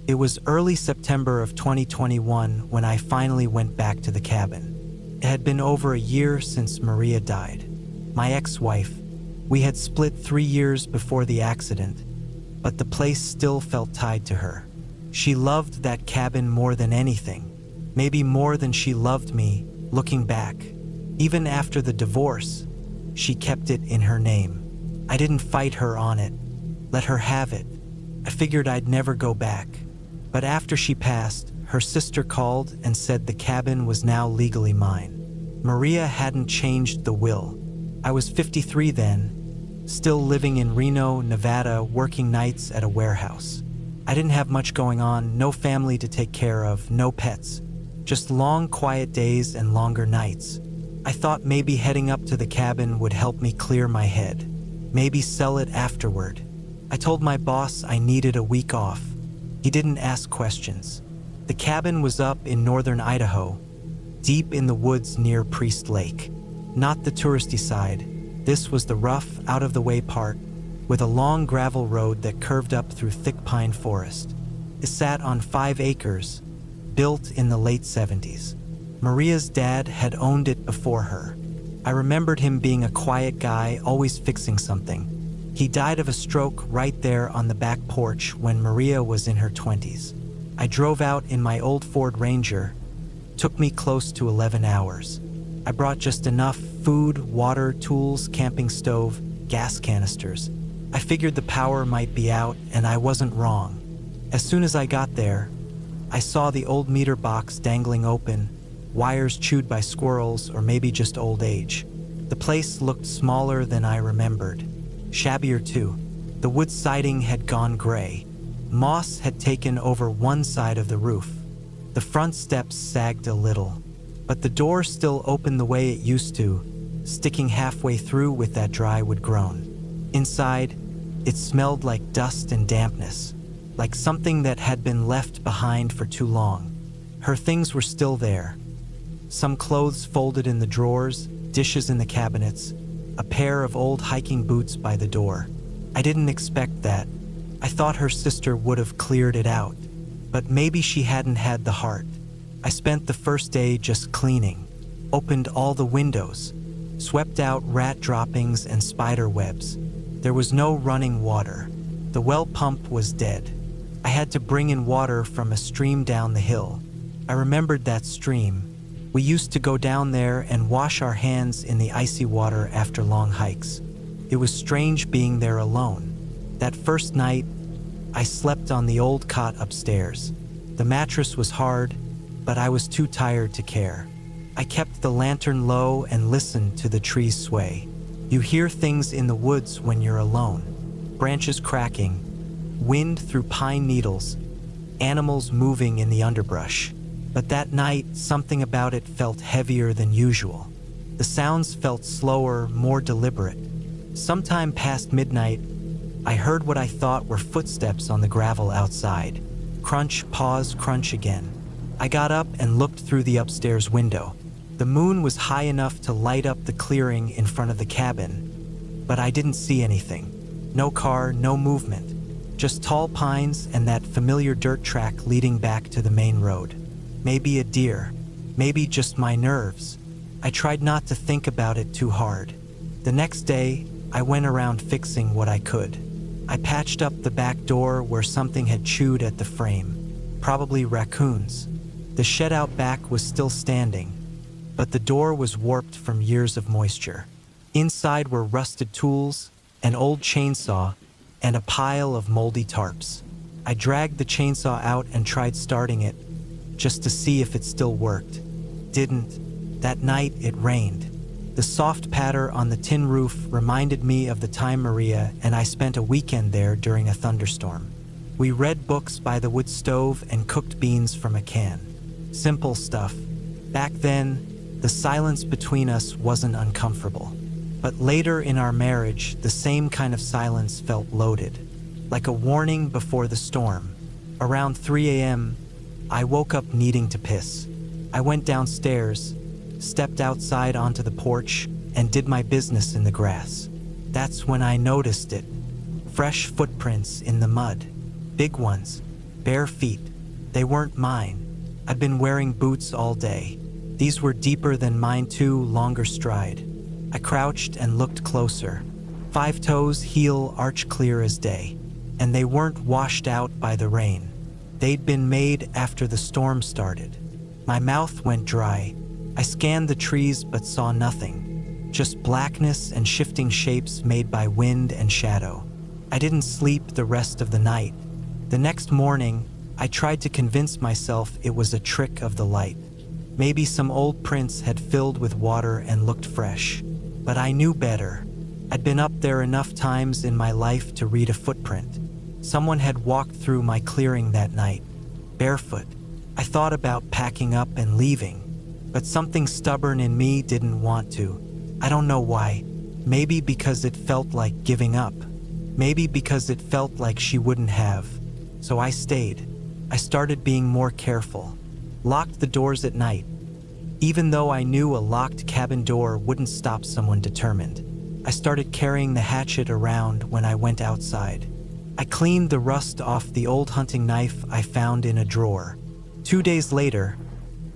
It was early September of 2021 when I finally went back to the cabin. It had been over a year since Maria died. My ex-wife. We had split 3 years before the accident, but the place still felt tied to her. She loved that cabin more than anything, maybe more than she loved me, looking back. Even after the divorce, she kept it in her name. I didn't fight her on it, let her have it. I figured I'd never go back. But after she passed, her sister called and said the cabin was now legally mine. Maria hadn't changed the will. I was 53 then, still living in Reno, Nevada, working nights at a warehouse. I didn't have much going on, no family to take care of, no pets. Just long, quiet days and longer nights. I thought maybe heading up to the cabin would help me clear my head. Maybe sell it afterward. I told my boss I needed a week off. He didn't ask questions. The cabin was up in northern Idaho, deep in the woods near Priest Lake. Not the touristy side. This was the rough, out-of-the-way part, with a long gravel road that curved up through thick pine forest. It sat on 5 acres, built in the late 70s. Maria's dad had owned it before her. I remembered him being a quiet guy, always fixing something. He died of a stroke right there on the back porch when Maria was in her 20s. I drove out in my old Ford Ranger. Took me close to 11 hours. I brought just enough food, water, tools, camping stove, gas canisters. I figured the power might be out, and I wasn't wrong. As soon as I got there, I saw the old meter box dangling open, wires chewed by squirrels or maybe just old age. The place looked smaller than I remembered. Shabbier too. The wood siding had gone gray. Moss had taken over one side of the roof. The front steps sagged a little, but the door still opened the way it used to, sticking halfway through with that dry wood grown. Inside, it smelled like dust and dampness, like something that had been left behind for too long. Her things were still there. Some clothes folded in the drawers, dishes in the cabinets, a pair of old hiking boots by the door. I didn't expect that. I thought her sister would have cleared it out, but maybe she hadn't had the heart. I spent the first day just cleaning, opened all the windows, swept out rat droppings and spider webs. There was no running water. The well pump was dead. I had to bring in water from a stream down the hill. I remembered that stream. We used to go down there and wash our hands in the icy water after long hikes. It was strange being there alone. That first night, I slept on the old cot upstairs. The mattress was hard, but I was too tired to care. I kept the lantern low and listened to the trees sway. You hear things in the woods when you're alone. Branches cracking, wind through pine needles, animals moving in the underbrush. But that night, something about it felt heavier than usual. The sounds felt slower, more deliberate. Sometime past midnight, I heard what I thought were footsteps on the gravel outside. Crunch, pause, crunch again. I got up and looked through the upstairs window. The moon was high enough to light up the clearing in front of the cabin, but I didn't see anything. No car, no movement. Just tall pines and that familiar dirt track leading back to the main road. Maybe a deer, maybe just my nerves. I tried not to think about it too hard. The next day, I went around fixing what I could. I patched up the back door where something had chewed at the frame, probably raccoons. The shed out back was still standing, but the door was warped from years of moisture. Inside were rusted tools, an old chainsaw, and a pile of moldy tarps. I dragged the chainsaw out and tried starting it, just to see if it still worked. Didn't. That night, it rained. The soft patter on the tin roof reminded me of the time Maria and I spent a weekend there during a thunderstorm. We read books by the wood stove and cooked beans from a can. Simple stuff. Back then, the silence between us wasn't uncomfortable. But later in our marriage, the same kind of silence felt loaded, like a warning before the storm. Around 3 a.m., I woke up needing to piss. I went downstairs, stepped outside onto the porch, and did my business in the grass. That's when I noticed it. Fresh footprints in the mud. Big ones. Bare feet. They weren't mine. I'd been wearing boots all day. These were deeper than mine too, longer stride. I crouched and looked closer. 5 toes, heel arch clear as day. And they weren't washed out by the rain. They'd been made after the storm started. My mouth went dry. I scanned the trees but saw nothing. Just blackness and shifting shapes made by wind and shadow. I didn't sleep the rest of the night. The next morning, I tried to convince myself it was a trick of the light. Maybe some old prints had filled with water and looked fresh. But I knew better. I'd been up there enough times in my life to read a footprint. Someone had walked through my clearing that night, barefoot. I thought about packing up and leaving, but something stubborn in me didn't want to. I don't know why. Maybe because it felt like giving up. Maybe because it felt like she wouldn't have. So I stayed. I started being more careful. Locked the doors at night. Even though I knew a locked cabin door wouldn't stop someone determined. I started carrying the hatchet around when I went outside. I cleaned the rust off the old hunting knife I found in a drawer. 2 days later,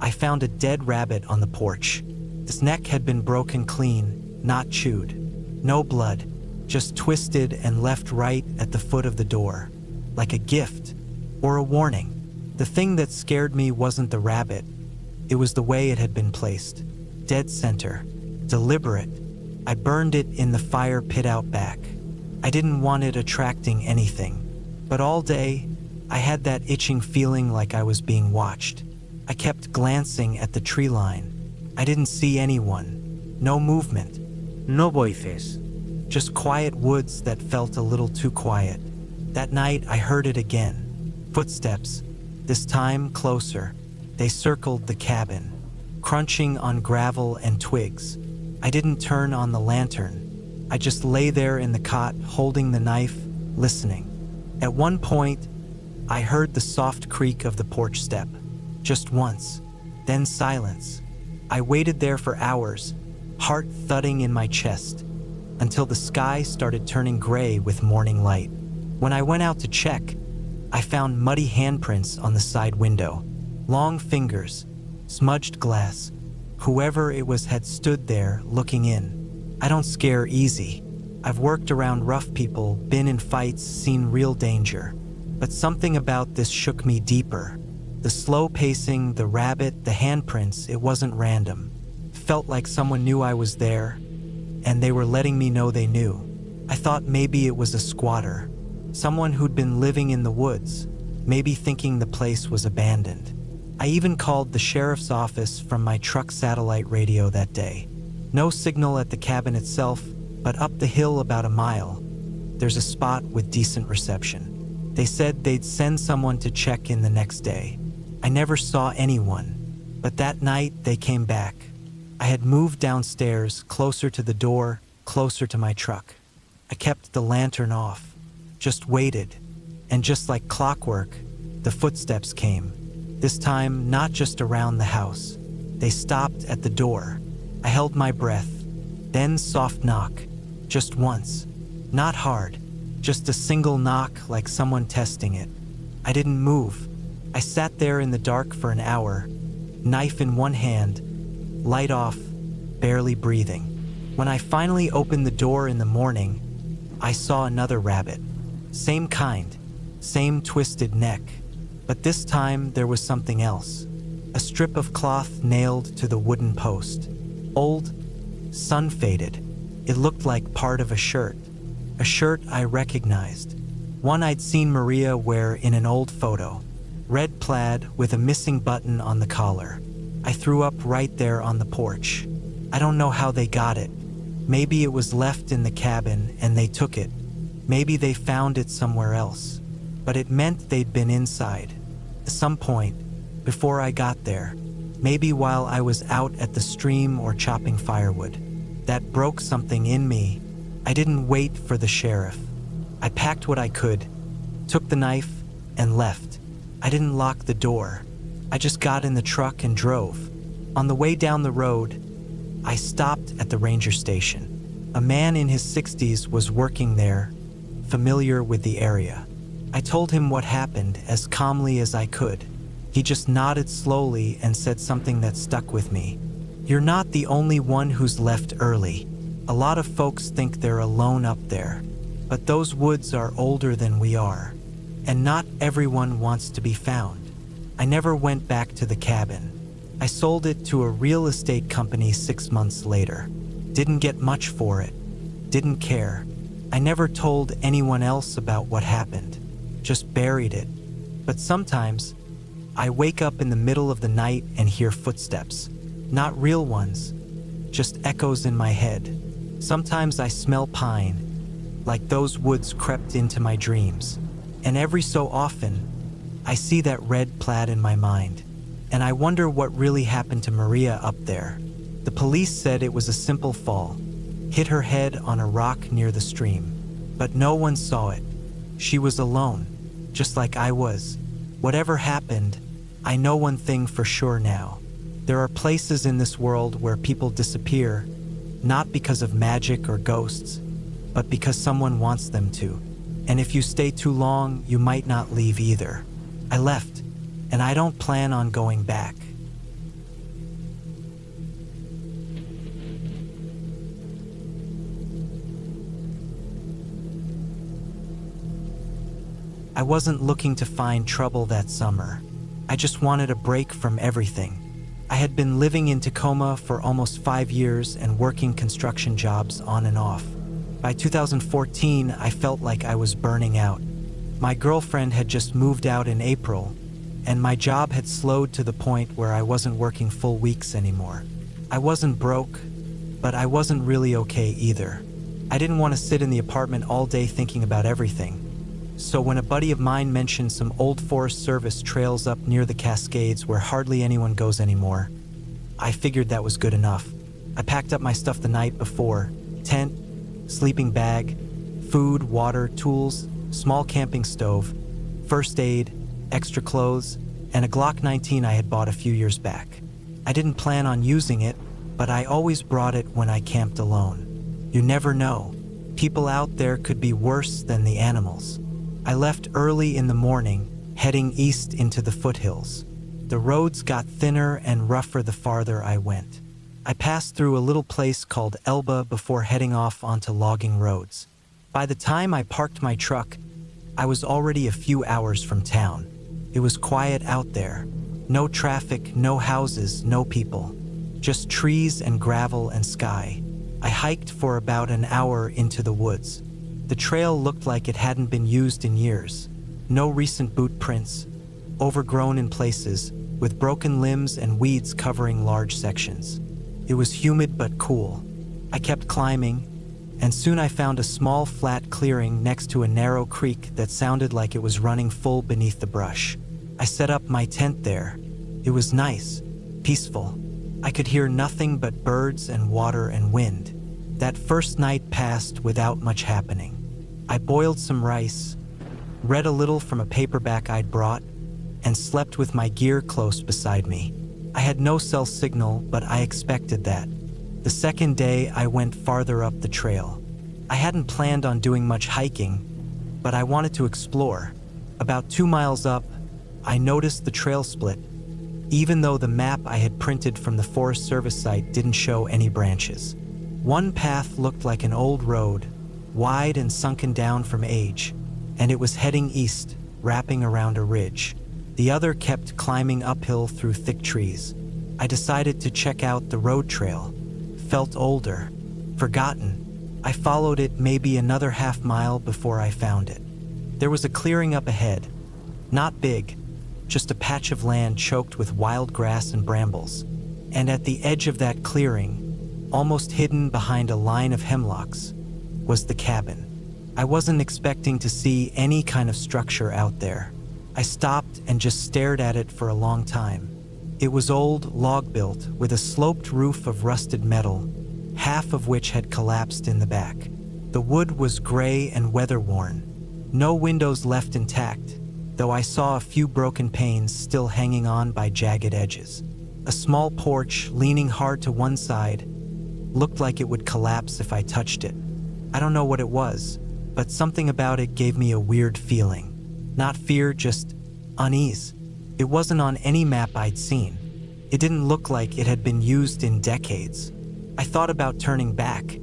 I found a dead rabbit on the porch. Its neck had been broken clean, not chewed. No blood, just twisted and left right at the foot of the door, like a gift or a warning. The thing that scared me wasn't the rabbit. It was the way it had been placed. Dead center, deliberate. I burned it in the fire pit out back. I didn't want it attracting anything. But all day, I had that itching feeling like I was being watched. I kept glancing at the tree line. I didn't see anyone. No movement. No voices. Just quiet woods that felt a little too quiet. That night, I heard it again. Footsteps. This time closer. They circled the cabin, crunching on gravel and twigs. I didn't turn on the lantern. I just lay there in the cot, holding the knife, listening. At one point, I heard the soft creak of the porch step. Just once. Then silence. I waited there for hours, heart thudding in my chest, until the sky started turning gray with morning light. When I went out to check, I found muddy handprints on the side window. Long fingers, smudged glass. Whoever it was had stood there looking in. I don't scare easy. I've worked around rough people, been in fights, seen real danger. But something about this shook me deeper. The slow pacing, the rabbit, the handprints, it wasn't random. Felt like someone knew I was there, and they were letting me know they knew. I thought maybe it was a squatter, someone who'd been living in the woods, maybe thinking the place was abandoned. I even called the sheriff's office from my truck satellite radio that day. No signal at the cabin itself, but up the hill about a mile, there's a spot with decent reception. They said they'd send someone to check in the next day. I never saw anyone, but that night they came back. I had moved downstairs, closer to the door, closer to my truck. I kept the lantern off, just waited, and just like clockwork, the footsteps came. This time, not just around the house. They stopped at the door. I held my breath. Then soft knock, just once. Not hard, just a single knock like someone testing it. I didn't move. I sat there in the dark for an hour, knife in one hand, light off, barely breathing. When I finally opened the door in the morning, I saw another rabbit. Same kind, same twisted neck. But this time there was something else. A strip of cloth nailed to the wooden post. Old, sun-faded. It looked like part of a shirt I recognized. One I'd seen Maria wear in an old photo. Red plaid with a missing button on the collar. I threw up right there on the porch. I don't know how they got it. Maybe it was left in the cabin and they took it. Maybe they found it somewhere else. But it meant they'd been inside. At some point, before I got there. Maybe while I was out at the stream or chopping firewood. That broke something in me. I didn't wait for the sheriff. I packed what I could, took the knife, and left. I didn't lock the door. I just got in the truck and drove. On the way down the road, I stopped at the ranger station. A man in his 60s was working there, familiar with the area. I told him what happened as calmly as I could. He just nodded slowly and said something that stuck with me. "You're not the only one who's left early. A lot of folks think they're alone up there, but those woods are older than we are, and not everyone wants to be found." I never went back to the cabin. I sold it to a real estate company 6 months later. Didn't get much for it. Didn't care. I never told anyone else about what happened. Just buried it. But sometimes, I wake up in the middle of the night and hear footsteps. Not real ones, just echoes in my head. Sometimes I smell pine, like those woods crept into my dreams. And every so often, I see that red plaid in my mind. And I wonder what really happened to Maria up there. The police said it was a simple fall. Hit her head on a rock near the stream. But no one saw it. She was alone, just like I was. Whatever happened, I know one thing for sure now. There are places in this world where people disappear, not because of magic or ghosts, but because someone wants them to. And if you stay too long, you might not leave either. I left, and I don't plan on going back. I wasn't looking to find trouble that summer. I just wanted a break from everything. I had been living in Tacoma for almost 5 years and working construction jobs on and off. By 2014, I felt like I was burning out. My girlfriend had just moved out in April, and my job had slowed to the point where I wasn't working full weeks anymore. I wasn't broke, but I wasn't really okay either. I didn't want to sit in the apartment all day thinking about everything. So when a buddy of mine mentioned some old Forest Service trails up near the Cascades where hardly anyone goes anymore, I figured that was good enough. I packed up my stuff the night before: tent, sleeping bag, food, water, tools, small camping stove, first aid, extra clothes, and a Glock 19 I had bought a few years back. I didn't plan on using it, but I always brought it when I camped alone. You never know. People out there could be worse than the animals. I left early in the morning, heading east into the foothills. The roads got thinner and rougher the farther I went. I passed through a little place called Elba before heading off onto logging roads. By the time I parked my truck, I was already a few hours from town. It was quiet out there. No traffic, no houses, no people. Just trees and gravel and sky. I hiked for about an hour into the woods. The trail looked like it hadn't been used in years. No recent boot prints, overgrown in places, with broken limbs and weeds covering large sections. It was humid but cool. I kept climbing, and soon I found a small flat clearing next to a narrow creek that sounded like it was running full beneath the brush. I set up my tent there. It was nice, peaceful. I could hear nothing but birds and water and wind. That first night passed without much happening. I boiled some rice, read a little from a paperback I'd brought, and slept with my gear close beside me. I had no cell signal, but I expected that. The second day, I went farther up the trail. I hadn't planned on doing much hiking, but I wanted to explore. About 2 miles up, I noticed the trail split, even though the map I had printed from the Forest Service site didn't show any branches. One path looked like an old road, wide and sunken down from age, and it was heading east, wrapping around a ridge. The other kept climbing uphill through thick trees. I decided to check out the road trail. Felt older, forgotten. I followed it maybe another half mile before I found it. There was a clearing up ahead. Not big, just a patch of land choked with wild grass and brambles. And at the edge of that clearing, almost hidden behind a line of hemlocks, was the cabin. I wasn't expecting to see any kind of structure out there. I stopped and just stared at it for a long time. It was old, log-built, with a sloped roof of rusted metal, half of which had collapsed in the back. The wood was gray and weather-worn. No windows left intact, though I saw a few broken panes still hanging on by jagged edges. A small porch, leaning hard to one side, looked like it would collapse if I touched it. I don't know what it was, but something about it gave me a weird feeling. Not fear, just unease. It wasn't on any map I'd seen. It didn't look like it had been used in decades. I thought about turning back,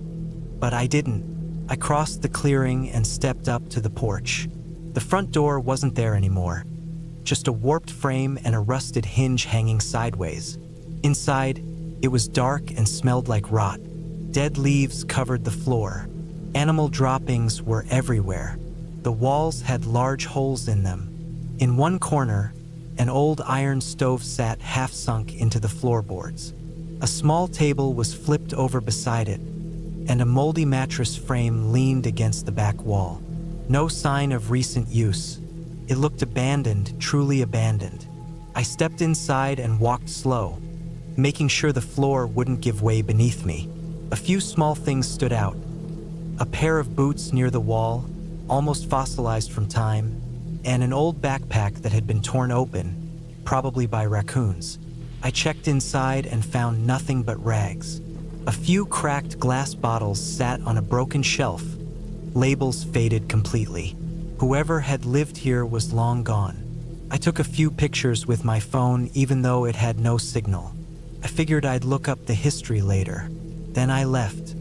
but I didn't. I crossed the clearing and stepped up to the porch. The front door wasn't there anymore, just a warped frame and a rusted hinge hanging sideways. Inside, it was dark and smelled like rot. Dead leaves covered the floor. Animal droppings were everywhere. The walls had large holes in them. In one corner, an old iron stove sat half-sunk into the floorboards. A small table was flipped over beside it, and a moldy mattress frame leaned against the back wall. No sign of recent use. It looked abandoned, truly abandoned. I stepped inside and walked slow, making sure the floor wouldn't give way beneath me. A few small things stood out. A pair of boots near the wall, almost fossilized from time, and an old backpack that had been torn open, probably by raccoons. I checked inside and found nothing but rags. A few cracked glass bottles sat on a broken shelf. Labels faded completely. Whoever had lived here was long gone. I took a few pictures with my phone even though it had no signal. I figured I'd look up the history later. Then I left.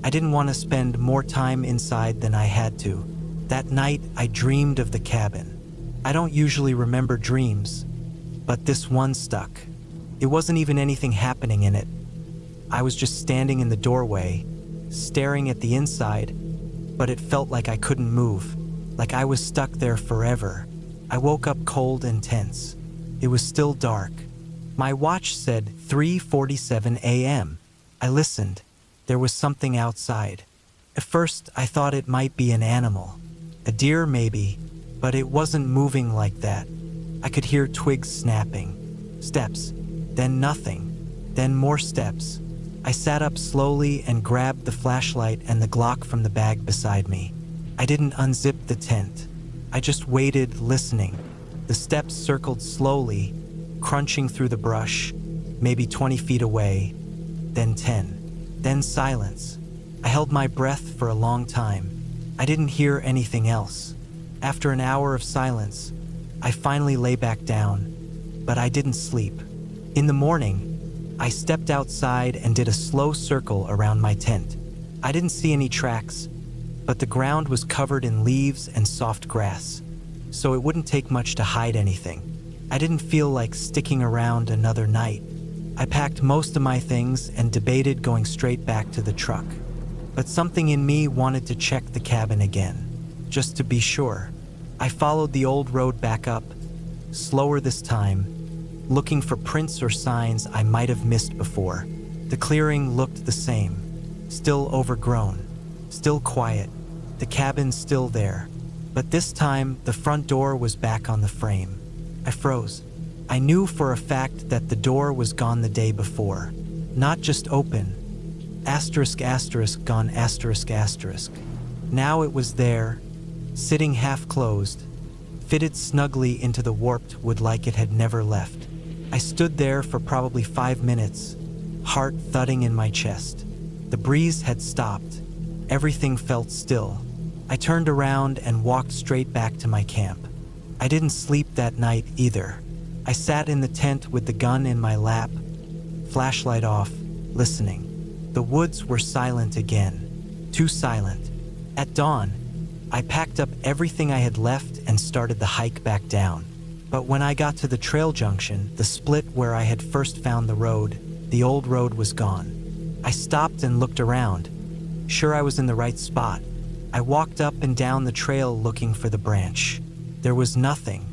I didn't want to spend more time inside than I had to. That night, I dreamed of the cabin. I don't usually remember dreams, but this one stuck. It wasn't even anything happening in it. I was just standing in the doorway, staring at the inside, but it felt like I couldn't move, like I was stuck there forever. I woke up cold and tense. It was still dark. My watch said 3:47 a.m. I listened. There was something outside. At first, I thought it might be an animal. A deer maybe, but it wasn't moving like that. I could hear twigs snapping. Steps, then nothing, then more steps. I sat up slowly and grabbed the flashlight and the Glock from the bag beside me. I didn't unzip the tent. I just waited, listening. The steps circled slowly, crunching through the brush, maybe 20 feet away, then 10, then silence. I held my breath for a long time. I didn't hear anything else. After an hour of silence, I finally lay back down, but I didn't sleep. In the morning, I stepped outside and did a slow circle around my tent. I didn't see any tracks, but the ground was covered in leaves and soft grass, so it wouldn't take much to hide anything. I didn't feel like sticking around another night. I packed most of my things and debated going straight back to the truck. But something in me wanted to check the cabin again, just to be sure. I followed the old road back up, slower this time, looking for prints or signs I might have missed before. The clearing looked the same, still overgrown, still quiet, the cabin still there. But this time, the front door was back on the frame. I froze. I knew for a fact that the door was gone the day before, not just open. Asterisk, asterisk, gone, asterisk, asterisk. Now it was there, sitting half closed, fitted snugly into the warped wood like it had never left. I stood there for probably 5 minutes, heart thudding in my chest. The breeze had stopped. Everything felt still. I turned around and walked straight back to my camp. I didn't sleep that night either. I sat in the tent with the gun in my lap, flashlight off, listening. The woods were silent again, too silent. At dawn, I packed up everything I had left and started the hike back down. But when I got to the trail junction, the split where I had first found the road, the old road was gone. I stopped and looked around, sure I was in the right spot. I walked up and down the trail looking for the branch. There was nothing.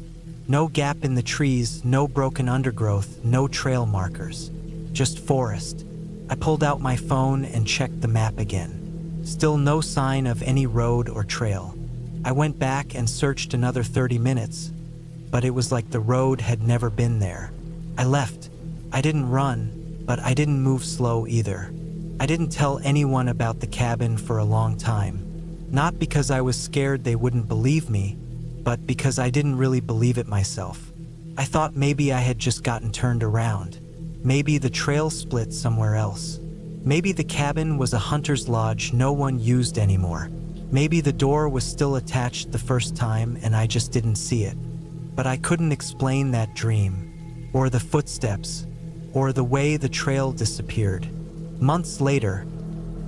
No gap in the trees, no broken undergrowth, no trail markers. Just forest. I pulled out my phone and checked the map again. Still no sign of any road or trail. I went back and searched another 30 minutes, but it was like the road had never been there. I left. I didn't run, but I didn't move slow either. I didn't tell anyone about the cabin for a long time. Not because I was scared they wouldn't believe me, but because I didn't really believe it myself. I thought maybe I had just gotten turned around. Maybe the trail split somewhere else. Maybe the cabin was a hunter's lodge no one used anymore. Maybe the door was still attached the first time and I just didn't see it. But I couldn't explain that dream, or the footsteps, or the way the trail disappeared. Months later,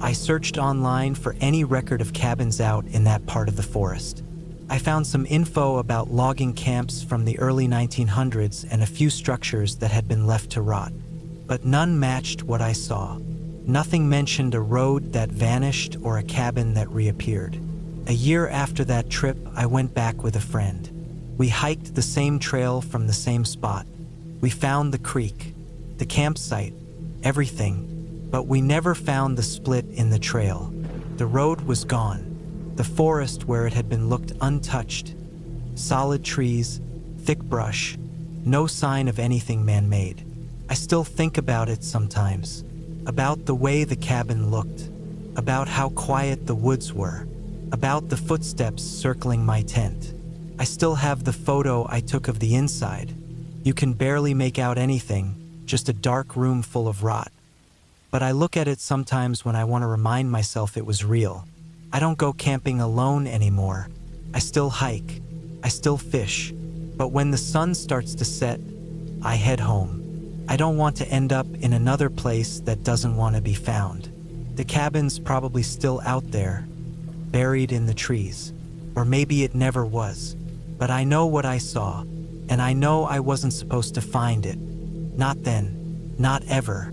I searched online for any record of cabins out in that part of the forest. I found some info about logging camps from the early 1900s and a few structures that had been left to rot. But none matched what I saw. Nothing mentioned a road that vanished or a cabin that reappeared. A year after that trip, I went back with a friend. We hiked the same trail from the same spot. We found the creek, the campsite, everything, but we never found the split in the trail. The road was gone. The forest where it had been looked untouched. Solid trees, thick brush, no sign of anything man-made. I still think about it sometimes, about the way the cabin looked, about how quiet the woods were, about the footsteps circling my tent. I still have the photo I took of the inside. You can barely make out anything, just a dark room full of rot. But I look at it sometimes when I want to remind myself it was real. I don't go camping alone anymore. I still hike. I still fish. But when the sun starts to set, I head home. I don't want to end up in another place that doesn't want to be found. The cabin's probably still out there, buried in the trees. Or maybe it never was. But I know what I saw, and I know I wasn't supposed to find it. Not then, not ever.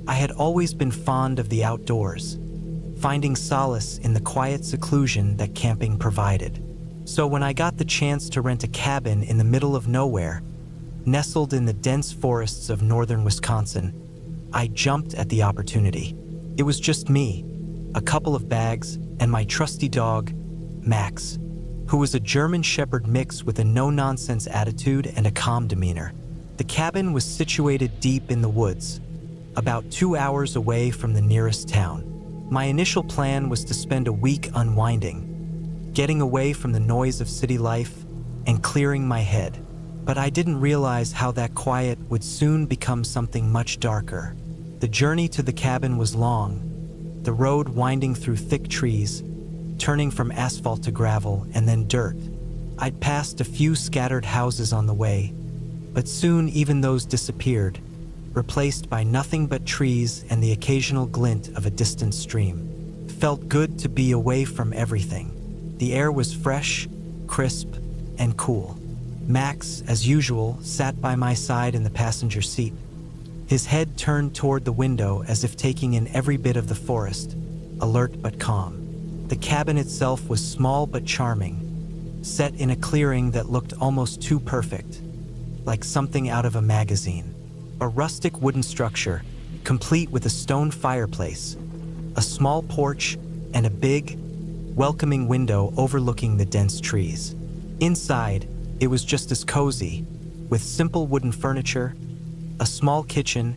I had always been fond of the outdoors, finding solace in the quiet seclusion that camping provided. So when I got the chance to rent a cabin in the middle of nowhere, nestled in the dense forests of northern Wisconsin, I jumped at the opportunity. It was just me, a couple of bags, and my trusty dog, Max, who was a German Shepherd mix with a no-nonsense attitude and a calm demeanor. The cabin was situated deep in the woods, about 2 hours away from the nearest town. My initial plan was to spend a week unwinding, getting away from the noise of city life and clearing my head. But I didn't realize how that quiet would soon become something much darker. The journey to the cabin was long, the road winding through thick trees, turning from asphalt to gravel and then dirt. I'd passed a few scattered houses on the way, but soon even those disappeared, replaced by nothing but trees and the occasional glint of a distant stream. It felt good to be away from everything. The air was fresh, crisp, and cool. Max, as usual, sat by my side in the passenger seat, his head turned toward the window as if taking in every bit of the forest, alert but calm. The cabin itself was small but charming, set in a clearing that looked almost too perfect, like something out of a magazine. A rustic wooden structure, complete with a stone fireplace, a small porch, and a big, welcoming window overlooking the dense trees. Inside, it was just as cozy, with simple wooden furniture, a small kitchen,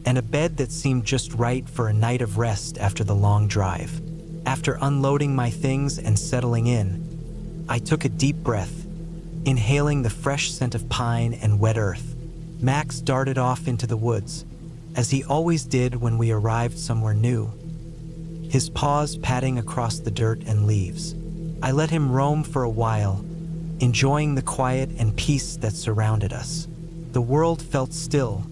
and a bed that seemed just right for a night of rest after the long drive. After unloading my things and settling in, I took a deep breath, inhaling the fresh scent of pine and wet earth. Max darted off into the woods, as he always did when we arrived somewhere new, his paws patting across the dirt and leaves. I let him roam for a while, enjoying the quiet and peace that surrounded us. The world felt still,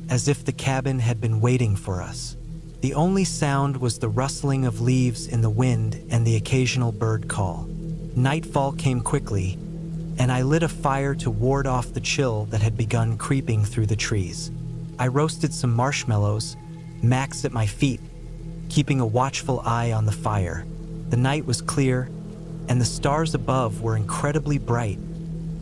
as if the cabin had been waiting for us. The only sound was the rustling of leaves in the wind and the occasional bird call. Nightfall came quickly, and I lit a fire to ward off the chill that had begun creeping through the trees. I roasted some marshmallows, Max at my feet, keeping a watchful eye on the fire. The night was clear, and the stars above were incredibly bright,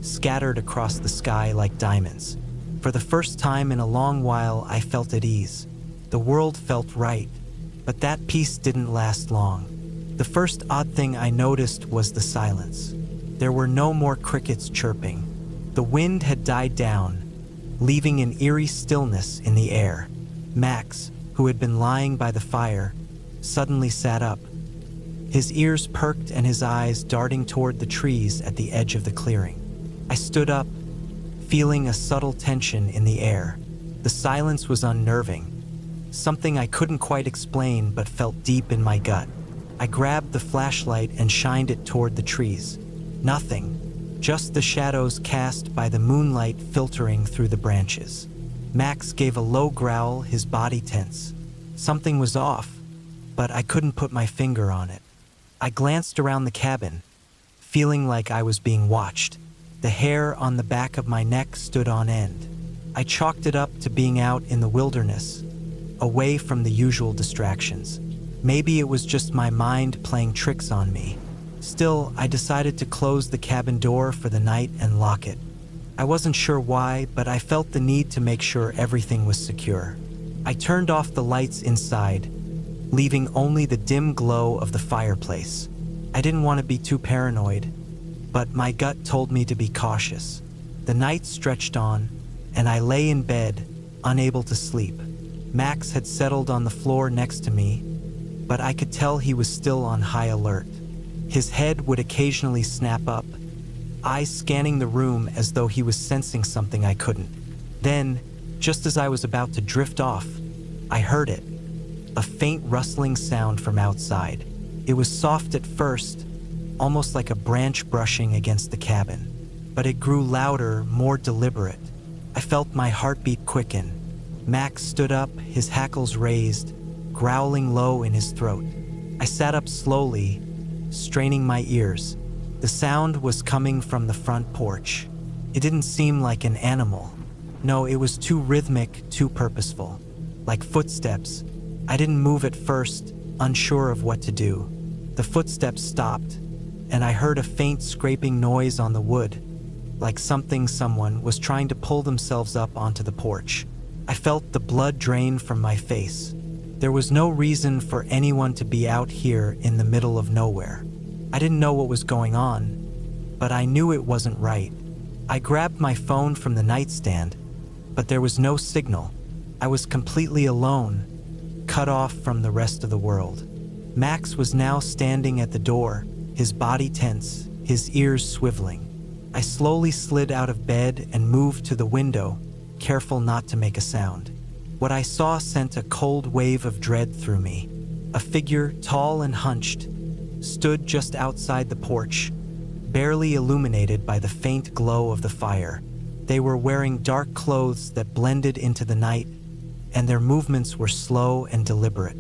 scattered across the sky like diamonds. For the first time in a long while, I felt at ease. The world felt right, but that peace didn't last long. The first odd thing I noticed was the silence. There were no more crickets chirping. The wind had died down, leaving an eerie stillness in the air. Max, who had been lying by the fire, suddenly sat up, his ears perked and his eyes darting toward the trees at the edge of the clearing. I stood up, feeling a subtle tension in the air. The silence was unnerving, something I couldn't quite explain but felt deep in my gut. I grabbed the flashlight and shined it toward the trees. Nothing, just the shadows cast by the moonlight filtering through the branches. Max gave a low growl, his body tense. Something was off, but I couldn't put my finger on it. I glanced around the cabin, feeling like I was being watched. The hair on the back of my neck stood on end. I chalked it up to being out in the wilderness, away from the usual distractions. Maybe it was just my mind playing tricks on me. Still, I decided to close the cabin door for the night and lock it. I wasn't sure why, but I felt the need to make sure everything was secure. I turned off the lights inside, leaving only the dim glow of the fireplace. I didn't want to be too paranoid, but my gut told me to be cautious. The night stretched on, and I lay in bed, unable to sleep. Max had settled on the floor next to me, but I could tell he was still on high alert. His head would occasionally snap up, eyes scanning the room as though he was sensing something I couldn't. Then, just as I was about to drift off, I heard it, a faint rustling sound from outside. It was soft at first, almost like a branch brushing against the cabin, but it grew louder, more deliberate. I felt my heartbeat quicken. Max stood up, his hackles raised, growling low in his throat. I sat up slowly, straining my ears. The sound was coming from the front porch. It didn't seem like an animal. No, it was too rhythmic, too purposeful. Like footsteps. I didn't move at first, unsure of what to do. The footsteps stopped, and I heard a faint scraping noise on the wood, like someone was trying to pull themselves up onto the porch. I felt the blood drain from my face. There was no reason for anyone to be out here in the middle of nowhere. I didn't know what was going on, but I knew it wasn't right. I grabbed my phone from the nightstand, but there was no signal. I was completely alone, cut off from the rest of the world. Max was now standing at the door, his body tense, his ears swiveling. I slowly slid out of bed and moved to the window, careful not to make a sound. What I saw sent a cold wave of dread through me. A figure, tall and hunched, stood just outside the porch, barely illuminated by the faint glow of the fire. They were wearing dark clothes that blended into the night, and their movements were slow and deliberate.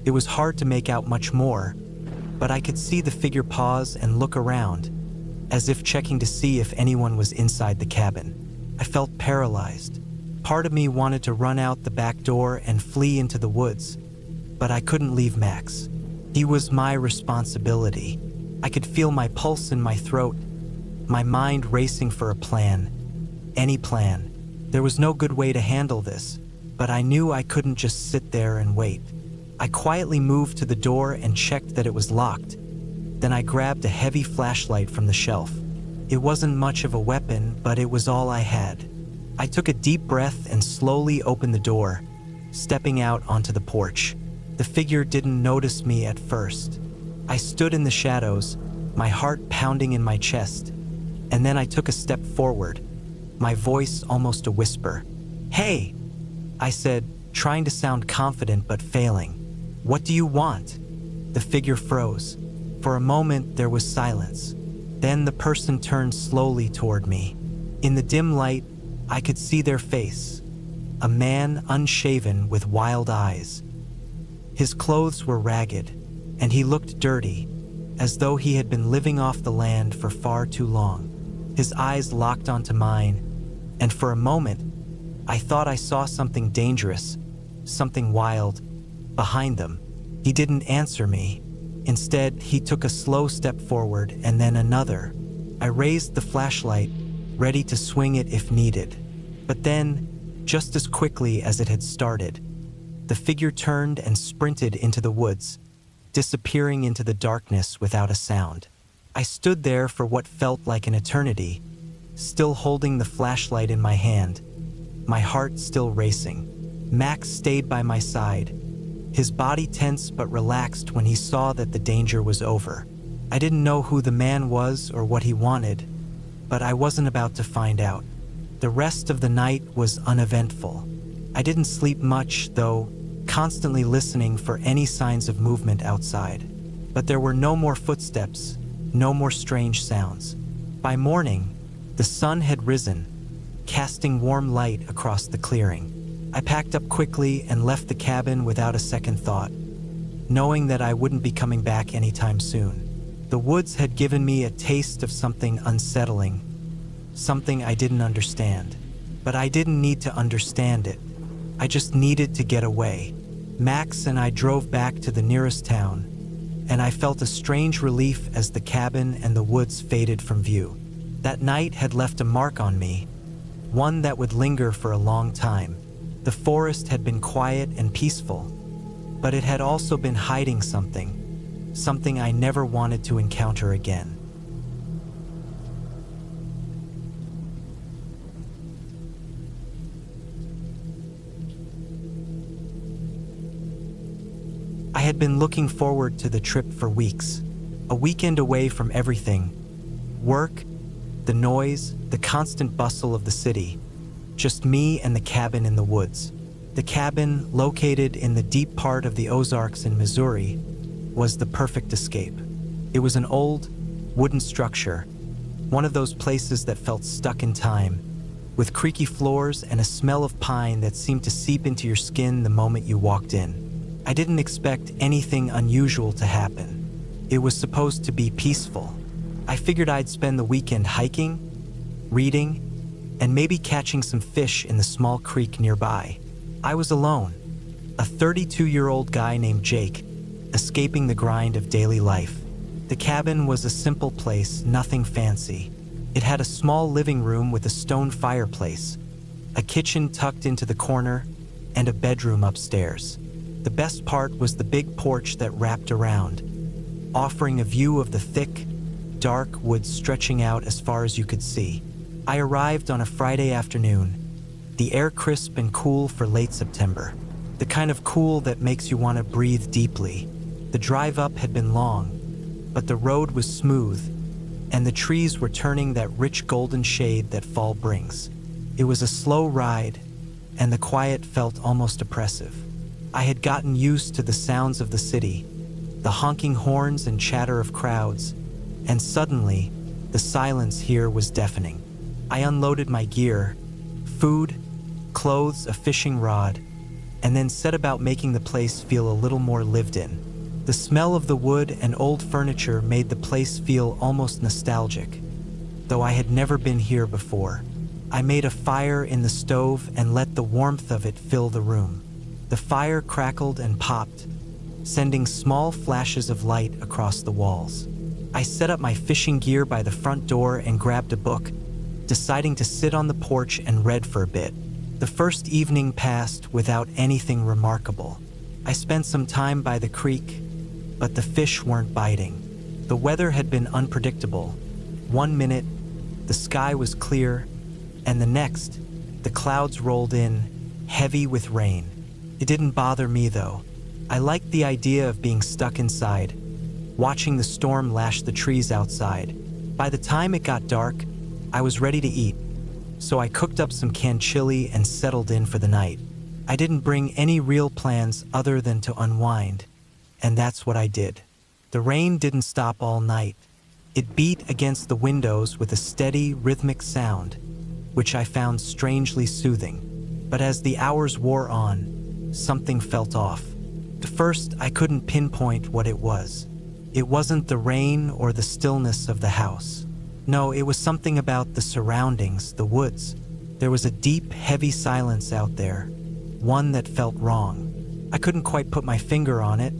It was hard to make out much more, but I could see the figure pause and look around, as if checking to see if anyone was inside the cabin. I felt paralyzed. Part of me wanted to run out the back door and flee into the woods, but I couldn't leave Max. He was my responsibility. I could feel my pulse in my throat, my mind racing for a plan. Any plan. There was no good way to handle this, but I knew I couldn't just sit there and wait. I quietly moved to the door and checked that it was locked. Then I grabbed a heavy flashlight from the shelf. It wasn't much of a weapon, but it was all I had. I took a deep breath and slowly opened the door, stepping out onto the porch. The figure didn't notice me at first. I stood in the shadows, my heart pounding in my chest, and then I took a step forward, my voice almost a whisper. "Hey," I said, trying to sound confident but failing. "What do you want?" The figure froze. For a moment, there was silence. Then the person turned slowly toward me. In the dim light, I could see their face. A man unshaven with wild eyes. His clothes were ragged, and he looked dirty, as though he had been living off the land for far too long. His eyes locked onto mine, and for a moment, I thought I saw something dangerous, something wild, behind them. He didn't answer me. Instead, he took a slow step forward and then another. I raised the flashlight, ready to swing it if needed. But then, just as quickly as it had started, the figure turned and sprinted into the woods, disappearing into the darkness without a sound. I stood there for what felt like an eternity, still holding the flashlight in my hand, my heart still racing. Max stayed by my side, his body tense but relaxed when he saw that the danger was over. I didn't know who the man was or what he wanted, but I wasn't about to find out. The rest of the night was uneventful. I didn't sleep much, though, constantly listening for any signs of movement outside. But there were no more footsteps, no more strange sounds. By morning, the sun had risen, casting warm light across the clearing. I packed up quickly and left the cabin without a second thought, knowing that I wouldn't be coming back anytime soon. The woods had given me a taste of something unsettling, something I didn't understand. But I didn't need to understand it. I just needed to get away. Max and I drove back to the nearest town, and I felt a strange relief as the cabin and the woods faded from view. That night had left a mark on me, one that would linger for a long time. The forest had been quiet and peaceful, but it had also been hiding something I never wanted to encounter again. I had been looking forward to the trip for weeks, a weekend away from everything: work, the noise, the constant bustle of the city. Just me and the cabin in the woods. The cabin, located in the deep part of the Ozarks in Missouri, was the perfect escape. It was an old, wooden structure, one of those places that felt stuck in time, with creaky floors and a smell of pine that seemed to seep into your skin the moment you walked in. I didn't expect anything unusual to happen. It was supposed to be peaceful. I figured I'd spend the weekend hiking, reading, and maybe catching some fish in the small creek nearby. I was alone, a 32-year-old guy named Jake, escaping the grind of daily life. The cabin was a simple place, nothing fancy. It had a small living room with a stone fireplace, a kitchen tucked into the corner, and a bedroom upstairs. The best part was the big porch that wrapped around, offering a view of the thick, dark woods stretching out as far as you could see. I arrived on a Friday afternoon, the air crisp and cool for late September, the kind of cool that makes you want to breathe deeply. The drive up had been long, but the road was smooth, and the trees were turning that rich golden shade that fall brings. It was a slow ride, and the quiet felt almost oppressive. I had gotten used to the sounds of the city, the honking horns and chatter of crowds, and suddenly, the silence here was deafening. I unloaded my gear, food, clothes, a fishing rod, and then set about making the place feel a little more lived in. The smell of the wood and old furniture made the place feel almost nostalgic, though I had never been here before. I made a fire in the stove and let the warmth of it fill the room. The fire crackled and popped, sending small flashes of light across the walls. I set up my fishing gear by the front door and grabbed a book, deciding to sit on the porch and read for a bit. The first evening passed without anything remarkable. I spent some time by the creek, but the fish weren't biting. The weather had been unpredictable. One minute, the sky was clear, and the next, the clouds rolled in, heavy with rain. It didn't bother me, though. I liked the idea of being stuck inside, watching the storm lash the trees outside. By the time it got dark, I was ready to eat, so I cooked up some canned chili and settled in for the night. I didn't bring any real plans other than to unwind, and that's what I did. The rain didn't stop all night. It beat against the windows with a steady, rhythmic sound, which I found strangely soothing. But as the hours wore on, something felt off. At first, I couldn't pinpoint what it was. It wasn't the rain or the stillness of the house. No, it was something about the surroundings, the woods. There was a deep, heavy silence out there, one that felt wrong. I couldn't quite put my finger on it,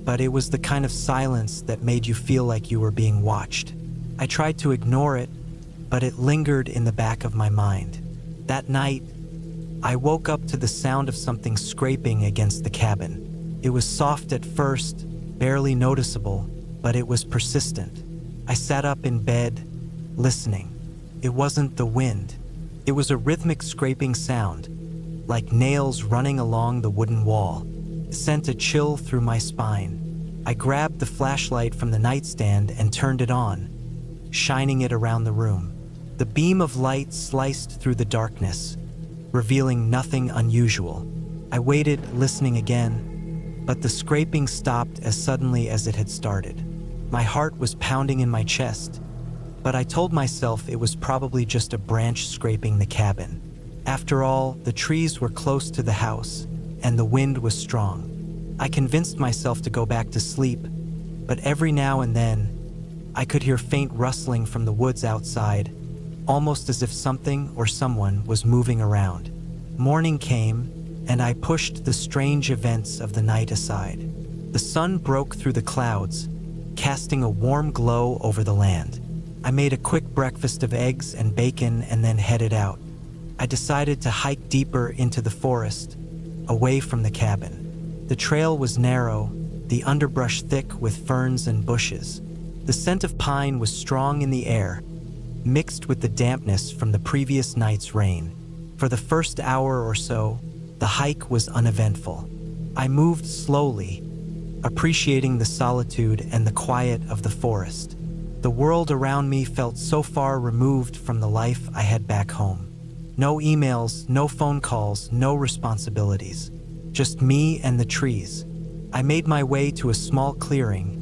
but it was the kind of silence that made you feel like you were being watched. I tried to ignore it, but it lingered in the back of my mind. That night, I woke up to the sound of something scraping against the cabin. It was soft at first, barely noticeable, but it was persistent. I sat up in bed, listening. It wasn't the wind. It was a rhythmic scraping sound, like nails running along the wooden wall. It sent a chill through my spine. I grabbed the flashlight from the nightstand and turned it on, shining it around the room. The beam of light sliced through the darkness, revealing nothing unusual. I waited, listening again, but the scraping stopped as suddenly as it had started. My heart was pounding in my chest, but I told myself it was probably just a branch scraping the cabin. After all, the trees were close to the house, and the wind was strong. I convinced myself to go back to sleep, but every now and then, I could hear faint rustling from the woods outside, almost as if something or someone was moving around. Morning came, and I pushed the strange events of the night aside. The sun broke through the clouds, casting a warm glow over the land. I made a quick breakfast of eggs and bacon and then headed out. I decided to hike deeper into the forest, away from the cabin. The trail was narrow, the underbrush thick with ferns and bushes. The scent of pine was strong in the air, mixed with the dampness from the previous night's rain. For the first hour or so, the hike was uneventful. I moved slowly, appreciating the solitude and the quiet of the forest. The world around me felt so far removed from the life I had back home. No emails, no phone calls, no responsibilities. Just me and the trees. I made my way to a small clearing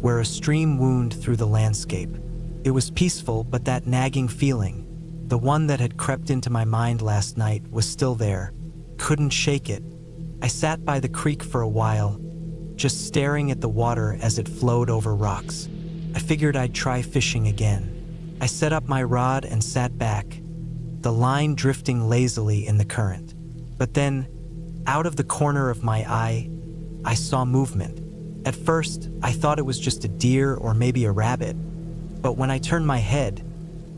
where a stream wound through the landscape. It was peaceful, but that nagging feeling, the one that had crept into my mind last night, was still there. Couldn't shake it. I sat by the creek for a while, just staring at the water as it flowed over rocks. I figured I'd try fishing again. I set up my rod and sat back, the line drifting lazily in the current. But then, out of the corner of my eye, I saw movement. At first, I thought it was just a deer or maybe a rabbit, but when I turned my head,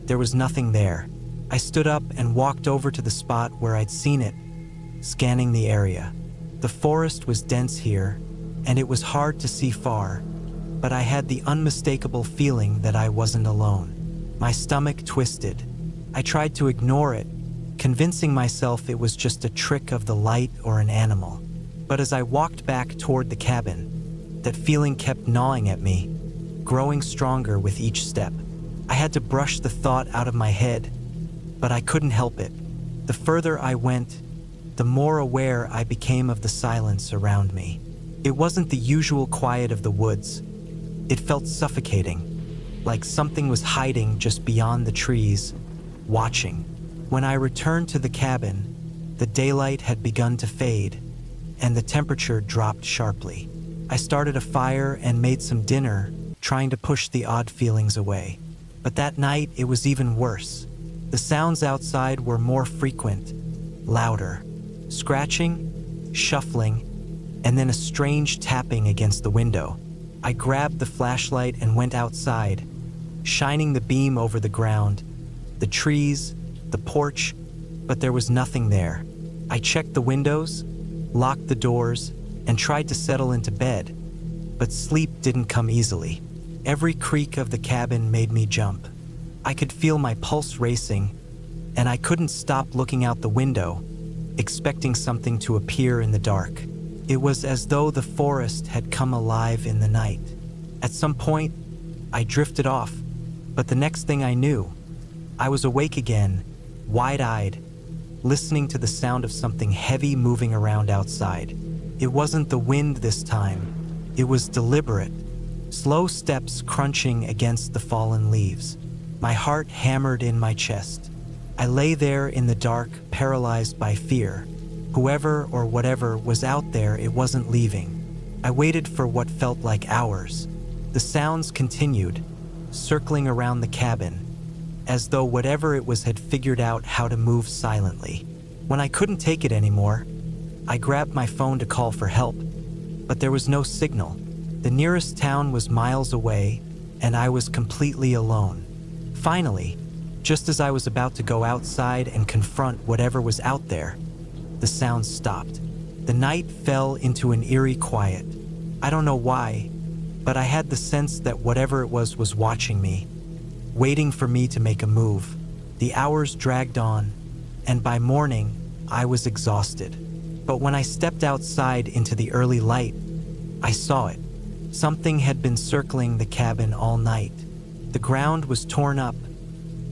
there was nothing there. I stood up and walked over to the spot where I'd seen it, scanning the area. The forest was dense here, and it was hard to see far, but I had the unmistakable feeling that I wasn't alone. My stomach twisted. I tried to ignore it, convincing myself it was just a trick of the light or an animal. But as I walked back toward the cabin, that feeling kept gnawing at me, growing stronger with each step. I had to brush the thought out of my head, but I couldn't help it. The further I went, the more aware I became of the silence around me. It wasn't the usual quiet of the woods. It felt suffocating, like something was hiding just beyond the trees, watching. When I returned to the cabin, the daylight had begun to fade, and the temperature dropped sharply. I started a fire and made some dinner, trying to push the odd feelings away. But that night, it was even worse. The sounds outside were more frequent, louder. Scratching, shuffling, and then a strange tapping against the window. I grabbed the flashlight and went outside, shining the beam over the ground, the trees, the porch, but there was nothing there. I checked the windows, locked the doors, and tried to settle into bed, but sleep didn't come easily. Every creak of the cabin made me jump. I could feel my pulse racing, and I couldn't stop looking out the window, expecting something to appear in the dark. It was as though the forest had come alive in the night. At some point, I drifted off, but the next thing I knew, I was awake again, wide-eyed, listening to the sound of something heavy moving around outside. It wasn't the wind this time. It was deliberate, slow steps crunching against the fallen leaves. My heart hammered in my chest. I lay there in the dark, paralyzed by fear. Whoever or whatever was out there, it wasn't leaving. I waited for what felt like hours. The sounds continued, circling around the cabin, as though whatever it was had figured out how to move silently. When I couldn't take it anymore, I grabbed my phone to call for help, but there was no signal. The nearest town was miles away, and I was completely alone. Finally, just as I was about to go outside and confront whatever was out there, the sound stopped. The night fell into an eerie quiet. I don't know why, but I had the sense that whatever it was watching me, waiting for me to make a move. The hours dragged on, and by morning, I was exhausted. But when I stepped outside into the early light, I saw it. Something had been circling the cabin all night. The ground was torn up,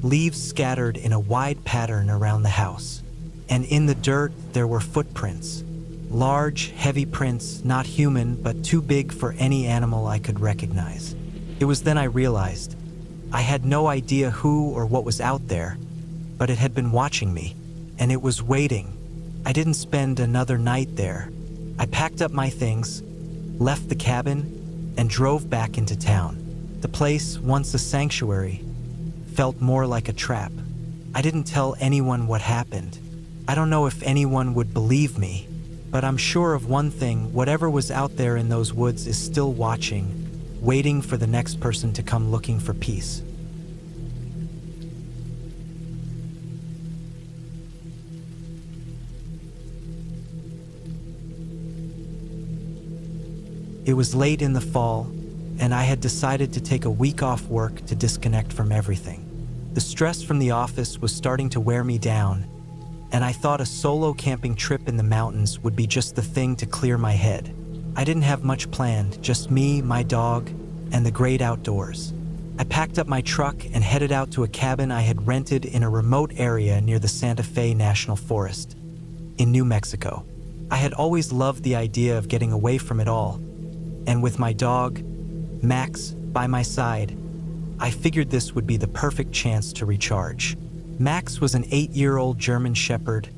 leaves scattered in a wide pattern around the house. And in the dirt, there were footprints. Large, heavy prints, not human, but too big for any animal I could recognize. It was then I realized I had no idea who or what was out there, but it had been watching me, and it was waiting. I didn't spend another night there. I packed up my things, left the cabin, and drove back into town. The place, once a sanctuary, felt more like a trap. I didn't tell anyone what happened. I don't know if anyone would believe me, but I'm sure of one thing: whatever was out there in those woods is still watching, waiting for the next person to come looking for peace. It was late in the fall, and I had decided to take a week off work to disconnect from everything. The stress from the office was starting to wear me down, and I thought a solo camping trip in the mountains would be just the thing to clear my head. I didn't have much planned, just me, my dog, and the great outdoors. I packed up my truck and headed out to a cabin I had rented in a remote area near the Santa Fe National Forest in New Mexico. I had always loved the idea of getting away from it all, and with my dog, Max, by my side, I figured this would be the perfect chance to recharge. Max was an 8-year-old German Shepherd,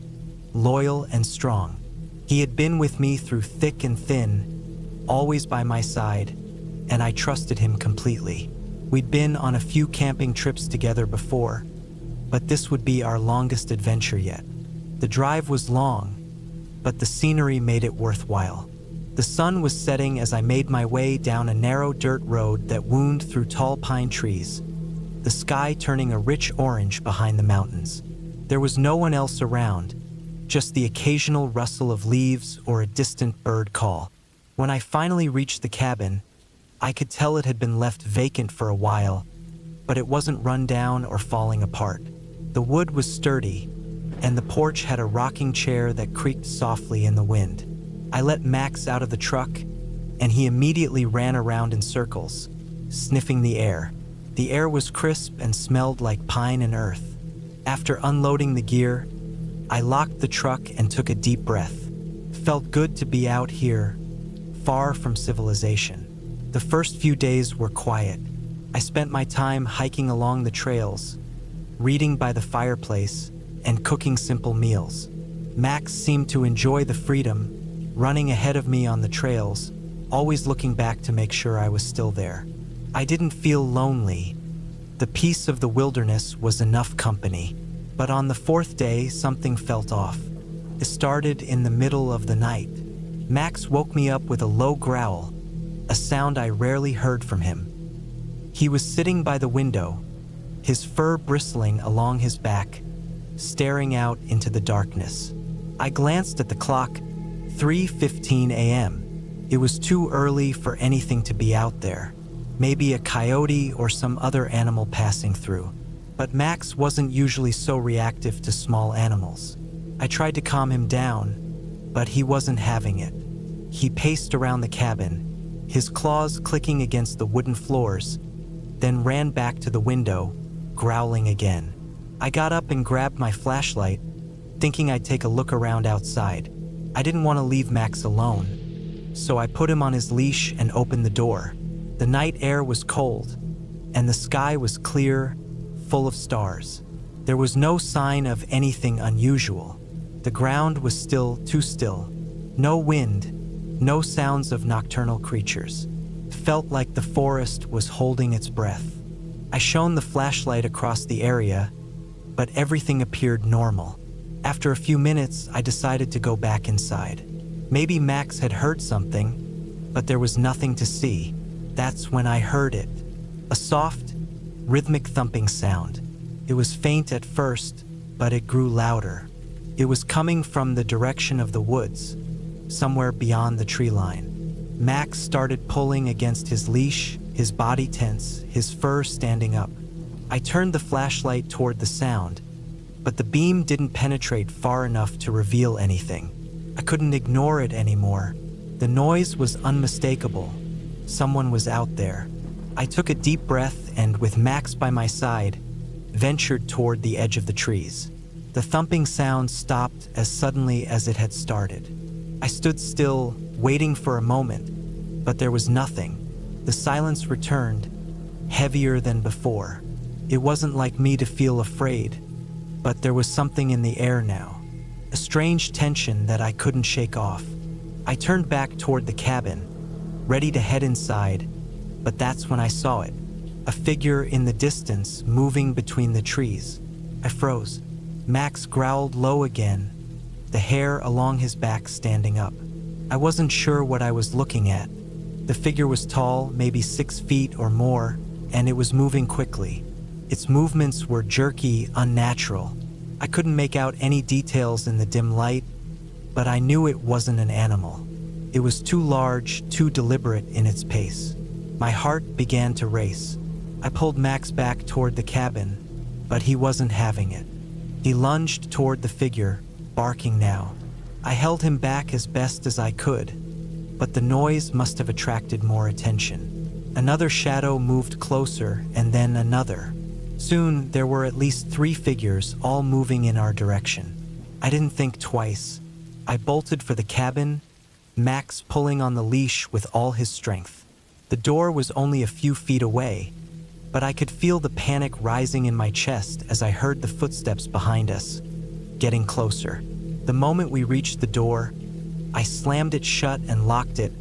loyal and strong. He had been with me through thick and thin, always by my side, and I trusted him completely. We'd been on a few camping trips together before, but this would be our longest adventure yet. The drive was long, but the scenery made it worthwhile. The sun was setting as I made my way down a narrow dirt road that wound through tall pine trees, the sky turning a rich orange behind the mountains. There was no one else around, just the occasional rustle of leaves or a distant bird call. When I finally reached the cabin, I could tell it had been left vacant for a while, but it wasn't run down or falling apart. The wood was sturdy, and the porch had a rocking chair that creaked softly in the wind. I let Max out of the truck, and he immediately ran around in circles, sniffing the air. The air was crisp and smelled like pine and earth. After unloading the gear, I locked the truck and took a deep breath. Felt good to be out here, far from civilization. The first few days were quiet. I spent my time hiking along the trails, reading by the fireplace, and cooking simple meals. Max seemed to enjoy the freedom, running ahead of me on the trails, always looking back to make sure I was still there. I didn't feel lonely. The peace of the wilderness was enough company. But on the fourth day, something felt off. It started in the middle of the night. Max woke me up with a low growl, a sound I rarely heard from him. He was sitting by the window, his fur bristling along his back, staring out into the darkness. I glanced at the clock, 3:15 a.m. It was too early for anything to be out there. Maybe a coyote or some other animal passing through. But Max wasn't usually so reactive to small animals. I tried to calm him down, but he wasn't having it. He paced around the cabin, his claws clicking against the wooden floors, then ran back to the window, growling again. I got up and grabbed my flashlight, thinking I'd take a look around outside. I didn't want to leave Max alone, so I put him on his leash and opened the door. The night air was cold, and the sky was clear, full of stars. There was no sign of anything unusual. The ground was still too still. No wind, no sounds of nocturnal creatures. It felt like the forest was holding its breath. I shone the flashlight across the area, but everything appeared normal. After a few minutes, I decided to go back inside. Maybe Max had heard something, but there was nothing to see. That's when I heard it. A soft, rhythmic thumping sound. It was faint at first, but it grew louder. It was coming from the direction of the woods, somewhere beyond the tree line. Max started pulling against his leash, his body tense, his fur standing up. I turned the flashlight toward the sound, but the beam didn't penetrate far enough to reveal anything. I couldn't ignore it anymore. The noise was unmistakable. Someone was out there. I took a deep breath, and with Max by my side, ventured toward the edge of the trees. The thumping sound stopped as suddenly as it had started. I stood still, waiting for a moment, but there was nothing. The silence returned, heavier than before. It wasn't like me to feel afraid, but there was something in the air now, a strange tension that I couldn't shake off. I turned back toward the cabin, ready to head inside, but that's when I saw it, a figure in the distance moving between the trees. I froze. Max growled low again, the hair along his back standing up. I wasn't sure what I was looking at. The figure was tall, maybe 6 feet or more, and it was moving quickly. Its movements were jerky, unnatural. I couldn't make out any details in the dim light, but I knew it wasn't an animal. It was too large, too deliberate in its pace. My heart began to race. I pulled Max back toward the cabin, but he wasn't having it. He lunged toward the figure, barking now. I held him back as best as I could, but the noise must have attracted more attention. Another shadow moved closer, and then another. Soon, there were at least 3 figures, all moving in our direction. I didn't think twice. I bolted for the cabin, Max pulling on the leash with all his strength. The door was only a few feet away, but I could feel the panic rising in my chest as I heard the footsteps behind us, getting closer. The moment we reached the door, I slammed it shut and locked it,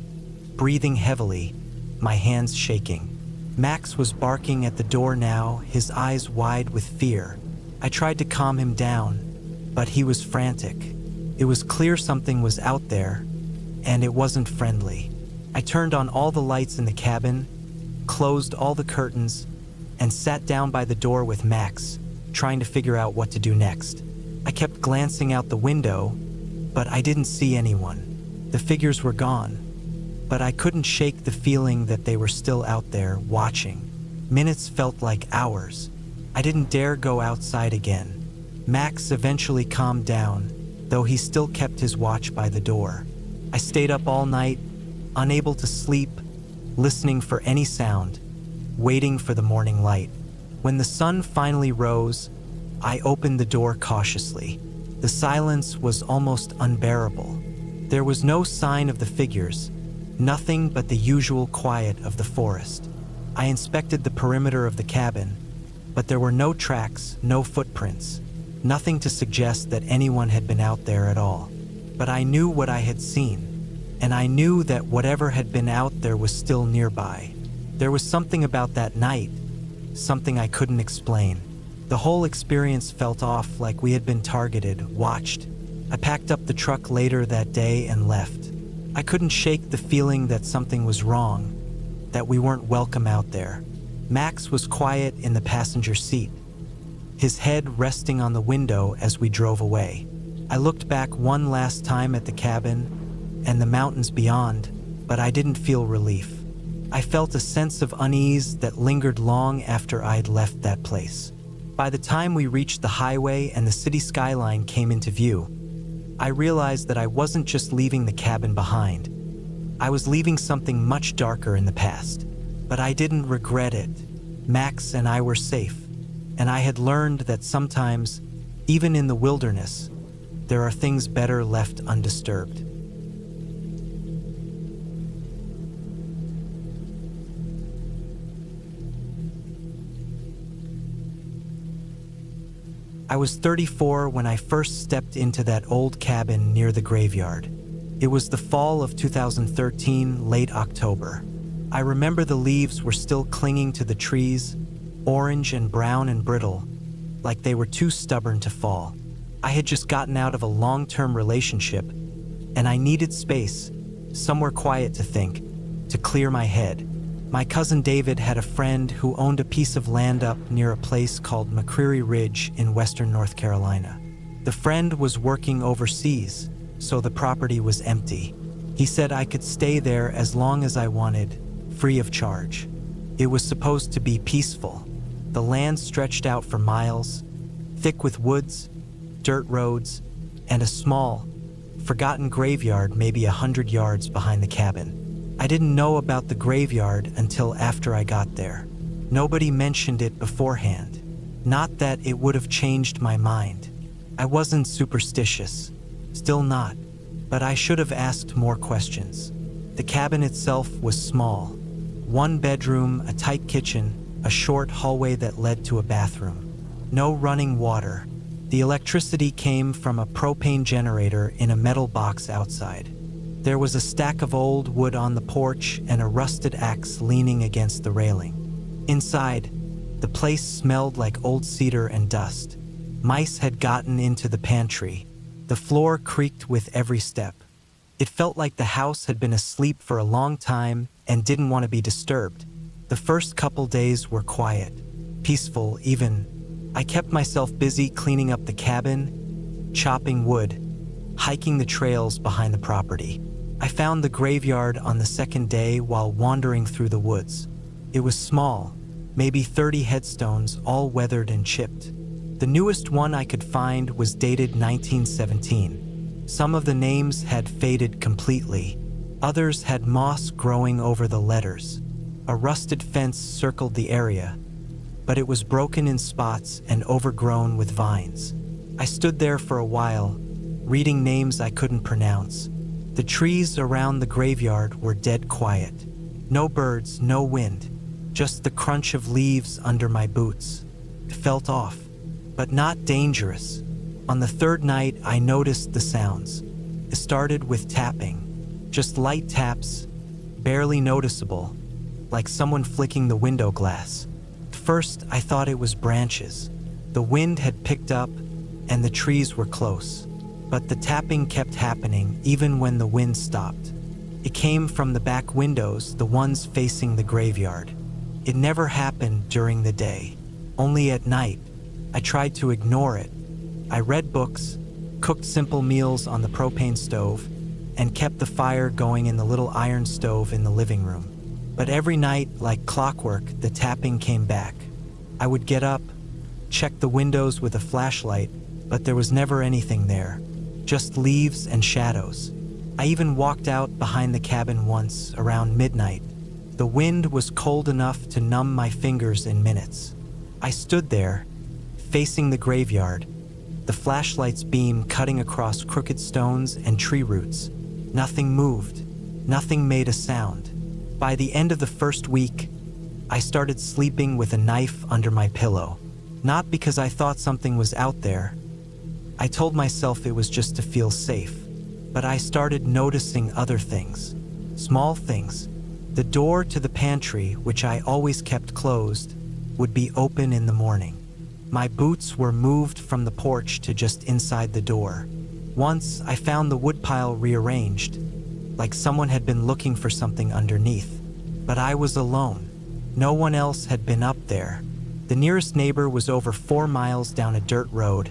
breathing heavily, my hands shaking. Max was barking at the door now, his eyes wide with fear. I tried to calm him down, but he was frantic. It was clear something was out there, and it wasn't friendly. I turned on all the lights in the cabin, closed all the curtains, and sat down by the door with Max, trying to figure out what to do next. I kept glancing out the window, but I didn't see anyone. The figures were gone, but I couldn't shake the feeling that they were still out there, watching. Minutes felt like hours. I didn't dare go outside again. Max eventually calmed down, though he still kept his watch by the door. I stayed up all night, unable to sleep, listening for any sound, waiting for the morning light. When the sun finally rose, I opened the door cautiously. The silence was almost unbearable. There was no sign of the figures, nothing but the usual quiet of the forest. I inspected the perimeter of the cabin, but there were no tracks, no footprints, nothing to suggest that anyone had been out there at all. But I knew what I had seen, and I knew that whatever had been out there was still nearby. There was something about that night, something I couldn't explain. The whole experience felt off, like we had been targeted, watched. I packed up the truck later that day and left. I couldn't shake the feeling that something was wrong, that we weren't welcome out there. Max was quiet in the passenger seat, his head resting on the window as we drove away. I looked back one last time at the cabin and the mountains beyond, but I didn't feel relief. I felt a sense of unease that lingered long after I'd left that place. By the time we reached the highway and the city skyline came into view, I realized that I wasn't just leaving the cabin behind. I was leaving something much darker in the past. But I didn't regret it. Max and I were safe, and I had learned that sometimes, even in the wilderness, there are things better left undisturbed. I was 34 when I first stepped into that old cabin near the graveyard. It was the fall of 2013, late October. I remember the leaves were still clinging to the trees, orange and brown and brittle, like they were too stubborn to fall. I had just gotten out of a long-term relationship, and I needed space, somewhere quiet to think, to clear my head. My cousin David had a friend who owned a piece of land up near a place called McCreary Ridge in western North Carolina. The friend was working overseas, so the property was empty. He said I could stay there as long as I wanted, free of charge. It was supposed to be peaceful. The land stretched out for miles, thick with woods, dirt roads, and a small, forgotten graveyard maybe 100 yards behind the cabin. I didn't know about the graveyard until after I got there. Nobody mentioned it beforehand. Not that it would have changed my mind. I wasn't superstitious. Still not. But I should have asked more questions. The cabin itself was small. One bedroom, a tight kitchen, a short hallway that led to a bathroom. No running water. The electricity came from a propane generator in a metal box outside. There was a stack of old wood on the porch and a rusted axe leaning against the railing. Inside, the place smelled like old cedar and dust. Mice had gotten into the pantry. The floor creaked with every step. It felt like the house had been asleep for a long time and didn't want to be disturbed. The first couple days were quiet, peaceful even. I kept myself busy cleaning up the cabin, chopping wood, hiking the trails behind the property. I found the graveyard on the second day while wandering through the woods. It was small, maybe 30 headstones, all weathered and chipped. The newest one I could find was dated 1917. Some of the names had faded completely. Others had moss growing over the letters. A rusted fence circled the area, but it was broken in spots and overgrown with vines. I stood there for a while, reading names I couldn't pronounce. The trees around the graveyard were dead quiet. No birds, no wind, just the crunch of leaves under my boots. It felt off, but not dangerous. On the third night, I noticed the sounds. It started with tapping, just light taps, barely noticeable, like someone flicking the window glass. First, I thought it was branches. The wind had picked up and the trees were close. But the tapping kept happening even when the wind stopped. It came from the back windows, the ones facing the graveyard. It never happened during the day, only at night. I tried to ignore it. I read books, cooked simple meals on the propane stove, and kept the fire going in the little iron stove in the living room. But every night, like clockwork, the tapping came back. I would get up, check the windows with a flashlight, but there was never anything there, just leaves and shadows. I even walked out behind the cabin once, around midnight. The wind was cold enough to numb my fingers in minutes. I stood there, facing the graveyard, the flashlight's beam cutting across crooked stones and tree roots. Nothing moved, nothing made a sound. By the end of the first week, I started sleeping with a knife under my pillow. Not because I thought something was out there. I told myself it was just to feel safe. But I started noticing other things. Small things. The door to the pantry, which I always kept closed, would be open in the morning. My boots were moved from the porch to just inside the door. Once, I found the woodpile rearranged, like someone had been looking for something underneath. But I was alone. No one else had been up there. The nearest neighbor was over 4 miles down a dirt road,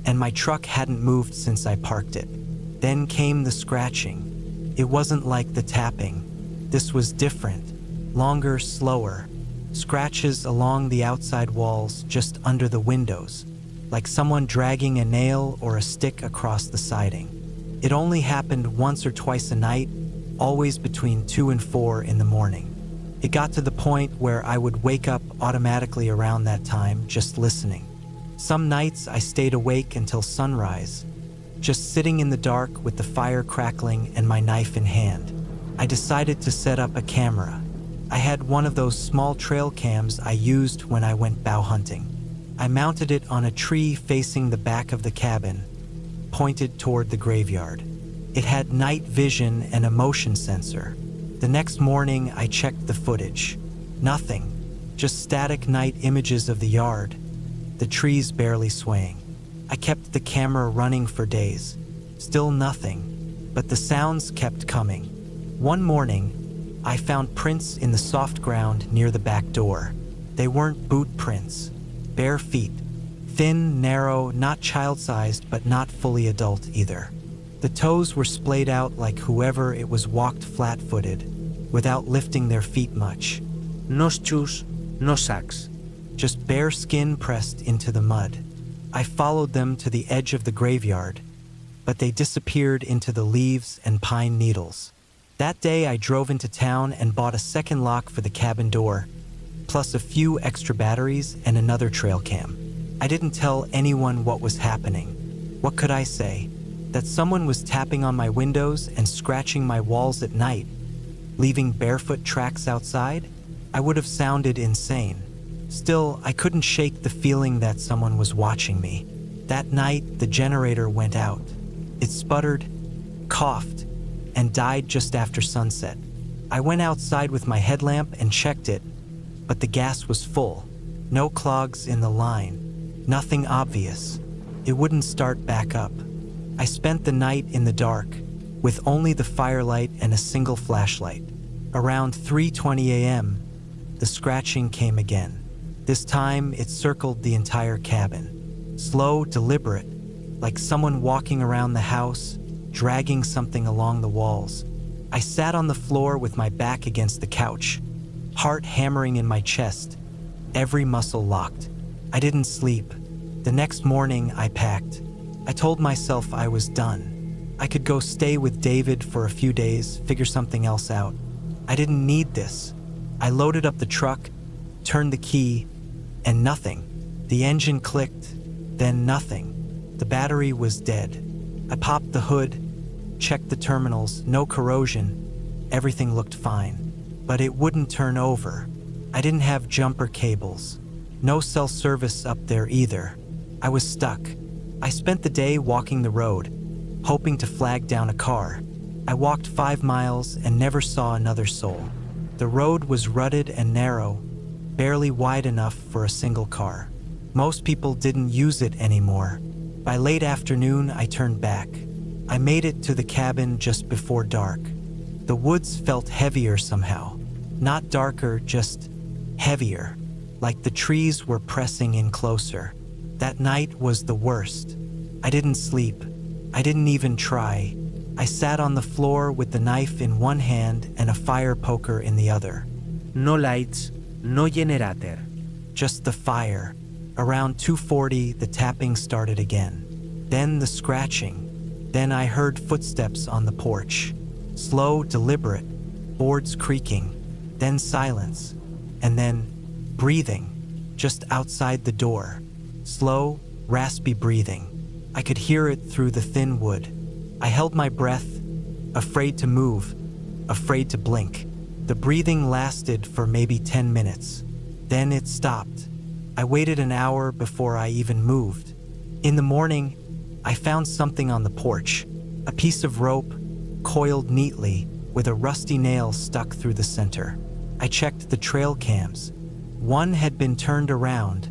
and my truck hadn't moved since I parked it. Then came the scratching. It wasn't like the tapping. This was different, longer, slower. Scratches along the outside walls just under the windows, like someone dragging a nail or a stick across the siding. It only happened once or twice a night, always between 2 and 4 in the morning. It got to the point where I would wake up automatically around that time, just listening. Some nights I stayed awake until sunrise, just sitting in the dark with the fire crackling and my knife in hand. I decided to set up a camera. I had one of those small trail cams I used when I went bow hunting. I mounted it on a tree facing the back of the cabin, pointed toward the graveyard. It had night vision and a motion sensor. The next morning, I checked the footage. Nothing, just static night images of the yard, the trees barely swaying. I kept the camera running for days. Still nothing, but the sounds kept coming. One morning, I found prints in the soft ground near the back door. They weren't boot prints, bare feet. Thin, narrow, not child-sized, but not fully adult either. The toes were splayed out like whoever it was walked flat-footed, without lifting their feet much. No shoes, no socks. Just bare skin pressed into the mud. I followed them to the edge of the graveyard, but they disappeared into the leaves and pine needles. That day I drove into town and bought a second lock for the cabin door, plus a few extra batteries and another trail cam. I didn't tell anyone what was happening. What could I say? That someone was tapping on my windows and scratching my walls at night, leaving barefoot tracks outside? I would have sounded insane. Still, I couldn't shake the feeling that someone was watching me. That night, the generator went out. It sputtered, coughed, and died just after sunset. I went outside with my headlamp and checked it, but the gas was full. No clogs in the line. Nothing obvious. It wouldn't start back up. I spent the night in the dark, with only the firelight and a single flashlight. Around 3:20 a.m., the scratching came again. This time, it circled the entire cabin. Slow, deliberate, like someone walking around the house, dragging something along the walls. I sat on the floor with my back against the couch, heart hammering in my chest, every muscle locked. I didn't sleep. The next morning, I packed. I told myself I was done. I could go stay with David for a few days, figure something else out. I didn't need this. I loaded up the truck, turned the key, and nothing. The engine clicked, then nothing. The battery was dead. I popped the hood, checked the terminals, no corrosion. Everything looked fine. But it wouldn't turn over. I didn't have jumper cables. No cell service up there either. I was stuck. I spent the day walking the road, hoping to flag down a car. I walked 5 miles and never saw another soul. The road was rutted and narrow, barely wide enough for a single car. Most people didn't use it anymore. By late afternoon, I turned back. I made it to the cabin just before dark. The woods felt heavier somehow. Not darker, just heavier, like the trees were pressing in closer. That night was the worst. I didn't sleep. I didn't even try. I sat on the floor with the knife in one hand and a fire poker in the other. No lights, no generator. Just the fire. Around 2:40, the tapping started again. Then the scratching. Then I heard footsteps on the porch. Slow, deliberate, boards creaking. Then silence. And then breathing, just outside the door. Slow, raspy breathing. I could hear it through the thin wood. I held my breath, afraid to move, afraid to blink. The breathing lasted for maybe 10 minutes. Then it stopped. I waited an hour before I even moved. In the morning, I found something on the porch, a piece of rope, coiled neatly, with a rusty nail stuck through the center. I checked the trail cams. One had been turned around,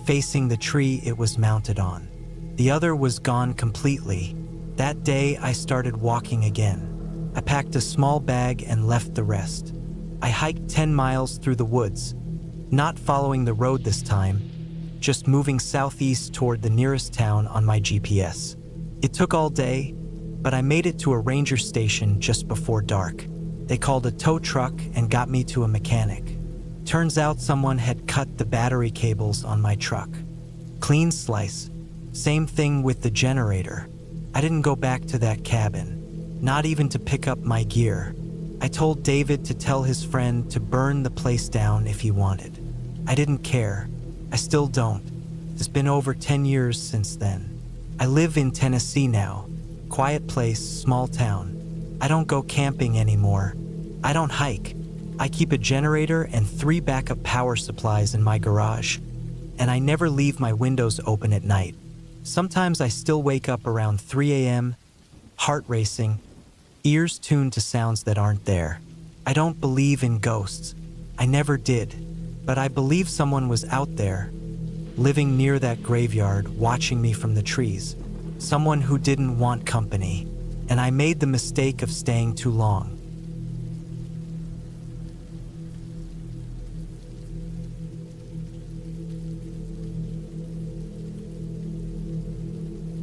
facing the tree it was mounted on. The other was gone completely. That day, I started walking again. I packed a small bag and left the rest. I hiked 10 miles through the woods, not following the road this time, just moving southeast toward the nearest town on my GPS. It took all day, but I made it to a ranger station just before dark. They called a tow truck and got me to a mechanic. Turns out someone had cut the battery cables on my truck. Clean slice. Same thing with the generator. I didn't go back to that cabin, not even to pick up my gear. I told David to tell his friend to burn the place down if he wanted. I didn't care. I still don't. It's been over 10 years since then. I live in Tennessee now. Quiet place, small town. I don't go camping anymore. I don't hike. I keep a generator and 3 backup power supplies in my garage. And I never leave my windows open at night. Sometimes I still wake up around 3 a.m., heart racing, ears tuned to sounds that aren't there. I don't believe in ghosts. I never did. But I believe someone was out there, living near that graveyard, watching me from the trees. Someone who didn't want company. And I made the mistake of staying too long.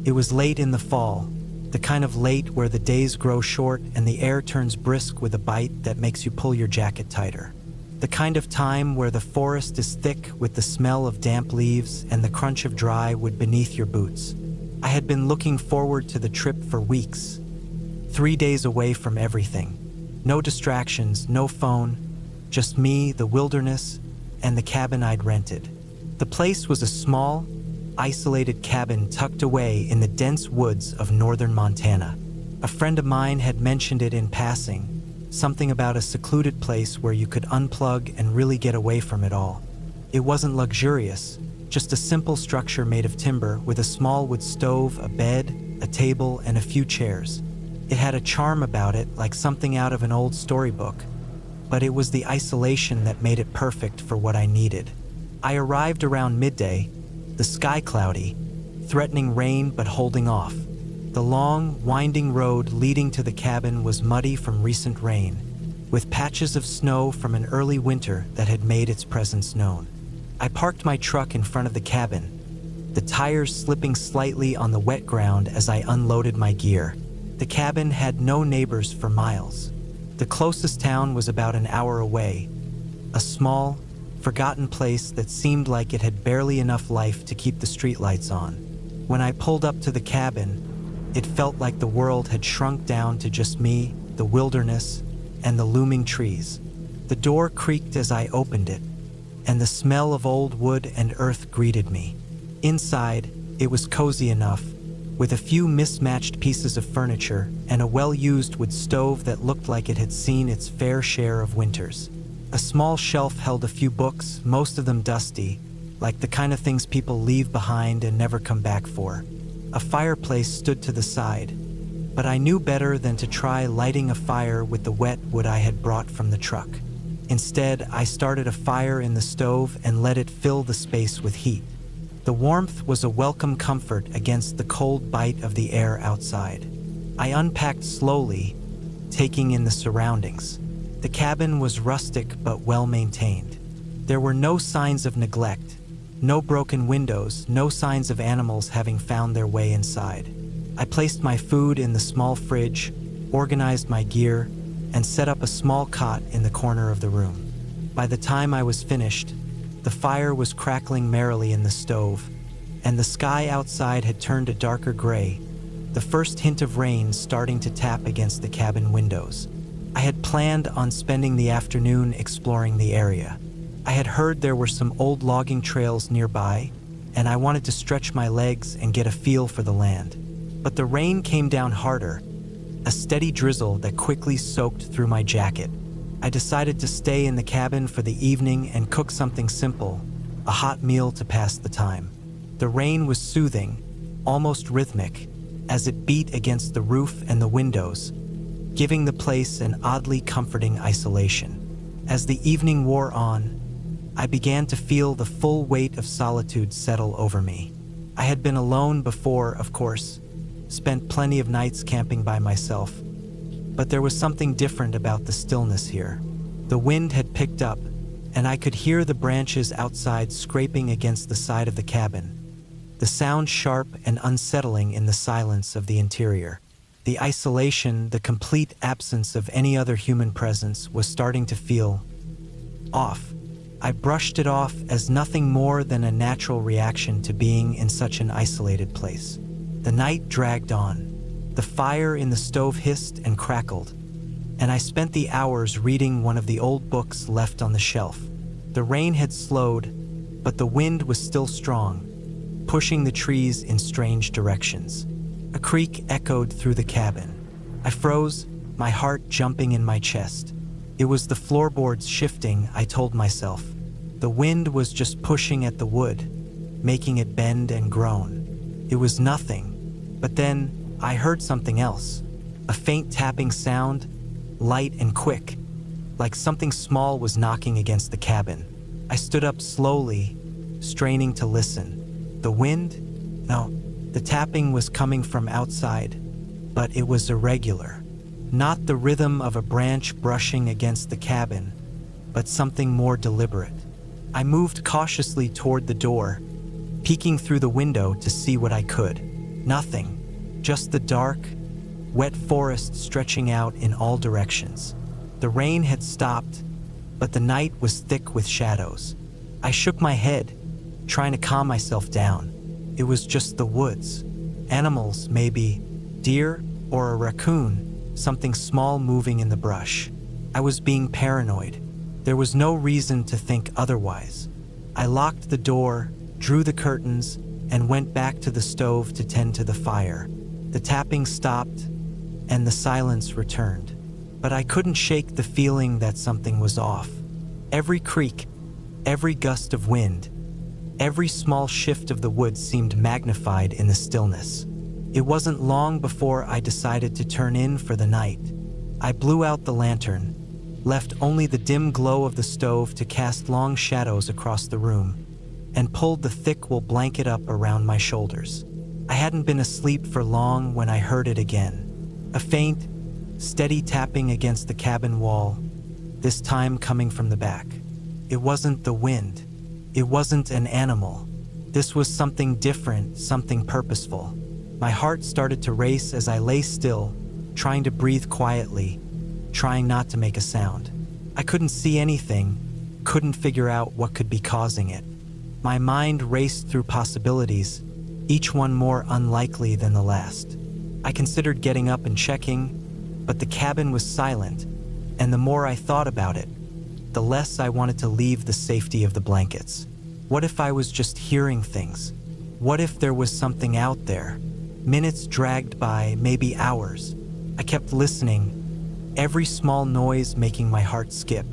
It was late in the fall, the kind of late where the days grow short and the air turns brisk with a bite that makes you pull your jacket tighter. The kind of time where the forest is thick with the smell of damp leaves and the crunch of dry wood beneath your boots. I had been looking forward to the trip for weeks. 3 days away from everything. No distractions, no phone, just me, the wilderness, and the cabin I'd rented. The place was a small, isolated cabin tucked away in the dense woods of northern Montana. A friend of mine had mentioned it in passing, something about a secluded place where you could unplug and really get away from it all. It wasn't luxurious, just a simple structure made of timber with a small wood stove, a bed, a table, and a few chairs. It had a charm about it, like something out of an old storybook, but it was the isolation that made it perfect for what I needed. I arrived around midday, the sky cloudy, threatening rain but holding off. The long, winding road leading to the cabin was muddy from recent rain, with patches of snow from an early winter that had made its presence known. I parked my truck in front of the cabin, the tires slipping slightly on the wet ground as I unloaded my gear. The cabin had no neighbors for miles. The closest town was about an hour away, a small, forgotten place that seemed like it had barely enough life to keep the streetlights on. When I pulled up to the cabin, it felt like the world had shrunk down to just me, the wilderness, and the looming trees. The door creaked as I opened it, and the smell of old wood and earth greeted me. Inside, it was cozy enough, with a few mismatched pieces of furniture and a well-used wood stove that looked like it had seen its fair share of winters. A small shelf held a few books, most of them dusty, like the kind of things people leave behind and never come back for. A fireplace stood to the side, but I knew better than to try lighting a fire with the wet wood I had brought from the truck. Instead, I started a fire in the stove and let it fill the space with heat. The warmth was a welcome comfort against the cold bite of the air outside. I unpacked slowly, taking in the surroundings. The cabin was rustic but well-maintained. There were no signs of neglect, no broken windows, no signs of animals having found their way inside. I placed my food in the small fridge, organized my gear, and set up a small cot in the corner of the room. By the time I was finished, the fire was crackling merrily in the stove, and the sky outside had turned a darker gray, the first hint of rain starting to tap against the cabin windows. I had planned on spending the afternoon exploring the area. I had heard there were some old logging trails nearby, and I wanted to stretch my legs and get a feel for the land. But the rain came down harder, a steady drizzle that quickly soaked through my jacket. I decided to stay in the cabin for the evening and cook something simple, a hot meal to pass the time. The rain was soothing, almost rhythmic, as it beat against the roof and the windows, giving the place an oddly comforting isolation. As the evening wore on, I began to feel the full weight of solitude settle over me. I had been alone before, of course, spent plenty of nights camping by myself, but there was something different about the stillness here. The wind had picked up, and I could hear the branches outside scraping against the side of the cabin, the sound sharp and unsettling in the silence of the interior. The isolation, the complete absence of any other human presence, was starting to feel off. I brushed it off as nothing more than a natural reaction to being in such an isolated place. The night dragged on. The fire in the stove hissed and crackled, and I spent the hours reading one of the old books left on the shelf. The rain had slowed, but the wind was still strong, pushing the trees in strange directions. A creak echoed through the cabin. I froze, my heart jumping in my chest. It was the floorboards shifting, I told myself. The wind was just pushing at the wood, making it bend and groan. It was nothing, but then I heard something else. A faint tapping sound, light and quick, like something small was knocking against the cabin. I stood up slowly, straining to listen. The wind? No, the tapping was coming from outside, but it was irregular. Not the rhythm of a branch brushing against the cabin, but something more deliberate. I moved cautiously toward the door, peeking through the window to see what I could. Nothing, just the dark, wet forest stretching out in all directions. The rain had stopped, but the night was thick with shadows. I shook my head, trying to calm myself down. It was just the woods. Animals, maybe, deer or a raccoon, something small moving in the brush. I was being paranoid. There was no reason to think otherwise. I locked the door, drew the curtains, and went back to the stove to tend to the fire. The tapping stopped, and the silence returned. But I couldn't shake the feeling that something was off. Every creak, every gust of wind, every small shift of the wood seemed magnified in the stillness. It wasn't long before I decided to turn in for the night. I blew out the lantern, left only the dim glow of the stove to cast long shadows across the room, and pulled the thick wool blanket up around my shoulders. I hadn't been asleep for long when I heard it again. A faint, steady tapping against the cabin wall, this time coming from the back. It wasn't the wind. It wasn't an animal. This was something different, something purposeful. My heart started to race as I lay still, trying to breathe quietly, trying not to make a sound. I couldn't see anything, couldn't figure out what could be causing it. My mind raced through possibilities, each one more unlikely than the last. I considered getting up and checking, but the cabin was silent, and the more I thought about it, the less I wanted to leave the safety of the blankets. What if I was just hearing things? What if there was something out there? Minutes dragged by, maybe hours. I kept listening, every small noise making my heart skip.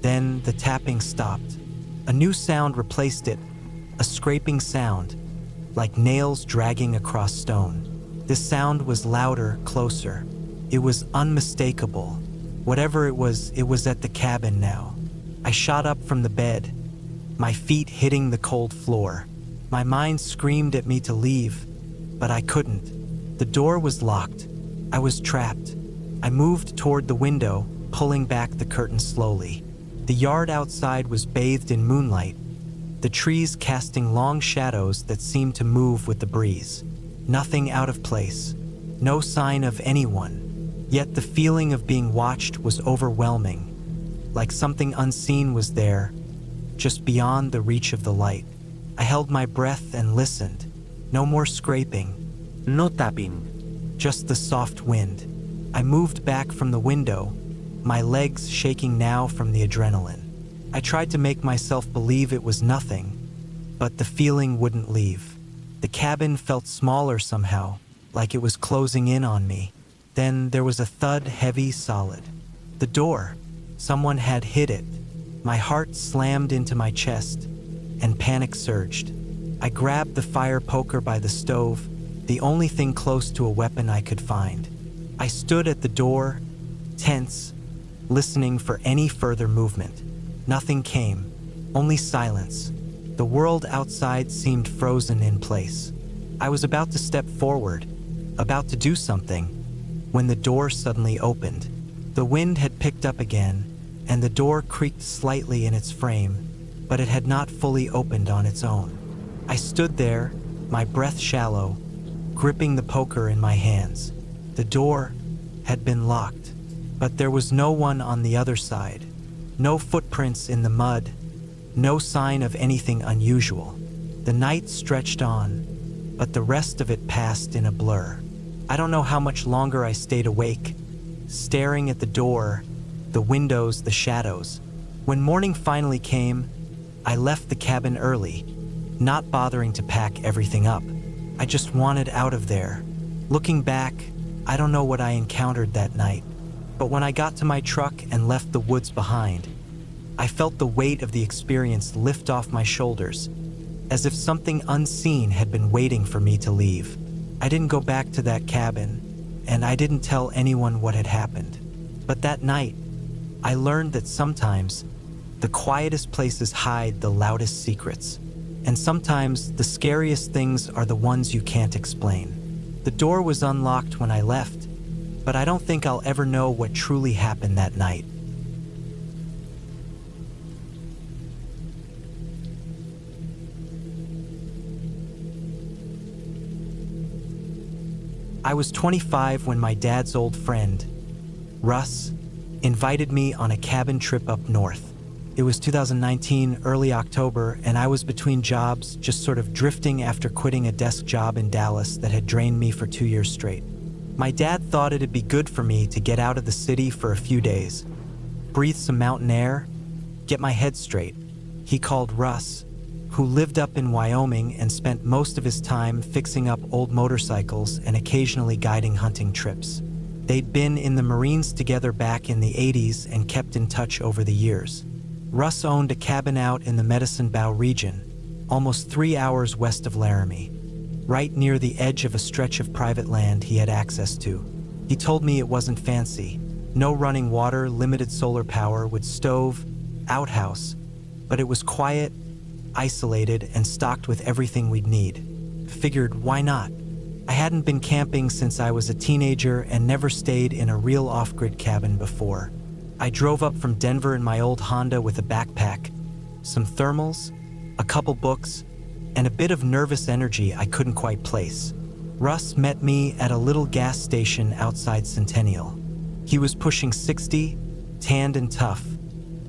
Then the tapping stopped. A new sound replaced it, a scraping sound, like nails dragging across stone. This sound was louder, closer. It was unmistakable. Whatever it was at the cabin now. I shot up from the bed, my feet hitting the cold floor. My mind screamed at me to leave, but I couldn't. The door was locked. I was trapped. I moved toward the window, pulling back the curtain slowly. The yard outside was bathed in moonlight, the trees casting long shadows that seemed to move with the breeze. Nothing out of place, no sign of anyone. Yet the feeling of being watched was overwhelming, like something unseen was there, just beyond the reach of the light. I held my breath and listened. No more scraping. No tapping. Just the soft wind. I moved back from the window, my legs shaking now from the adrenaline. I tried to make myself believe it was nothing, but the feeling wouldn't leave. The cabin felt smaller somehow, like it was closing in on me. Then there was a thud, heavy, solid. The door. Someone had hit it. My heart slammed into my chest, and panic surged. I grabbed the fire poker by the stove, the only thing close to a weapon I could find. I stood at the door, tense, listening for any further movement. Nothing came, only silence. The world outside seemed frozen in place. I was about to step forward, about to do something, when the door suddenly opened. The wind had picked up again, and the door creaked slightly in its frame, but it had not fully opened on its own. I stood there, my breath shallow, gripping the poker in my hands. The door had been locked, but there was no one on the other side. No footprints in the mud, no sign of anything unusual. The night stretched on, but the rest of it passed in a blur. I don't know how much longer I stayed awake, staring at the door, the windows, the shadows. When morning finally came, I left the cabin early, not bothering to pack everything up. I just wanted out of there. Looking back, I don't know what I encountered that night, but when I got to my truck and left the woods behind, I felt the weight of the experience lift off my shoulders, as if something unseen had been waiting for me to leave. I didn't go back to that cabin, and I didn't tell anyone what had happened. But that night, I learned that sometimes the quietest places hide the loudest secrets, and sometimes the scariest things are the ones you can't explain. The door was unlocked when I left, but I don't think I'll ever know what truly happened that night. I was 25 when my dad's old friend, Russ, invited me on a cabin trip up north. It was 2019, early October, and I was between jobs, just sort of drifting after quitting a desk job in Dallas that had drained me for 2 years straight. My dad thought it'd be good for me to get out of the city for a few days, breathe some mountain air, get my head straight. He called Russ, who lived up in Wyoming and spent most of his time fixing up old motorcycles and occasionally guiding hunting trips. They'd been in the Marines together back in the 80s and kept in touch over the years. Russ owned a cabin out in the Medicine Bow region, almost 3 hours west of Laramie, right near the edge of a stretch of private land he had access to. He told me it wasn't fancy. No running water, limited solar power with stove, outhouse, but it was quiet, isolated, and stocked with everything we'd need. Figured, why not? I hadn't been camping since I was a teenager and never stayed in a real off-grid cabin before. I drove up from Denver in my old Honda with a backpack, some thermals, a couple books, and a bit of nervous energy I couldn't quite place. Russ met me at a little gas station outside Centennial. He was pushing 60, tanned and tough,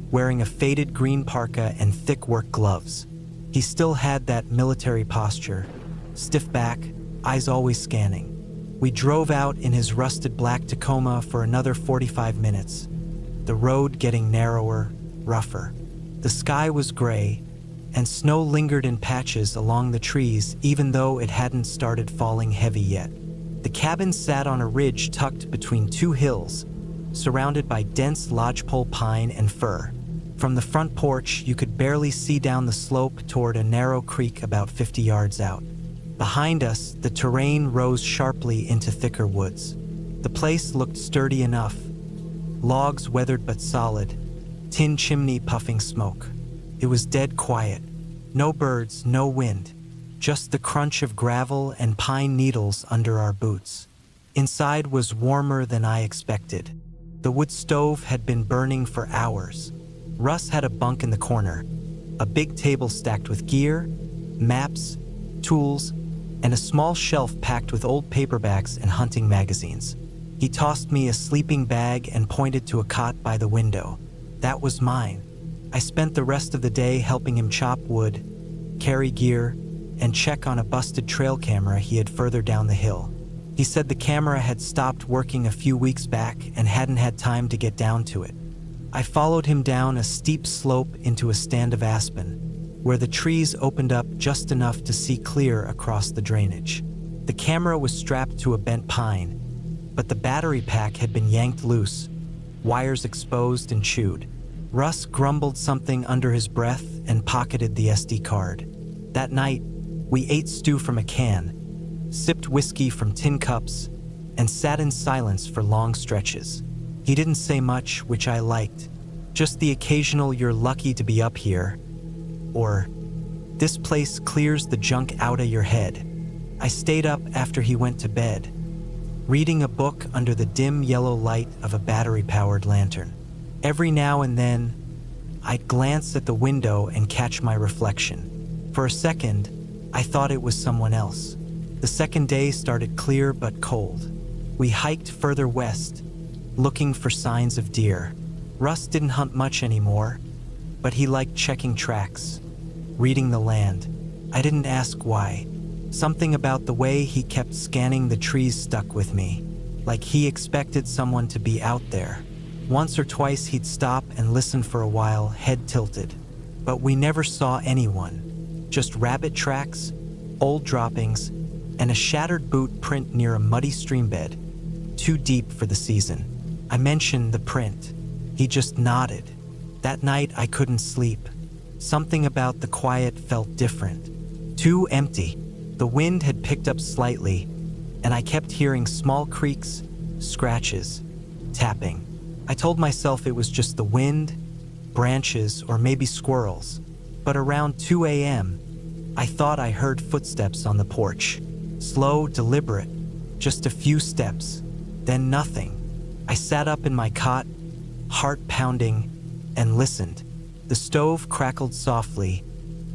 wearing a faded green parka and thick work gloves. He still had that military posture, stiff back, eyes always scanning. We drove out in his rusted black Tacoma for another 45 minutes, the road getting narrower, rougher. The sky was gray, and snow lingered in patches along the trees even though it hadn't started falling heavy yet. The cabin sat on a ridge tucked between two hills, surrounded by dense lodgepole pine and fir. From the front porch, you could barely see down the slope toward a narrow creek about 50 yards out. Behind us, the terrain rose sharply into thicker woods. The place looked sturdy enough. Logs weathered but solid, tin chimney puffing smoke. It was dead quiet. No birds, no wind, just the crunch of gravel and pine needles under our boots. Inside was warmer than I expected. The wood stove had been burning for hours. Russ had a bunk in the corner, a big table stacked with gear, maps, tools, and a small shelf packed with old paperbacks and hunting magazines. He tossed me a sleeping bag and pointed to a cot by the window. That was mine. I spent the rest of the day helping him chop wood, carry gear, and check on a busted trail camera he had further down the hill. He said the camera had stopped working a few weeks back and hadn't had time to get down to it. I followed him down a steep slope into a stand of aspen, where the trees opened up just enough to see clear across the drainage. The camera was strapped to a bent pine, but the battery pack had been yanked loose, wires exposed and chewed. Russ grumbled something under his breath and pocketed the SD card. That night, we ate stew from a can, sipped whiskey from tin cups, and sat in silence for long stretches. He didn't say much, which I liked. Just the occasional "you're lucky to be up here," or "this place clears the junk out of your head." I stayed up after he went to bed, reading a book under the dim yellow light of a battery-powered lantern. Every now and then, I'd glance at the window and catch my reflection. For a second, I thought it was someone else. The second day started clear but cold. We hiked further west, looking for signs of deer. Russ didn't hunt much anymore, but he liked checking tracks, reading the land. I didn't ask why. Something about the way he kept scanning the trees stuck with me, like he expected someone to be out there. Once or twice he'd stop and listen for a while, head tilted. But we never saw anyone, just rabbit tracks, old droppings, and a shattered boot print near a muddy streambed, too deep for the season. I mentioned the print. He just nodded. That night I couldn't sleep. Something about the quiet felt different, too empty. The wind had picked up slightly, and I kept hearing small creaks, scratches, tapping. I told myself it was just the wind, branches, or maybe squirrels. But around 2 a.m., I thought I heard footsteps on the porch. Slow, deliberate, just a few steps, then nothing. I sat up in my cot, heart pounding, and listened. The stove crackled softly,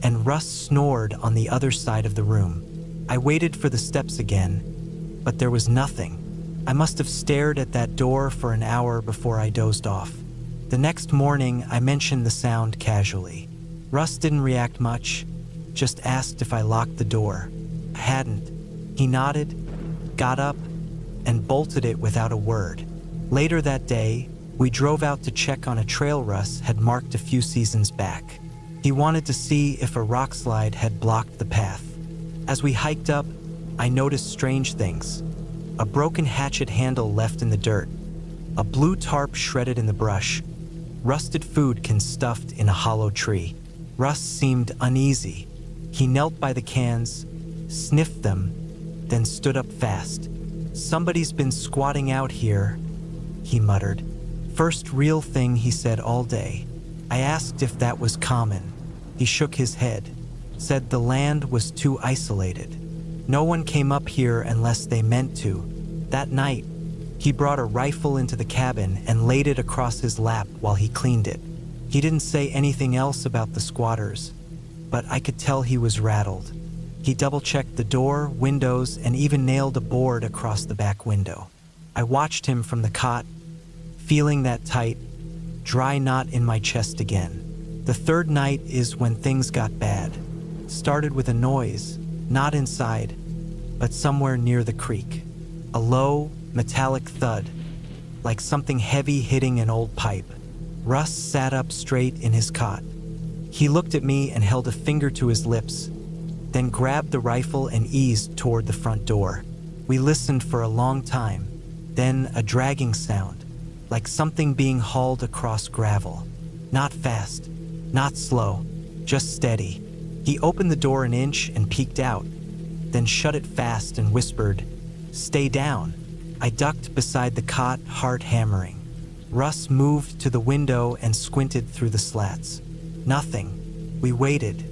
and Russ snored on the other side of the room. I waited for the steps again, but there was nothing. I must have stared at that door for an hour before I dozed off. The next morning, I mentioned the sound casually. Russ didn't react much, just asked if I locked the door. I hadn't. He nodded, got up, and bolted it without a word. Later that day, we drove out to check on a trail Russ had marked a few seasons back. He wanted to see if a rock slide had blocked the path. As we hiked up, I noticed strange things. A broken hatchet handle left in the dirt, a blue tarp shredded in the brush, rusted food can stuffed in a hollow tree. Russ seemed uneasy. He knelt by the cans, sniffed them, then stood up fast. "Somebody's been squatting out here," he muttered. First real thing he said all day. I asked if that was common. He shook his head, said the land was too isolated. No one came up here unless they meant to. That night, he brought a rifle into the cabin and laid it across his lap while he cleaned it. He didn't say anything else about the squatters, but I could tell he was rattled. He double-checked the door, windows, and even nailed a board across the back window. I watched him from the cot, feeling that tight, dry knot in my chest again. The third night is when things got bad. Started with a noise, not inside, but somewhere near the creek. A low, metallic thud, like something heavy hitting an old pipe. Russ sat up straight in his cot. He looked at me and held a finger to his lips, then grabbed the rifle and eased toward the front door. We listened for a long time, then a dragging sound, like something being hauled across gravel. Not fast, not slow, just steady. He opened the door an inch and peeked out, then shut it fast and whispered, "Stay down." I ducked beside the cot, heart hammering. Russ moved to the window and squinted through the slats. Nothing. We waited.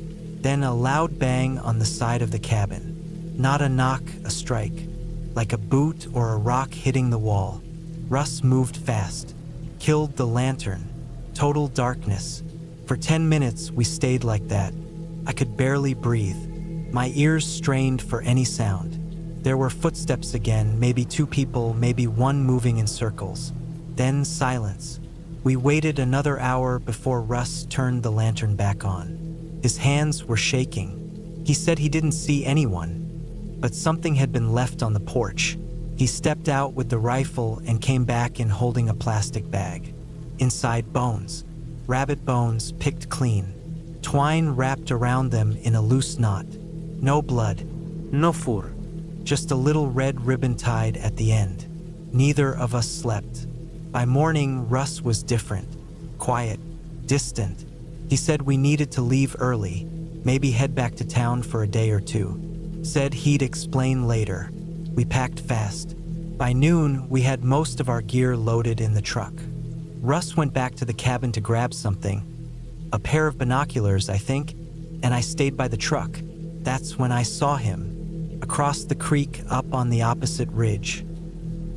Then a loud bang on the side of the cabin. Not a knock, a strike, like a boot or a rock hitting the wall. Russ moved fast, killed the lantern. Total darkness. For 10 minutes, we stayed like that. I could barely breathe. My ears strained for any sound. There were footsteps again, maybe two people, maybe one moving in circles. Then silence. We waited another hour before Russ turned the lantern back on. His hands were shaking. He said he didn't see anyone, but something had been left on the porch. He stepped out with the rifle and came back in holding a plastic bag. Inside, bones. Rabbit bones, picked clean. Twine wrapped around them in a loose knot. No blood. No fur. Just a little red ribbon tied at the end. Neither of us slept. By morning, Russ was different. Quiet. Distant. He said we needed to leave early, maybe head back to town for a day or two. Said he'd explain later. We packed fast. By noon, we had most of our gear loaded in the truck. Russ went back to the cabin to grab something. A pair of binoculars, I think, and I stayed by the truck. That's when I saw him. Across the creek, up on the opposite ridge.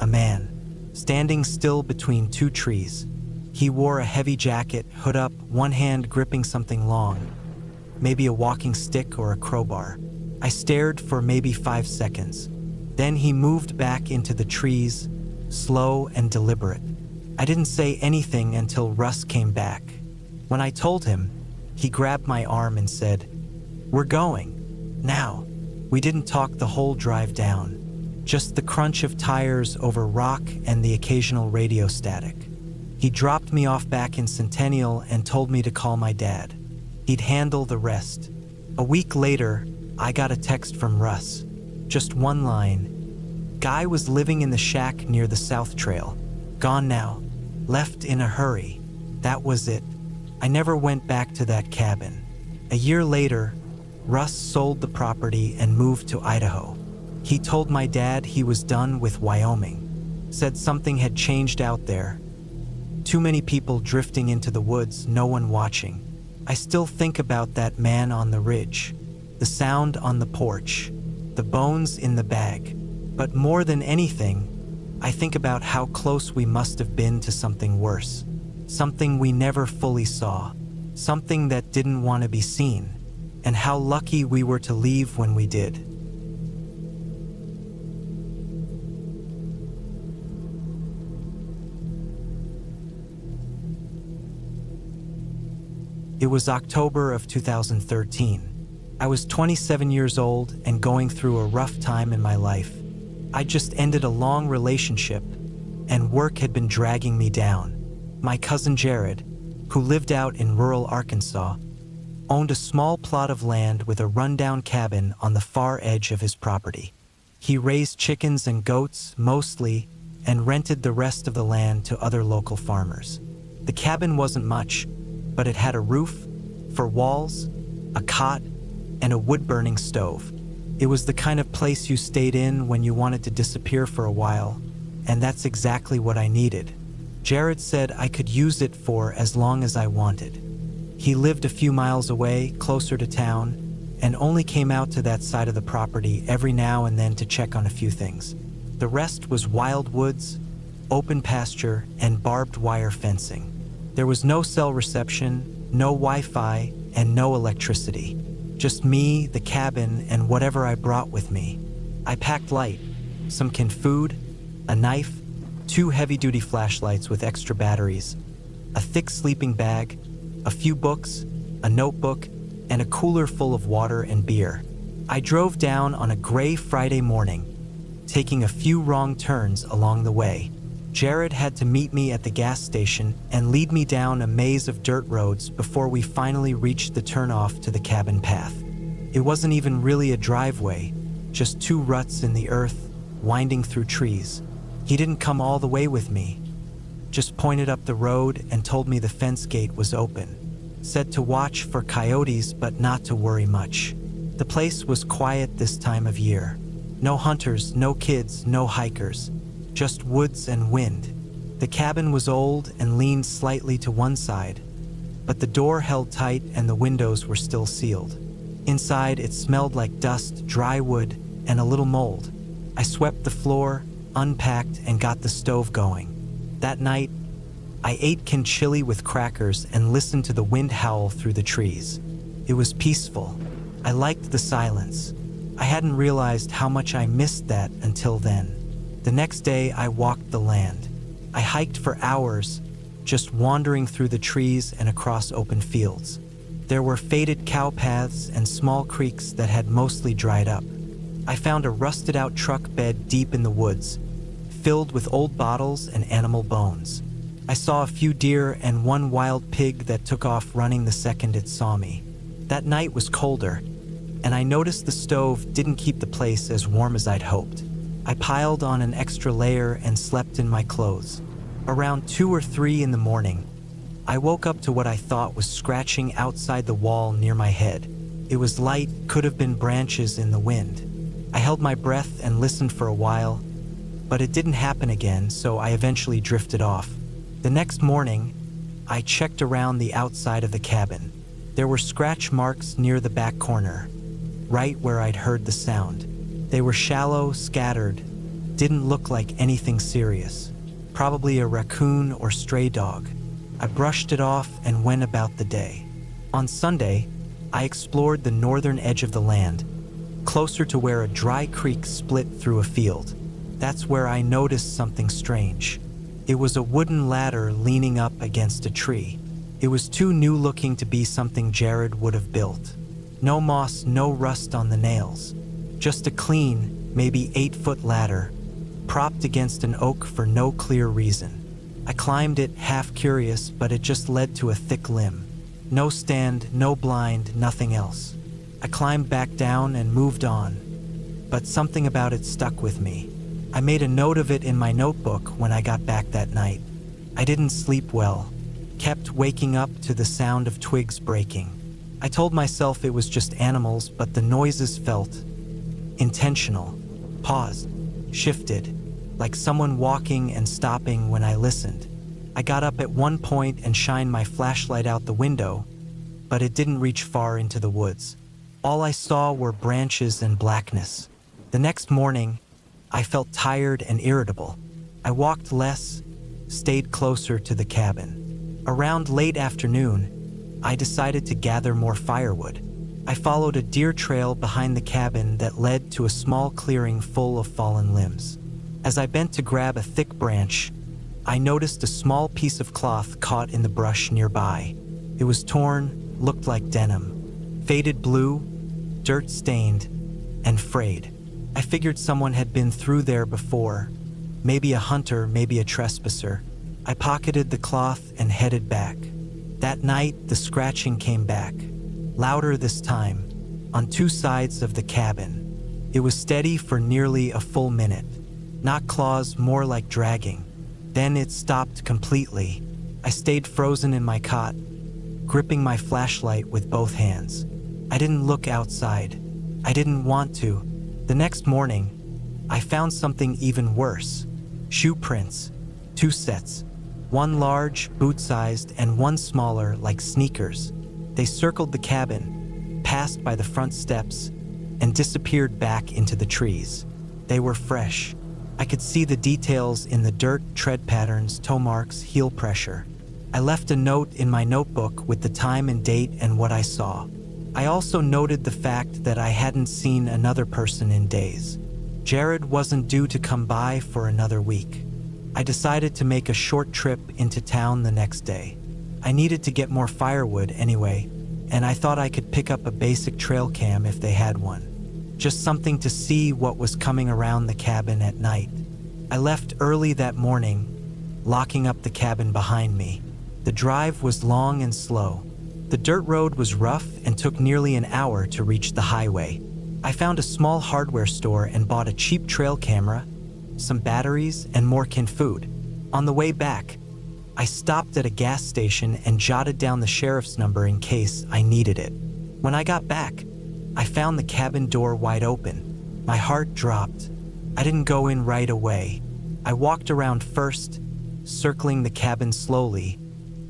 A man, standing still between two trees. He wore a heavy jacket, hood up, one hand gripping something long. Maybe a walking stick or a crowbar. I stared for maybe 5 seconds. Then he moved back into the trees, slow and deliberate. I didn't say anything until Russ came back. When I told him, he grabbed my arm and said, "We're going. Now." We didn't talk the whole drive down. Just the crunch of tires over rock and the occasional radio static. He dropped me off back in Centennial and told me to call my dad. He'd handle the rest. A week later, I got a text from Russ. Just one line. Guy was living in the shack near the South Trail. Gone now. Left in a hurry. That was it. I never went back to that cabin. A year later, Russ sold the property and moved to Idaho. He told my dad he was done with Wyoming. Said something had changed out there. Too many people drifting into the woods, no one watching. I still think about that man on the ridge, the sound on the porch, the bones in the bag. But more than anything, I think about how close we must have been to something worse. Something we never fully saw. Something that didn't want to be seen. And how lucky we were to leave when we did. It was October of 2013. I was 27 years old and going through a rough time in my life. I just ended a long relationship, and work had been dragging me down. My cousin Jared, who lived out in rural Arkansas, owned a small plot of land with a rundown cabin on the far edge of his property. He raised chickens and goats, mostly, and rented the rest of the land to other local farmers. The cabin wasn't much, but it had a roof, for walls, a cot, and a wood-burning stove. It was the kind of place you stayed in when you wanted to disappear for a while, and that's exactly what I needed. Jared said I could use it for as long as I wanted. He lived a few miles away, closer to town, and only came out to that side of the property every now and then to check on a few things. The rest was wild woods, open pasture, and barbed wire fencing. There was no cell reception, no Wi-Fi, and no electricity. Just me, the cabin, and whatever I brought with me. I packed light, some canned food, a knife, 2 heavy-duty flashlights with extra batteries, a thick sleeping bag, a few books, a notebook, and a cooler full of water and beer. I drove down on a gray Friday morning, taking a few wrong turns along the way. Jared had to meet me at the gas station and lead me down a maze of dirt roads before we finally reached the turnoff to the cabin path. It wasn't even really a driveway, just 2 ruts in the earth, winding through trees. He didn't come all the way with me, just pointed up the road and told me the fence gate was open. Said to watch for coyotes but not to worry much. The place was quiet this time of year. No hunters, no kids, no hikers. Just woods and wind. The cabin was old and leaned slightly to one side, but the door held tight and the windows were still sealed. Inside, it smelled like dust, dry wood, and a little mold. I swept the floor, unpacked, and got the stove going. That night, I ate canned chili with crackers and listened to the wind howl through the trees. It was peaceful. I liked the silence. I hadn't realized how much I missed that until then. The next day, I walked the land. I hiked for hours, just wandering through the trees and across open fields. There were faded cow paths and small creeks that had mostly dried up. I found a rusted-out truck bed deep in the woods, filled with old bottles and animal bones. I saw a few deer and 1 wild pig that took off running the second it saw me. That night was colder, and I noticed the stove didn't keep the place as warm as I'd hoped. I piled on an extra layer and slept in my clothes. Around 2 or 3 in the morning, I woke up to what I thought was scratching outside the wall near my head. It was light, could have been branches in the wind. I held my breath and listened for a while, but it didn't happen again, so I eventually drifted off. The next morning, I checked around the outside of the cabin. There were scratch marks near the back corner, right where I'd heard the sound. They were shallow, scattered, didn't look like anything serious. Probably a raccoon or stray dog. I brushed it off and went about the day. On Sunday, I explored the northern edge of the land, closer to where a dry creek split through a field. That's where I noticed something strange. It was a wooden ladder leaning up against a tree. It was too new-looking to be something Jared would have built. No moss, no rust on the nails. Just a clean, maybe 8-foot ladder, propped against an oak for no clear reason. I climbed it, half curious, but it just led to a thick limb. No stand, no blind, nothing else. I climbed back down and moved on, but something about it stuck with me. I made a note of it in my notebook when I got back that night. I didn't sleep well, kept waking up to the sound of twigs breaking. I told myself it was just animals, but the noises felt intentional, paused, shifted, like someone walking and stopping when I listened. I got up at one point and shined my flashlight out the window, but it didn't reach far into the woods. All I saw were branches and blackness. The next morning, I felt tired and irritable. I walked less, stayed closer to the cabin. Around late afternoon, I decided to gather more firewood. I followed a deer trail behind the cabin that led to a small clearing full of fallen limbs. As I bent to grab a thick branch, I noticed a small piece of cloth caught in the brush nearby. It was torn, looked like denim, faded blue, dirt-stained, and frayed. I figured someone had been through there before, maybe a hunter, maybe a trespasser. I pocketed the cloth and headed back. That night, the scratching came back. louder this time, on two sides of the cabin. It was steady for nearly a full minute, not claws, more like dragging. Then it stopped completely. I stayed frozen in my cot, gripping my flashlight with both hands. I didn't look outside. I didn't want to. The next morning, I found something even worse. Shoe prints, 2 sets, one large, boot-sized, and one smaller, like sneakers. They circled the cabin, passed by the front steps, and disappeared back into the trees. They were fresh. I could see the details in the dirt, tread patterns, toe marks, heel pressure. I left a note in my notebook with the time and date and what I saw. I also noted the fact that I hadn't seen another person in days. Jared wasn't due to come by for another week. I decided to make a short trip into town the next day. I needed to get more firewood anyway, and I thought I could pick up a basic trail cam if they had one. Just something to see what was coming around the cabin at night. I left early that morning, locking up the cabin behind me. The drive was long and slow. The dirt road was rough and took nearly an hour to reach the highway. I found a small hardware store and bought a cheap trail camera, some batteries, and more canned food. On the way back, I stopped at a gas station and jotted down the sheriff's number in case I needed it. When I got back, I found the cabin door wide open. My heart dropped. I didn't go in right away. I walked around first, circling the cabin slowly,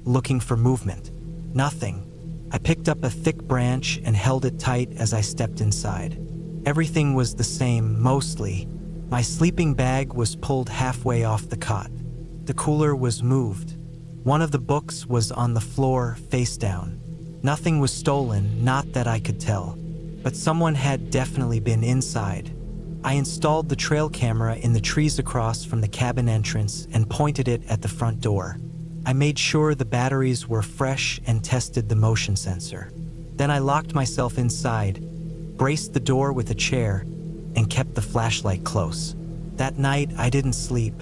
looking for movement. Nothing. I picked up a thick branch and held it tight as I stepped inside. Everything was the same, mostly. My sleeping bag was pulled halfway off the cot. The cooler was moved. One of the books was on the floor, face down. Nothing was stolen, not that I could tell. But someone had definitely been inside. I installed the trail camera in the trees across from the cabin entrance and pointed it at the front door. I made sure the batteries were fresh and tested the motion sensor. Then I locked myself inside, braced the door with a chair, and kept the flashlight close. That night, I didn't sleep.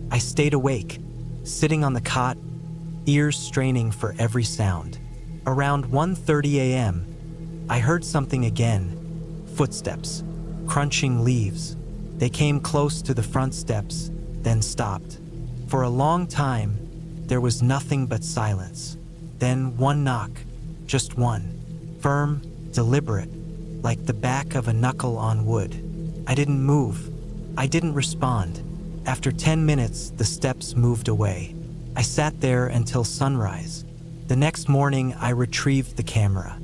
I stayed awake, sitting on the cot, ears straining for every sound. Around 1:30 a.m., I heard something again. Footsteps, crunching leaves. They came close to the front steps, then stopped. For a long time, there was nothing but silence. Then one knock, just one. Firm, deliberate, like the back of a knuckle on wood. I didn't move. I didn't respond. After 10 minutes, the steps moved away. I sat there until sunrise. The next morning, I retrieved the camera.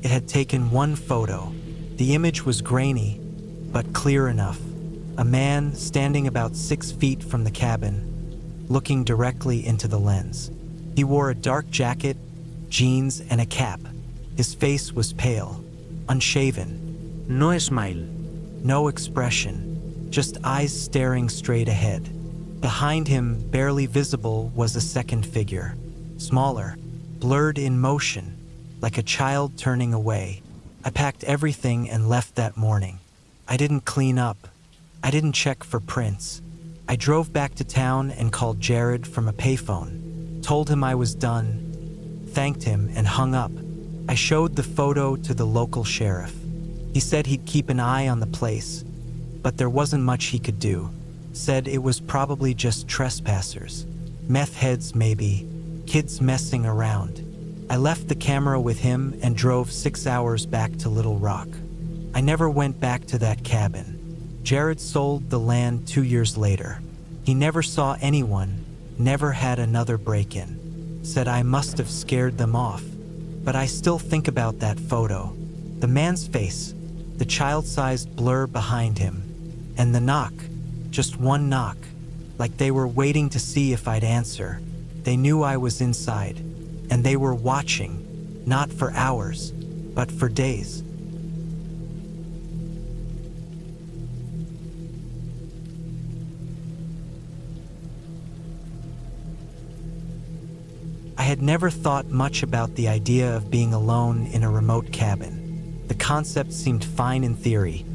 It had taken one photo. The image was grainy, but clear enough. A man standing about 6 feet from the cabin, looking directly into the lens. He wore a dark jacket, jeans, and a cap. His face was pale, unshaven. No smile. No expression, just eyes staring straight ahead. Behind him, barely visible, was a second figure. Smaller, blurred in motion, like a child turning away. I packed everything and left that morning. I didn't clean up. I didn't check for prints. I drove back to town and called Jared from a payphone, told him I was done, thanked him, and hung up. I showed the photo to the local sheriff. He said he'd keep an eye on the place, but there wasn't much he could do. Said it was probably just trespassers. Meth heads maybe, kids messing around. I left the camera with him and drove 6 hours back to Little Rock. I never went back to that cabin. Jared sold the land 2 years later. He never saw anyone, never had another break-in. Said I must have scared them off. But I still think about that photo. The man's face, the child-sized blur behind him, and the knock, just one knock, like they were waiting to see if I'd answer. They knew I was inside, and they were watching, not for hours, but for days. I had never thought much about the idea of being alone in a remote cabin. The concept seemed fine in theory.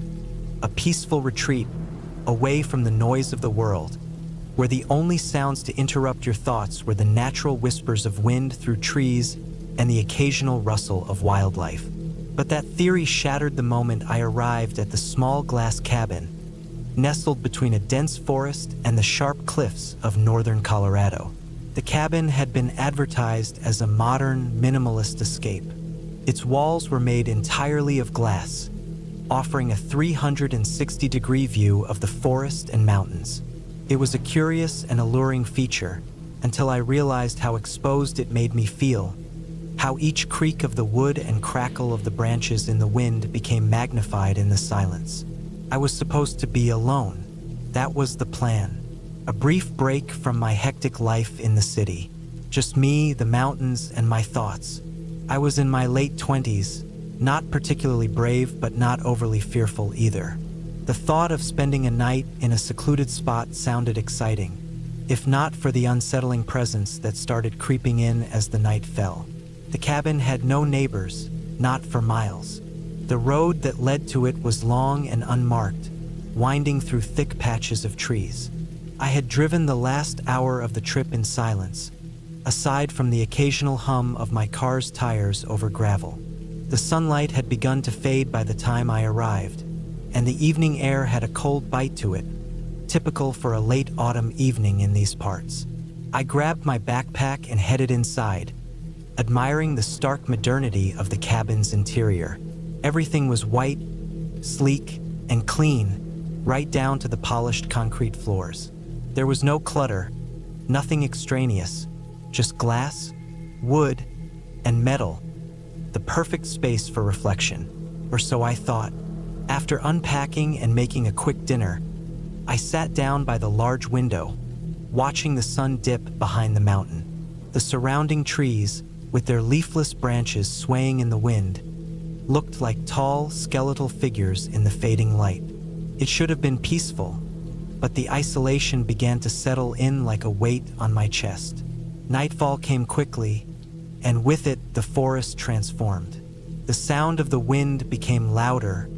A peaceful retreat, away from the noise of the world, where the only sounds to interrupt your thoughts were the natural whispers of wind through trees and the occasional rustle of wildlife. But that theory shattered the moment I arrived at the small glass cabin, nestled between a dense forest and the sharp cliffs of northern Colorado. The cabin had been advertised as a modern, minimalist escape. Its walls were made entirely of glass, offering a 360-degree view of the forest and mountains. It was a curious and alluring feature until I realized how exposed it made me feel, how each creak of the wood and crackle of the branches in the wind became magnified in the silence. I was supposed to be alone. That was the plan. A brief break from my hectic life in the city. Just me, the mountains, and my thoughts. I was in my late 20s, not particularly brave, but not overly fearful either. The thought of spending a night in a secluded spot sounded exciting, if not for the unsettling presence that started creeping in as the night fell. The cabin had no neighbors, not for miles. The road that led to it was long and unmarked, winding through thick patches of trees. I had driven the last hour of the trip in silence, aside from the occasional hum of my car's tires over gravel. The sunlight had begun to fade by the time I arrived, and the evening air had a cold bite to it, typical for a late autumn evening in these parts. I grabbed my backpack and headed inside, admiring the stark modernity of the cabin's interior. Everything was white, sleek, and clean, right down to the polished concrete floors. There was no clutter, nothing extraneous, just glass, wood, and metal, the perfect space for reflection, or so I thought. After unpacking and making a quick dinner, I sat down by the large window, watching the sun dip behind the mountain. The surrounding trees, with their leafless branches swaying in the wind, looked like tall, skeletal figures in the fading light. It should have been peaceful, but the isolation began to settle in like a weight on my chest. Nightfall came quickly, and with it the forest transformed. The sound of the wind became louder,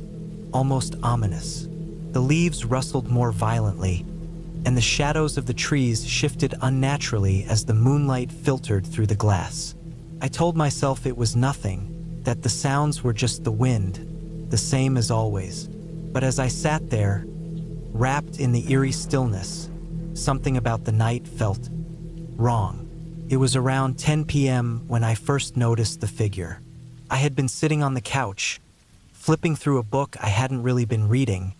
almost ominous. The leaves rustled more violently, and the shadows of the trees shifted unnaturally as the moonlight filtered through the glass. I told myself it was nothing, that the sounds were just the wind, the same as always. But as I sat there, wrapped in the eerie stillness, something about the night felt wrong. It was around 10 p.m. when I first noticed the figure. I had been sitting on the couch, flipping through a book I hadn't really been reading,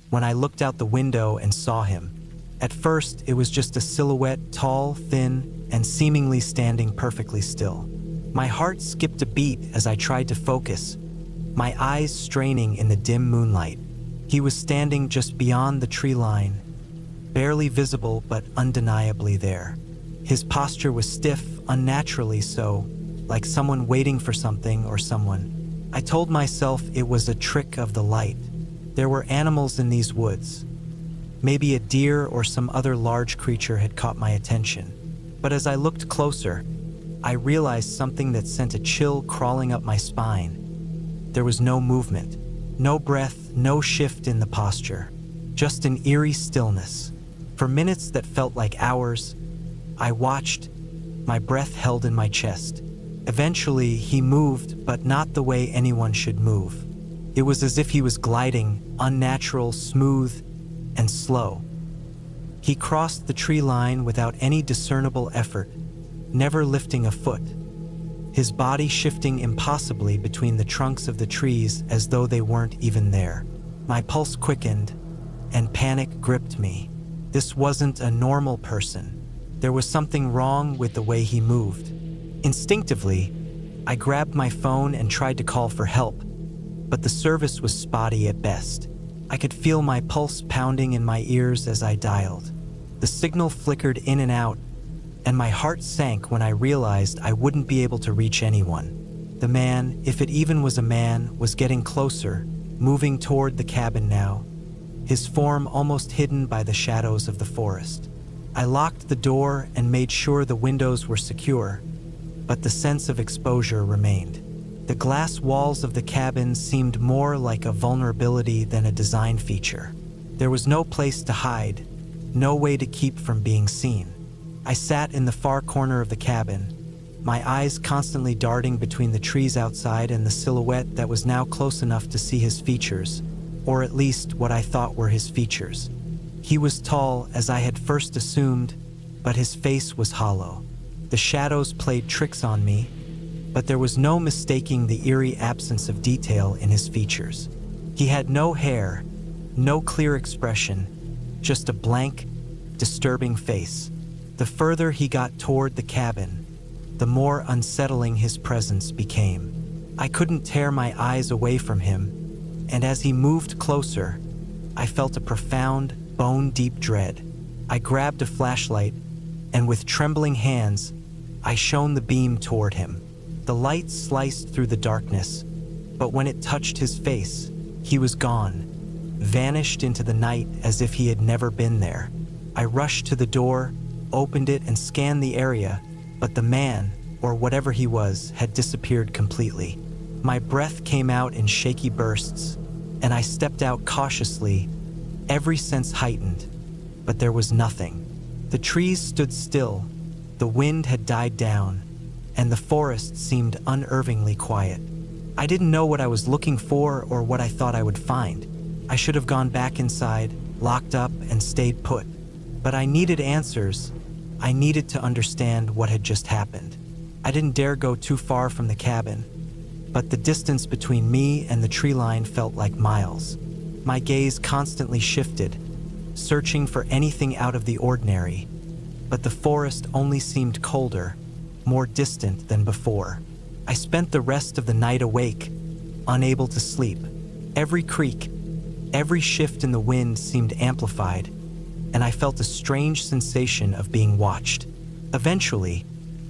when I looked out the window and saw him. At first, it was just a silhouette, tall, thin, and seemingly standing perfectly still. My heart skipped a beat as I tried to focus, my eyes straining in the dim moonlight. He was standing just beyond the tree line, barely visible but undeniably there. His posture was stiff, unnaturally so, like someone waiting for something or someone. I told myself it was a trick of the light. There were animals in these woods. Maybe a deer or some other large creature had caught my attention. But as I looked closer, I realized something that sent a chill crawling up my spine. There was no movement, no breath, no shift in the posture, just an eerie stillness. For minutes that felt like hours, I watched, my breath held in my chest. Eventually, he moved, but not the way anyone should move. It was as if he was gliding, unnatural, smooth, and slow. He crossed the tree line without any discernible effort, never lifting a foot, his body shifting impossibly between the trunks of the trees as though they weren't even there. My pulse quickened, and panic gripped me. This wasn't a normal person. There was something wrong with the way he moved. Instinctively, I grabbed my phone and tried to call for help, but the service was spotty at best. I could feel my pulse pounding in my ears as I dialed. The signal flickered in and out, and my heart sank when I realized I wouldn't be able to reach anyone. The man, if it even was a man, was getting closer, moving toward the cabin now, his form almost hidden by the shadows of the forest. I locked the door and made sure the windows were secure, but the sense of exposure remained. The glass walls of the cabin seemed more like a vulnerability than a design feature. There was no place to hide, no way to keep from being seen. I sat in the far corner of the cabin, my eyes constantly darting between the trees outside and the silhouette that was now close enough to see his features, or at least what I thought were his features. He was tall, as I had first assumed, but his face was hollow. The shadows played tricks on me, but there was no mistaking the eerie absence of detail in his features. He had no hair, no clear expression, just a blank, disturbing face. The further he got toward the cabin, the more unsettling his presence became. I couldn't tear my eyes away from him, and as he moved closer, I felt a profound, bone-deep dread. I grabbed a flashlight, and with trembling hands, I shone the beam toward him. The light sliced through the darkness, but when it touched his face, he was gone, vanished into the night as if he had never been there. I rushed to the door, opened it, and scanned the area, but the man, or whatever he was, had disappeared completely. My breath came out in shaky bursts, and I stepped out cautiously, every sense heightened, but there was nothing. The trees stood still, the wind had died down, and the forest seemed unnervingly quiet. I didn't know what I was looking for or what I thought I would find. I should have gone back inside, locked up, and stayed put. But I needed answers. I needed to understand what had just happened. I didn't dare go too far from the cabin, but the distance between me and the tree line felt like miles. My gaze constantly shifted, searching for anything out of the ordinary, but the forest only seemed colder, more distant than before. I spent the rest of the night awake, unable to sleep. Every creak, every shift in the wind seemed amplified, and I felt a strange sensation of being watched. Eventually,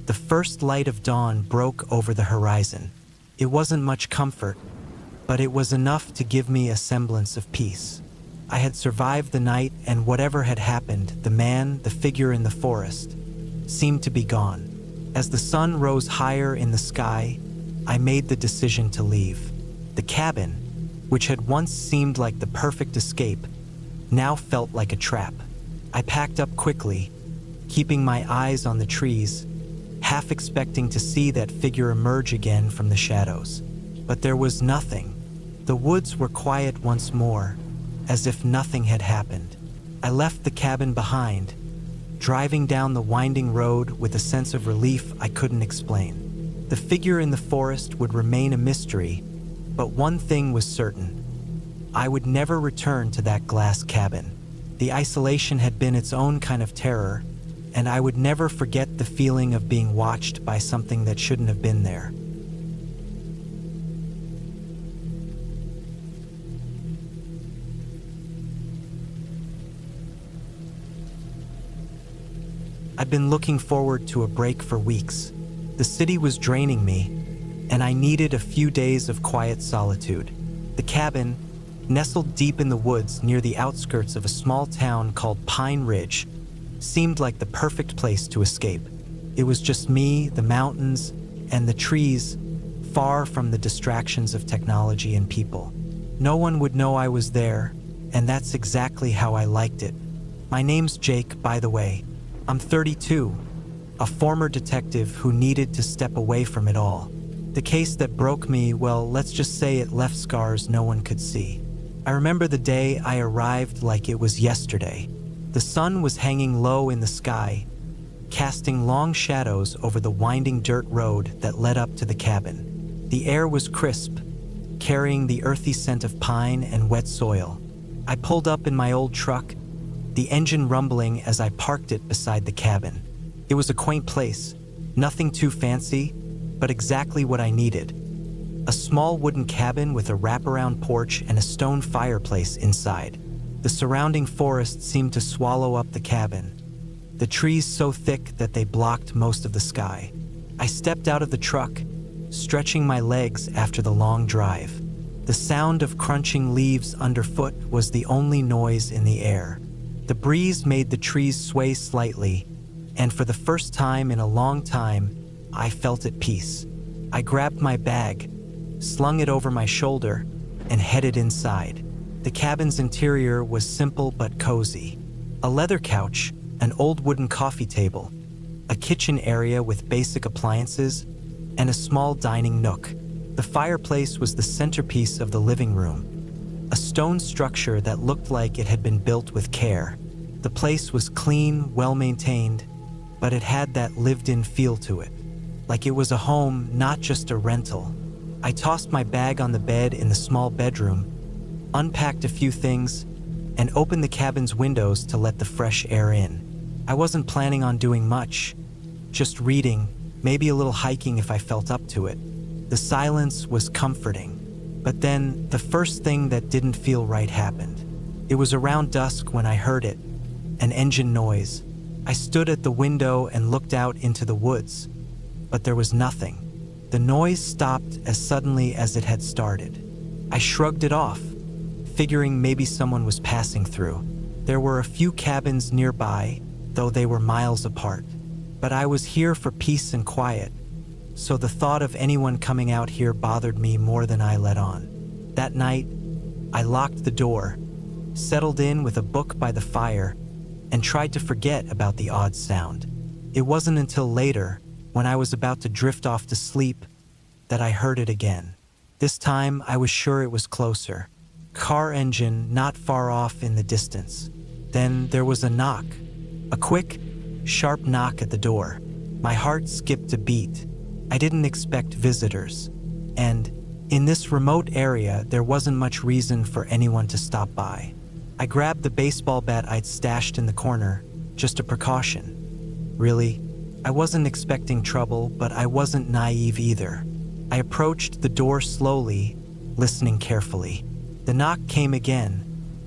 the first light of dawn broke over the horizon. It wasn't much comfort, but it was enough to give me a semblance of peace. I had survived the night, and whatever had happened, the man, the figure in the forest, seemed to be gone. As the sun rose higher in the sky, I made the decision to leave. The cabin, which had once seemed like the perfect escape, now felt like a trap. I packed up quickly, keeping my eyes on the trees, half expecting to see that figure emerge again from the shadows. But there was nothing. The woods were quiet once more, as if nothing had happened. I left the cabin behind, driving down the winding road with a sense of relief I couldn't explain. The figure in the forest would remain a mystery, but one thing was certain. I would never return to that glass cabin. The isolation had been its own kind of terror, and I would never forget the feeling of being watched by something that shouldn't have been there. I'd been looking forward to a break for weeks. The city was draining me, and I needed a few days of quiet solitude. The cabin, nestled deep in the woods near the outskirts of a small town called Pine Ridge, seemed like the perfect place to escape. It was just me, the mountains, and the trees, far from the distractions of technology and people. No one would know I was there, and that's exactly how I liked it. My name's Jake, by the way. I'm 32, a former detective who needed to step away from it all. The case that broke me, well, let's just say it left scars no one could see. I remember the day I arrived like it was yesterday. The sun was hanging low in the sky, casting long shadows over the winding dirt road that led up to the cabin. The air was crisp, carrying the earthy scent of pine and wet soil. I pulled up in my old truck, the engine rumbling as I parked it beside the cabin. It was a quaint place, nothing too fancy, but exactly what I needed. A small wooden cabin with a wraparound porch and a stone fireplace inside. The surrounding forest seemed to swallow up the cabin, the trees so thick that they blocked most of the sky. I stepped out of the truck, stretching my legs after the long drive. The sound of crunching leaves underfoot was the only noise in the air. The breeze made the trees sway slightly, and for the first time in a long time, I felt at peace. I grabbed my bag, slung it over my shoulder, and headed inside. The cabin's interior was simple but cozy. A leather couch, an old wooden coffee table, a kitchen area with basic appliances, and a small dining nook. The fireplace was the centerpiece of the living room, a stone structure that looked like it had been built with care. The place was clean, well-maintained, but it had that lived-in feel to it, like it was a home, not just a rental. I tossed my bag on the bed in the small bedroom, unpacked a few things, and opened the cabin's windows to let the fresh air in. I wasn't planning on doing much, just reading, maybe a little hiking if I felt up to it. The silence was comforting, but then the first thing that didn't feel right happened. It was around dusk when I heard it, an engine noise. I stood at the window and looked out into the woods, but there was nothing. The noise stopped as suddenly as it had started. I shrugged it off, figuring maybe someone was passing through. There were a few cabins nearby, though they were miles apart. But I was here for peace and quiet, so the thought of anyone coming out here bothered me more than I let on. That night, I locked the door, settled in with a book by the fire, and tried to forget about the odd sound. It wasn't until later, when I was about to drift off to sleep, that I heard it again. This time, I was sure it was closer. Car engine not far off in the distance. Then there was a knock. A quick, sharp knock at the door. My heart skipped a beat. I didn't expect visitors. And in this remote area, there wasn't much reason for anyone to stop by. I grabbed the baseball bat I'd stashed in the corner, just a precaution. Really, I wasn't expecting trouble, but I wasn't naive either. I approached the door slowly, listening carefully. The knock came again,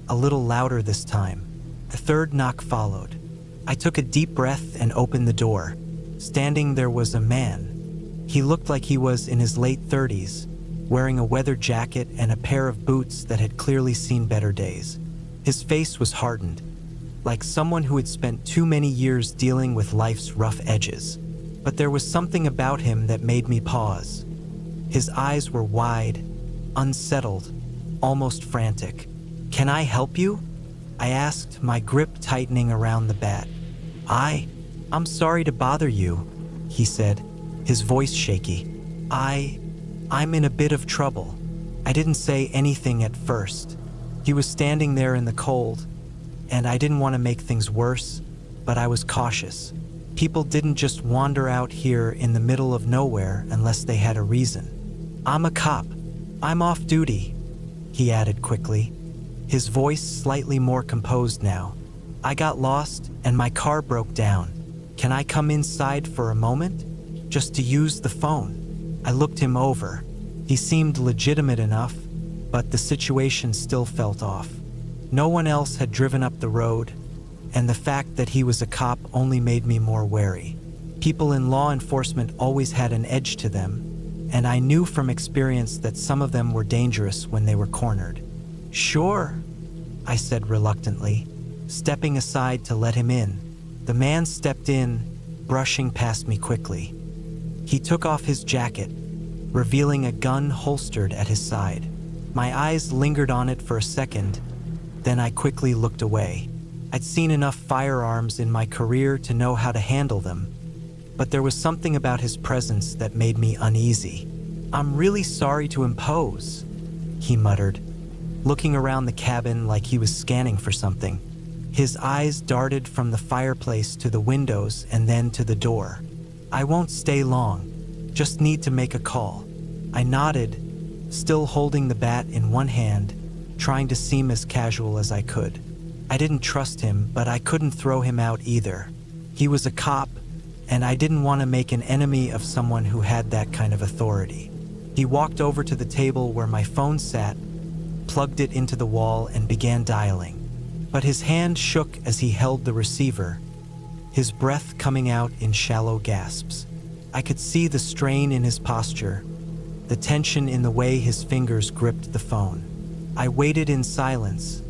a little louder this time. The third knock followed. I took a deep breath and opened the door. Standing there was a man. He looked like he was in his late 30s, wearing a weather jacket and a pair of boots that had clearly seen better days. His face was hardened, like someone who had spent too many years dealing with life's rough edges. But there was something about him that made me pause. His eyes were wide, unsettled, almost frantic. "Can I help you?" I asked, my grip tightening around the bat. I'm sorry to bother you," he said, his voice shaky. I'm in a bit of trouble." I didn't say anything at first. He was standing there in the cold, and I didn't want to make things worse, but I was cautious. People didn't just wander out here in the middle of nowhere unless they had a reason. "I'm a cop. I'm off duty," he added quickly, his voice slightly more composed now. "I got lost and my car broke down. Can I come inside for a moment? Just to use the phone?" I looked him over. He seemed legitimate enough, but the situation still felt off. No one else had driven up the road, and the fact that he was a cop only made me more wary. People in law enforcement always had an edge to them, and I knew from experience that some of them were dangerous when they were cornered. "Sure," I said reluctantly, stepping aside to let him in. The man stepped in, brushing past me quickly. He took off his jacket, revealing a gun holstered at his side. My eyes lingered on it for a second, then I quickly looked away. I'd seen enough firearms in my career to know how to handle them, but there was something about his presence that made me uneasy. "I'm really sorry to impose," he muttered, looking around the cabin like he was scanning for something. His eyes darted from the fireplace to the windows and then to the door. "I won't stay long, just need to make a call." I nodded, still holding the bat in one hand, trying to seem as casual as I could. I didn't trust him, but I couldn't throw him out either. He was a cop, and I didn't want to make an enemy of someone who had that kind of authority. He walked over to the table where my phone sat, plugged it into the wall, and began dialing. But his hand shook as he held the receiver, his breath coming out in shallow gasps. I could see the strain in his posture, the tension in the way his fingers gripped the phone. I waited in silence,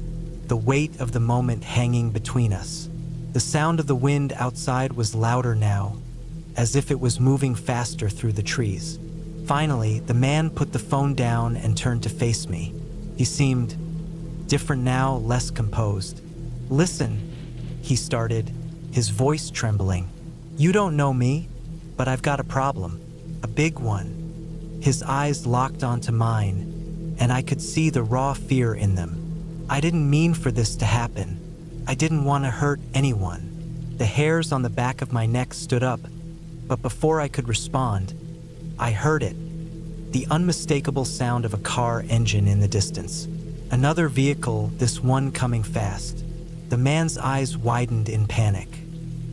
the weight of the moment hanging between us. The sound of the wind outside was louder now, as if it was moving faster through the trees. Finally, the man put the phone down and turned to face me. He seemed different now, less composed. "Listen," he started, his voice trembling. You don't know me, but I've got a problem. A big one. His eyes locked onto mine, and I could see the raw fear in them. I didn't mean for this to happen. I didn't want to hurt anyone. The hairs on the back of my neck stood up, but before I could respond, I heard it. The unmistakable sound of a car engine in the distance. Another vehicle, this one coming fast. The man's eyes widened in panic.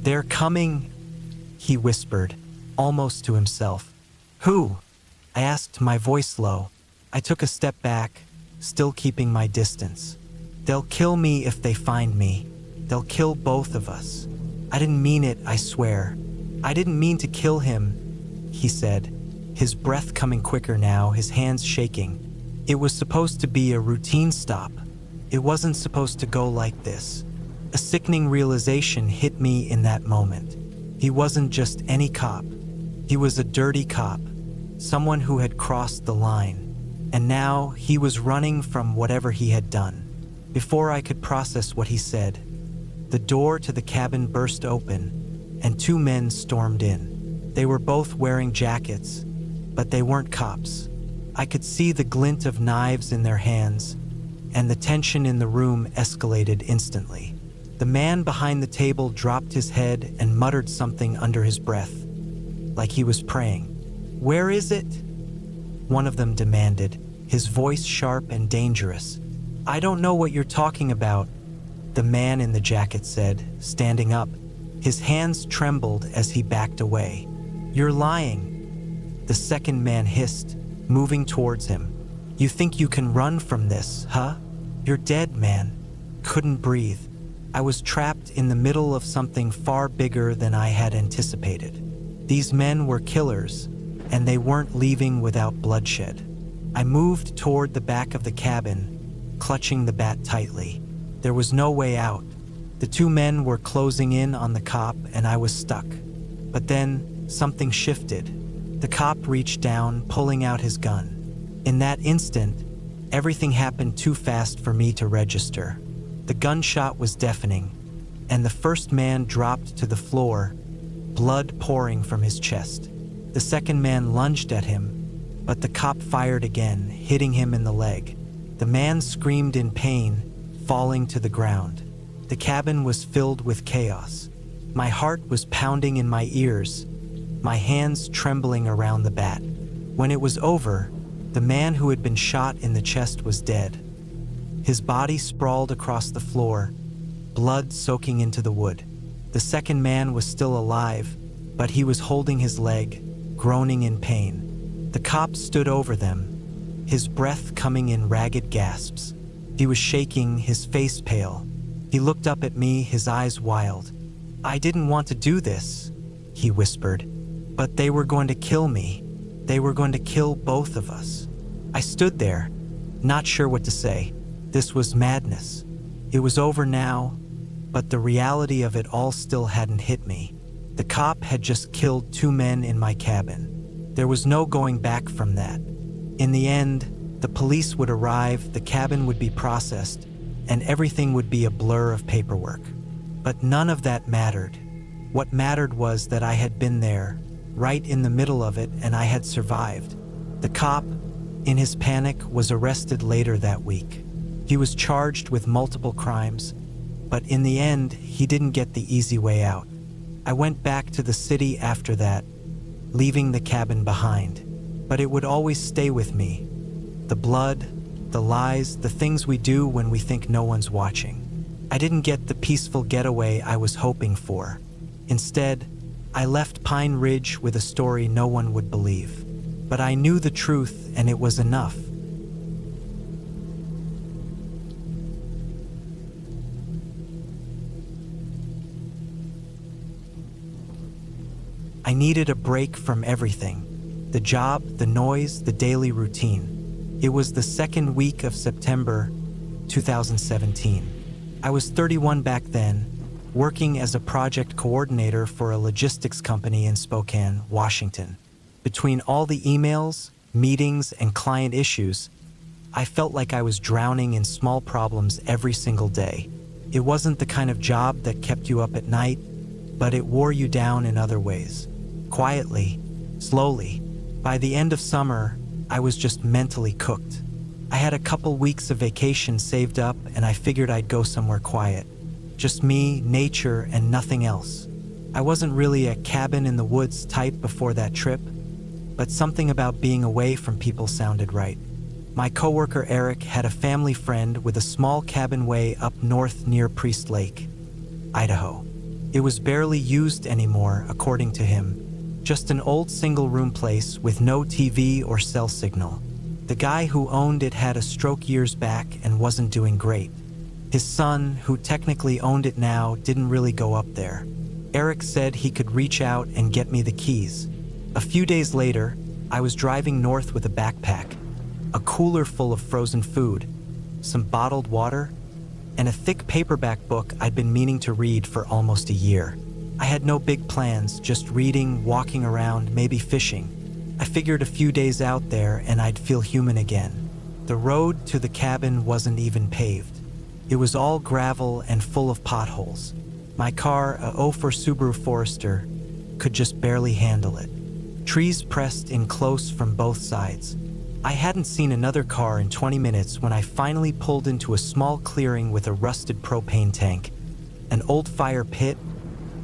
"They're coming," he whispered, almost to himself. "Who?" I asked, my voice low. I took a step back, still keeping my distance. "They'll kill me if they find me. They'll kill both of us." "I didn't mean it, I swear. I didn't mean to kill him," he said, his breath coming quicker now, his hands shaking. "It was supposed to be a routine stop. It wasn't supposed to go like this." A sickening realization hit me in that moment. He wasn't just any cop. He was a dirty cop, someone who had crossed the line. And now he was running from whatever he had done. Before I could process what he said, the door to the cabin burst open, and two men stormed in. They were both wearing jackets, but they weren't cops. I could see the glint of knives in their hands, and the tension in the room escalated instantly. The man behind the table dropped his head and muttered something under his breath, like he was praying. "Where is it?" one of them demanded, his voice sharp and dangerous. "I don't know what you're talking about," the man in the jacket said, standing up. His hands trembled as he backed away. "You're lying," the second man hissed, moving towards him. "You think you can run from this, huh? You're dead, man." Couldn't breathe. I was trapped in the middle of something far bigger than I had anticipated. These men were killers, and they weren't leaving without bloodshed. I moved toward the back of the cabin, clutching the bat tightly. There was no way out. The two men were closing in on the cop, and I was stuck. But then, something shifted. The cop reached down, pulling out his gun. In that instant, everything happened too fast for me to register. The gunshot was deafening, and the first man dropped to the floor, blood pouring from his chest. The second man lunged at him, but the cop fired again, hitting him in the leg. The man screamed in pain, falling to the ground. The cabin was filled with chaos. My heart was pounding in my ears, my hands trembling around the bat. When it was over, the man who had been shot in the chest was dead. His body sprawled across the floor, blood soaking into the wood. The second man was still alive, but he was holding his leg, groaning in pain. The cop stood over them, his breath coming in ragged gasps. He was shaking, his face pale. He looked up at me, his eyes wild. "I didn't want to do this," he whispered, "but they were going to kill me. They were going to kill both of us." I stood there, not sure what to say. This was madness. It was over now, but the reality of it all still hadn't hit me. The cop had just killed two men in my cabin. There was no going back from that. In the end, the police would arrive, the cabin would be processed, and everything would be a blur of paperwork. But none of that mattered. What mattered was that I had been there, right in the middle of it, and I had survived. The cop, in his panic, was arrested later that week. He was charged with multiple crimes, but in the end, he didn't get the easy way out. I went back to the city after that, leaving the cabin behind. But it would always stay with me. The blood, the lies, the things we do when we think no one's watching. I didn't get the peaceful getaway I was hoping for. Instead, I left Pine Ridge with a story no one would believe. But I knew the truth, and it was enough. I needed a break from everything. The job, the noise, the daily routine. It was the second week of September 2017. I was 31 back then, working as a project coordinator for a logistics company in Spokane, Washington. Between all the emails, meetings, and client issues, I felt like I was drowning in small problems every single day. It wasn't the kind of job that kept you up at night, but it wore you down in other ways. Quietly, slowly. By the end of summer, I was just mentally cooked. I had a couple weeks of vacation saved up and I figured I'd go somewhere quiet. Just me, nature, and nothing else. I wasn't really a cabin in the woods type before that trip, but something about being away from people sounded right. My coworker Eric had a family friend with a small cabin way up north near Priest Lake, Idaho. It was barely used anymore, according to him. Just an old single-room place with no TV or cell signal. The guy who owned it had a stroke years back and wasn't doing great. His son, who technically owned it now, didn't really go up there. Eric said he could reach out and get me the keys. A few days later, I was driving north with a backpack, a cooler full of frozen food, some bottled water, and a thick paperback book I'd been meaning to read for almost a year. I had no big plans, just reading, walking around, maybe fishing. I figured a few days out there and I'd feel human again. The road to the cabin wasn't even paved. It was all gravel and full of potholes. My car, a '04 Subaru Forester, could just barely handle it. Trees pressed in close from both sides. I hadn't seen another car in 20 minutes when I finally pulled into a small clearing with a rusted propane tank, an old fire pit,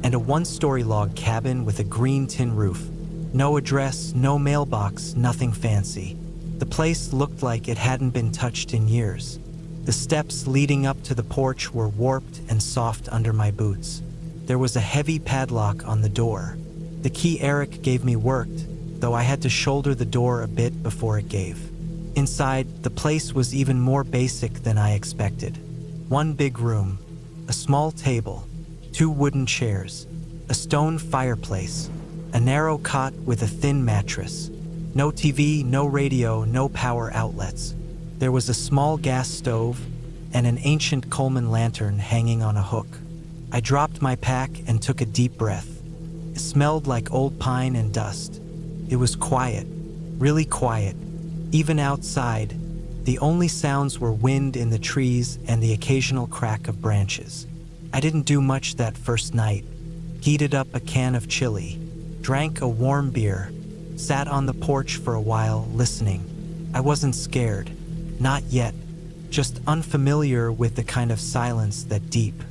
and a one-story log cabin with a green tin roof. No address, no mailbox, nothing fancy. The place looked like it hadn't been touched in years. The steps leading up to the porch were warped and soft under my boots. There was a heavy padlock on the door. The key Eric gave me worked, though I had to shoulder the door a bit before it gave. Inside, the place was even more basic than I expected. One big room, a small table, 2 wooden chairs, a stone fireplace, a narrow cot with a thin mattress. No TV, no radio, no power outlets. There was a small gas stove and an ancient Coleman lantern hanging on a hook. I dropped my pack and took a deep breath. It smelled like old pine and dust. It was quiet, really quiet. Even outside, the only sounds were wind in the trees and the occasional crack of branches. I didn't do much that first night. Heated up a can of chili, drank a warm beer, sat on the porch for a while, listening. I wasn't scared. Not yet. Just unfamiliar with the kind of silence that deep.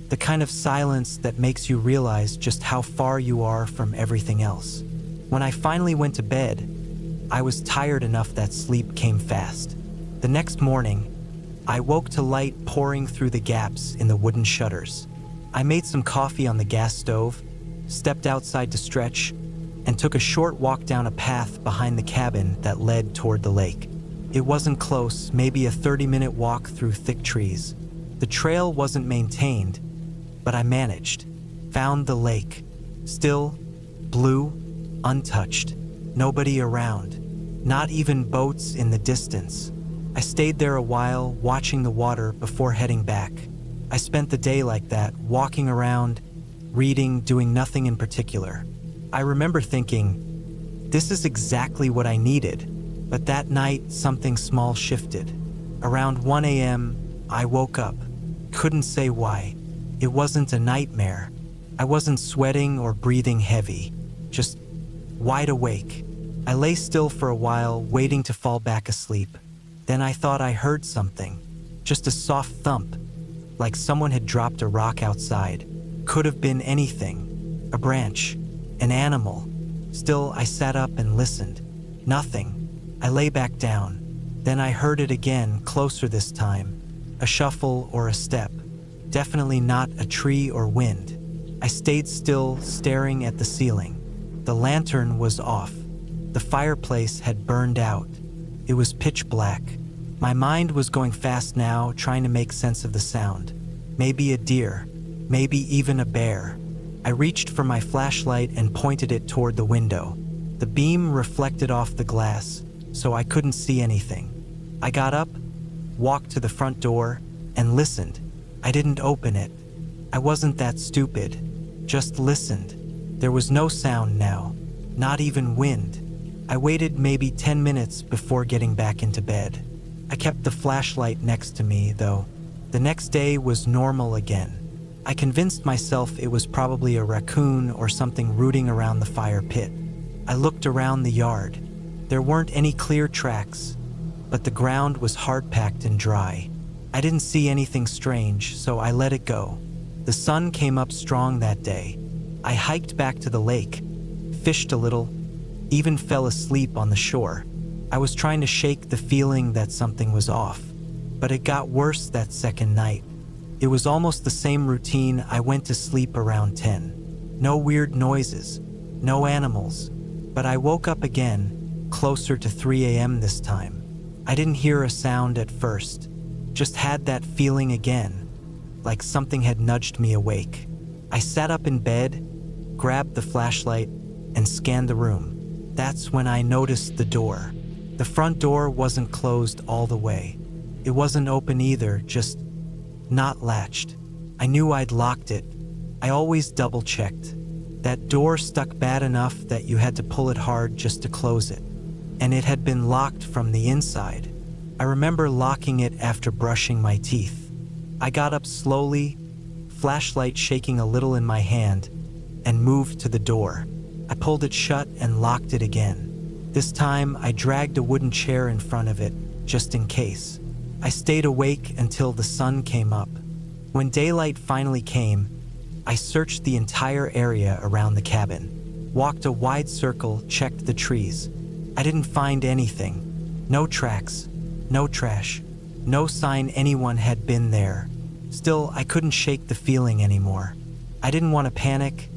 The kind of silence that makes you realize just how far you are from everything else. When I finally went to bed, I was tired enough that sleep came fast. The next morning, I woke to light pouring through the gaps in the wooden shutters. I made some coffee on the gas stove, stepped outside to stretch, and took a short walk down a path behind the cabin that led toward the lake. It wasn't close, maybe a 30-minute walk through thick trees. The trail wasn't maintained, but I managed. Found the lake. Still, blue, untouched. Nobody around. Not even boats in the distance. I stayed there a while, watching the water before heading back. I spent the day like that, walking around, reading, doing nothing in particular. I remember thinking, this is exactly what I needed. But that night, something small shifted. Around 1 a.m., I woke up. Couldn't say why. It wasn't a nightmare. I wasn't sweating or breathing heavy. Just wide awake. I lay still for a while, waiting to fall back asleep. Then I thought I heard something. Just a soft thump, like someone had dropped a rock outside. Could have been anything. A branch. An animal. Still, I sat up and listened. Nothing. I lay back down. Then I heard it again, closer this time. A shuffle or a step. Definitely not a tree or wind. I stayed still, staring at the ceiling. The lantern was off. The fireplace had burned out. It was pitch black. My mind was going fast now, trying to make sense of the sound. Maybe a deer. Maybe even a bear. I reached for my flashlight and pointed it toward the window. The beam reflected off the glass, so I couldn't see anything. I got up, walked to the front door, and listened. I didn't open it. I wasn't that stupid. Just listened. There was no sound now, not even wind. I waited maybe 10 minutes before getting back into bed. I kept the flashlight next to me, though. The next day was normal again. I convinced myself it was probably a raccoon or something rooting around the fire pit. I looked around the yard. There weren't any clear tracks, but the ground was hard-packed and dry. I didn't see anything strange, so I let it go. The sun came up strong that day. I hiked back to the lake, fished a little, even fell asleep on the shore. I was trying to shake the feeling that something was off, but it got worse that second night. It was almost the same routine. I went to sleep around 10. No weird noises, no animals, but I woke up again, closer to 3 a.m. this time. I didn't hear a sound at first, just had that feeling again, like something had nudged me awake. I sat up in bed, grabbed the flashlight, and scanned the room. That's when I noticed the door. The front door wasn't closed all the way. It wasn't open either, just not latched. I knew I'd locked it. I always double-checked. That door stuck bad enough that you had to pull it hard just to close it. And it had been locked from the inside. I remember locking it after brushing my teeth. I got up slowly, flashlight shaking a little in my hand, and moved to the door. I pulled it shut and locked it again. This time, I dragged a wooden chair in front of it, just in case. I stayed awake until the sun came up. When daylight finally came, I searched the entire area around the cabin, walked a wide circle, checked the trees. I didn't find anything. No tracks, no trash, no sign anyone had been there. Still, I couldn't shake the feeling anymore. I didn't want to panic,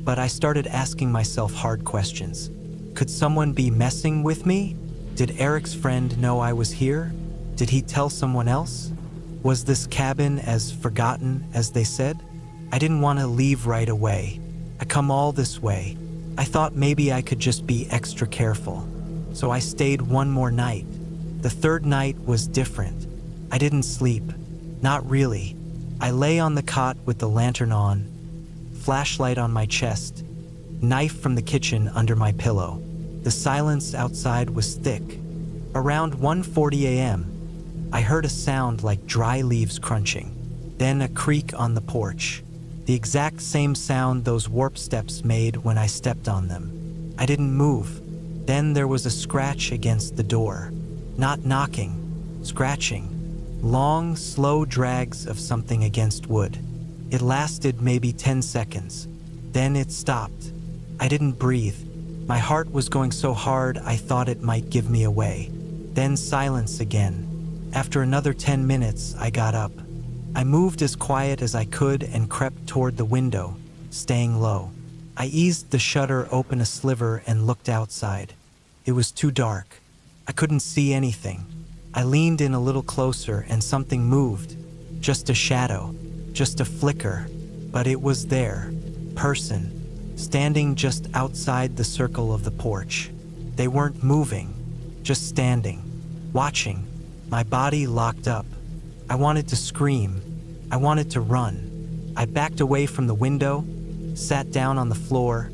but I started asking myself hard questions. Could someone be messing with me? Did Eric's friend know I was here? Did he tell someone else? Was this cabin as forgotten as they said? I didn't want to leave right away. I come all this way. I thought maybe I could just be extra careful. So I stayed one more night. The third night was different. I didn't sleep. Not really. I lay on the cot with the lantern on, flashlight on my chest, knife from the kitchen under my pillow. The silence outside was thick. Around 1:40 a.m., I heard a sound like dry leaves crunching, then a creak on the porch. The exact same sound those warp steps made when I stepped on them. I didn't move. Then there was a scratch against the door. Not knocking, scratching. Long, slow drags of something against wood. It lasted maybe 10 seconds. Then it stopped. I didn't breathe. My heart was going so hard I thought it might give me away. Then silence again. After another 10 minutes, I got up. I moved as quiet as I could and crept toward the window, staying low. I eased the shutter open a sliver and looked outside. It was too dark. I couldn't see anything. I leaned in a little closer and something moved. Just a shadow, just a flicker, but it was there. Person, standing just outside the circle of the porch. They weren't moving, just standing, watching. My body locked up. I wanted to scream. I wanted to run. I backed away from the window, sat down on the floor,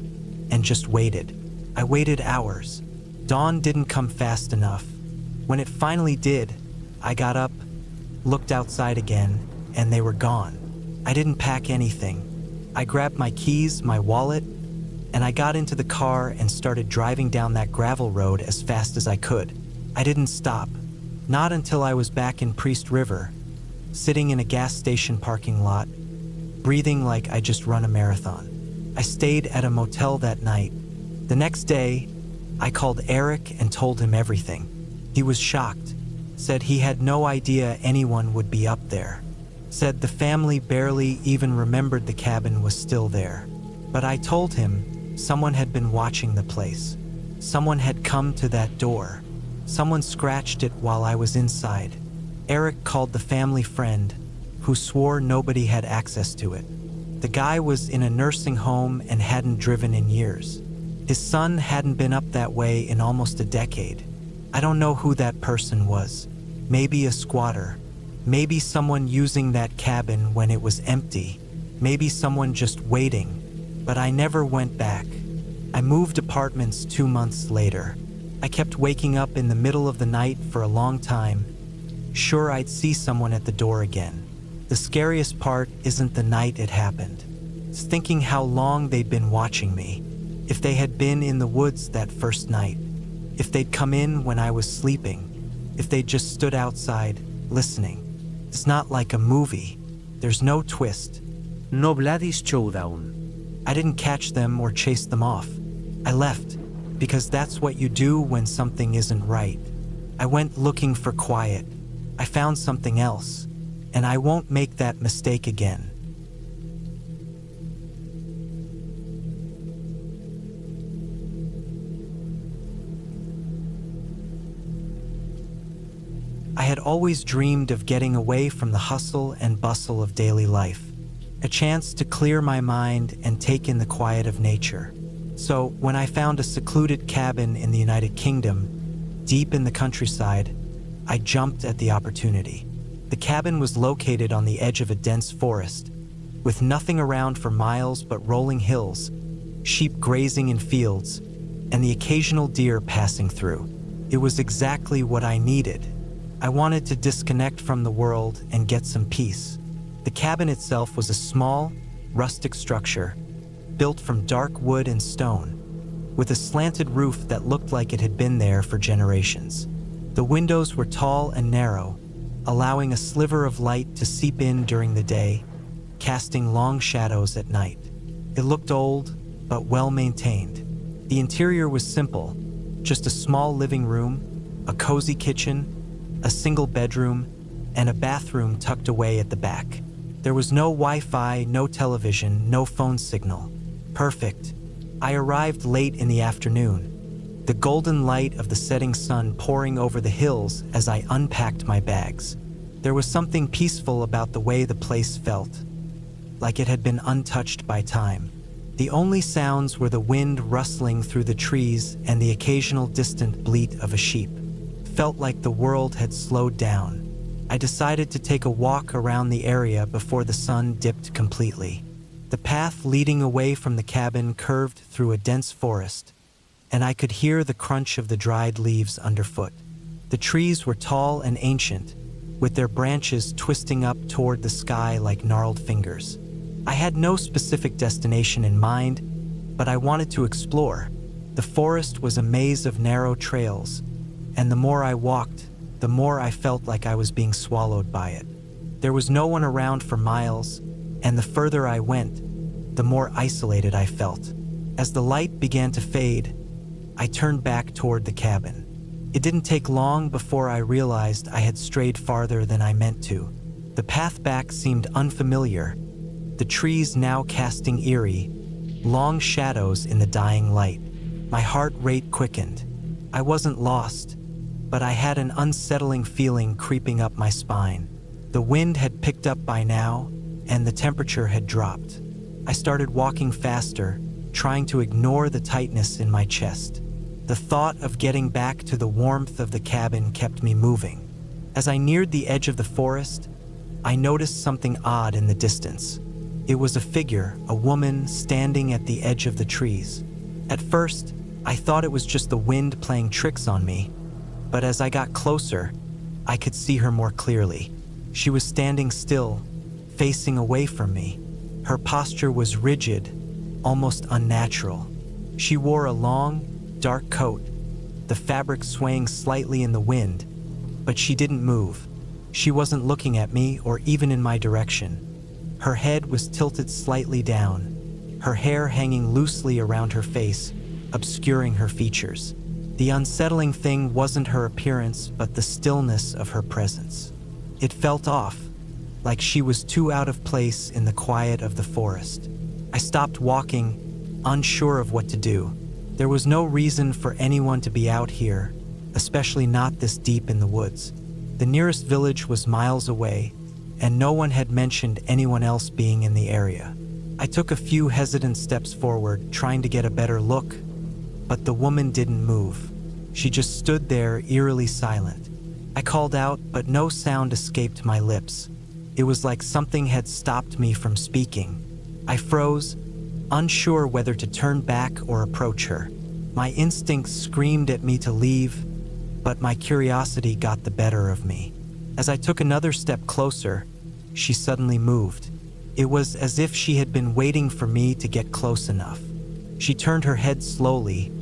and just waited. I waited hours. Dawn didn't come fast enough. When it finally did, I got up, looked outside again, and they were gone. I didn't pack anything. I grabbed my keys, my wallet, and I got into the car and started driving down that gravel road as fast as I could. I didn't stop. Not until I was back in Priest River, sitting in a gas station parking lot, breathing like I just run a marathon. I stayed at a motel that night. The next day, I called Eric and told him everything. He was shocked, said he had no idea anyone would be up there, said the family barely even remembered the cabin was still there. But I told him someone had been watching the place. Someone had come to that door. Someone scratched it while I was inside. Eric called the family friend, who swore nobody had access to it. The guy was in a nursing home and hadn't driven in years. His son hadn't been up that way in almost a decade. I don't know who that person was. Maybe a squatter. Maybe someone using that cabin when it was empty. Maybe someone just waiting. But I never went back. I moved apartments 2 months later. I kept waking up in the middle of the night for a long time, sure I'd see someone at the door again. The scariest part isn't the night it happened. It's thinking how long they'd been watching me. If they had been in the woods that first night. If they'd come in when I was sleeping. If they'd just stood outside, listening. It's not like a movie. There's no twist. No Bloody Showdown. I didn't catch them or chase them off. I left, because that's what you do when something isn't right. I went looking for quiet. I found something else, and I won't make that mistake again. I had always dreamed of getting away from the hustle and bustle of daily life. A chance to clear my mind and take in the quiet of nature. So, when I found a secluded cabin in the United Kingdom, deep in the countryside, I jumped at the opportunity. The cabin was located on the edge of a dense forest, with nothing around for miles but rolling hills, sheep grazing in fields, and the occasional deer passing through. It was exactly what I needed. I wanted to disconnect from the world and get some peace. The cabin itself was a small, rustic structure, built from dark wood and stone, with a slanted roof that looked like it had been there for generations. The windows were tall and narrow, allowing a sliver of light to seep in during the day, casting long shadows at night. It looked old, but well maintained. The interior was simple, just a small living room, a cozy kitchen, a single bedroom, and a bathroom tucked away at the back. There was no Wi-Fi, no television, no phone signal. Perfect. I arrived late in the afternoon, the golden light of the setting sun pouring over the hills as I unpacked my bags. There was something peaceful about the way the place felt, like it had been untouched by time. The only sounds were the wind rustling through the trees and the occasional distant bleat of a sheep. It felt like the world had slowed down. I decided to take a walk around the area before the sun dipped completely. The path leading away from the cabin curved through a dense forest, and I could hear the crunch of the dried leaves underfoot. The trees were tall and ancient, with their branches twisting up toward the sky like gnarled fingers. I had no specific destination in mind, but I wanted to explore. The forest was a maze of narrow trails, and the more I walked, the more I felt like I was being swallowed by it. There was no one around for miles, and the further I went, the more isolated I felt. As the light began to fade, I turned back toward the cabin. It didn't take long before I realized I had strayed farther than I meant to. The path back seemed unfamiliar, the trees now casting eerie, long shadows in the dying light. My heart rate quickened. I wasn't lost, but I had an unsettling feeling creeping up my spine. The wind had picked up by now, and the temperature had dropped. I started walking faster, trying to ignore the tightness in my chest. The thought of getting back to the warmth of the cabin kept me moving. As I neared the edge of the forest, I noticed something odd in the distance. It was a figure, a woman standing at the edge of the trees. At first, I thought it was just the wind playing tricks on me, but as I got closer, I could see her more clearly. She was standing still, facing away from me. Her posture was rigid, almost unnatural. She wore a long, dark coat, the fabric swaying slightly in the wind, but she didn't move. She wasn't looking at me or even in my direction. Her head was tilted slightly down, her hair hanging loosely around her face, obscuring her features. The unsettling thing wasn't her appearance, but the stillness of her presence. It felt off, like she was too out of place in the quiet of the forest. I stopped walking, unsure of what to do. There was no reason for anyone to be out here, especially not this deep in the woods. The nearest village was miles away, and no one had mentioned anyone else being in the area. I took a few hesitant steps forward, trying to get a better look, but the woman didn't move. She just stood there, eerily silent. I called out, but no sound escaped my lips. It was like something had stopped me from speaking. I froze, unsure whether to turn back or approach her. My instincts screamed at me to leave, but my curiosity got the better of me. As I took another step closer, she suddenly moved. It was as if she had been waiting for me to get close enough. She turned her head slowly,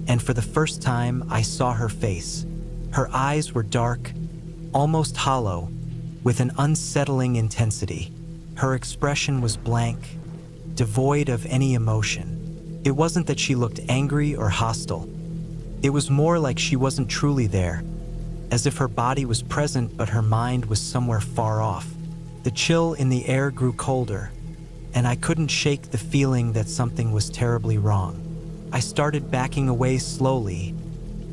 and for the first time I saw her face. Her eyes were dark, almost hollow, with an unsettling intensity. Her expression was blank, devoid of any emotion. It wasn't that she looked angry or hostile. It was more like she wasn't truly there, as if her body was present but her mind was somewhere far off. The chill in the air grew colder, and I couldn't shake the feeling that something was terribly wrong. I started backing away slowly,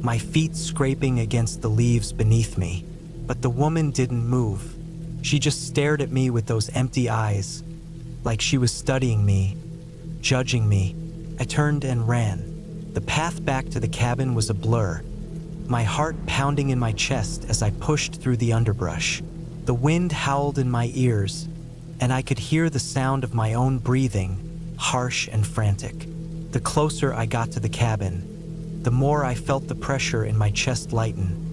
my feet scraping against the leaves beneath me. But the woman didn't move. She just stared at me with those empty eyes, like she was studying me, judging me. I turned and ran. The path back to the cabin was a blur, my heart pounding in my chest as I pushed through the underbrush. The wind howled in my ears, and I could hear the sound of my own breathing, harsh and frantic. The closer I got to the cabin, the more I felt the pressure in my chest lighten.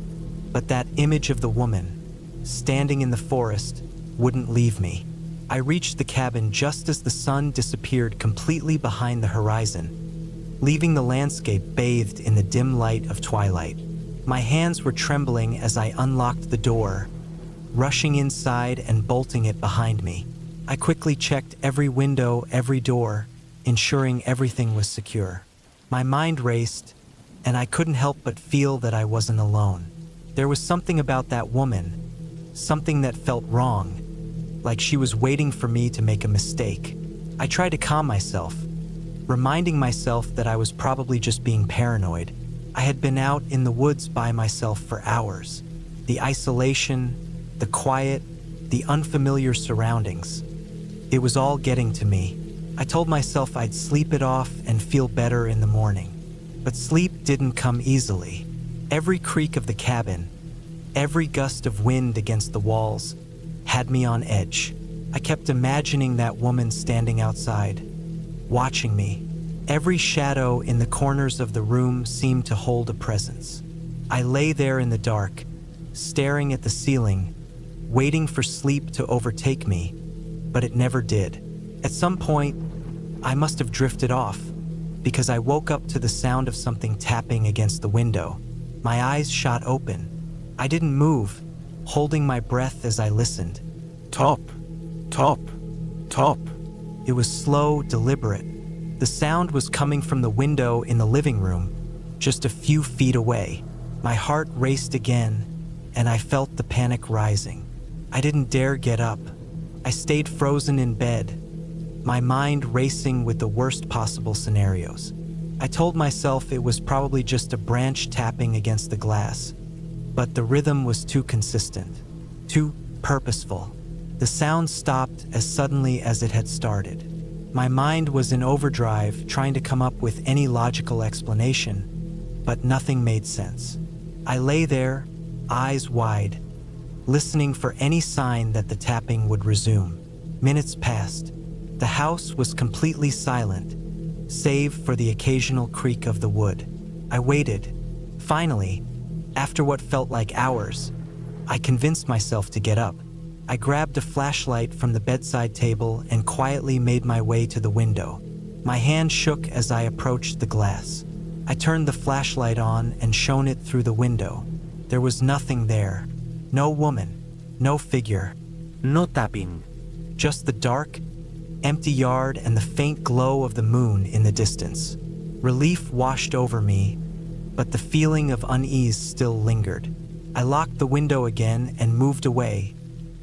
But that image of the woman, standing in the forest, wouldn't leave me. I reached the cabin just as the sun disappeared completely behind the horizon, leaving the landscape bathed in the dim light of twilight. My hands were trembling as I unlocked the door, rushing inside and bolting it behind me. I quickly checked every window, every door, ensuring everything was secure. My mind raced, and I couldn't help but feel that I wasn't alone. There was something about that woman, something that felt wrong, like she was waiting for me to make a mistake. I tried to calm myself, reminding myself that I was probably just being paranoid. I had been out in the woods by myself for hours. The isolation, the quiet, the unfamiliar surroundings. It was all getting to me. I told myself I'd sleep it off and feel better in the morning. But sleep didn't come easily. Every creak of the cabin, every gust of wind against the walls, had me on edge. I kept imagining that woman standing outside, watching me. Every shadow in the corners of the room seemed to hold a presence. I lay there in the dark, staring at the ceiling, waiting for sleep to overtake me, but it never did. At some point, I must have drifted off, because I woke up to the sound of something tapping against the window. My eyes shot open. I didn't move, holding my breath as I listened. Top, top, top. It was slow, deliberate. The sound was coming from the window in the living room, just a few feet away. My heart raced again, and I felt the panic rising. I didn't dare get up. I stayed frozen in bed, my mind racing with the worst possible scenarios. I told myself it was probably just a branch tapping against the glass, but the rhythm was too consistent, too purposeful. The sound stopped as suddenly as it had started. My mind was in overdrive, trying to come up with any logical explanation, but nothing made sense. I lay there, eyes wide, listening for any sign that the tapping would resume. Minutes passed. The house was completely silent, save for the occasional creak of the wood. I waited. Finally, after what felt like hours, I convinced myself to get up. I grabbed a flashlight from the bedside table and quietly made my way to the window. My hand shook as I approached the glass. I turned the flashlight on and shone it through the window. There was nothing there. No woman, no figure. No tapping. Just the dark, empty yard and the faint glow of the moon in the distance. Relief washed over me, but the feeling of unease still lingered. I locked the window again and moved away,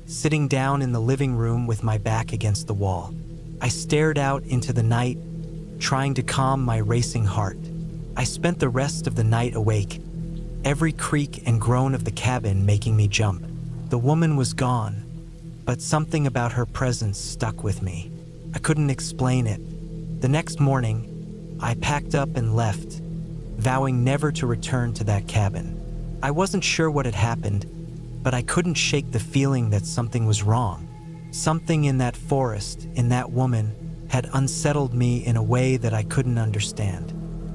sitting down in the living room with my back against the wall. I stared out into the night, trying to calm my racing heart. I spent the rest of the night awake, every creak and groan of the cabin making me jump. The woman was gone, but something about her presence stuck with me. I couldn't explain it. The next morning, I packed up and left, vowing never to return to that cabin. I wasn't sure what had happened, but I couldn't shake the feeling that something was wrong. Something in that forest, in that woman, had unsettled me in a way that I couldn't understand.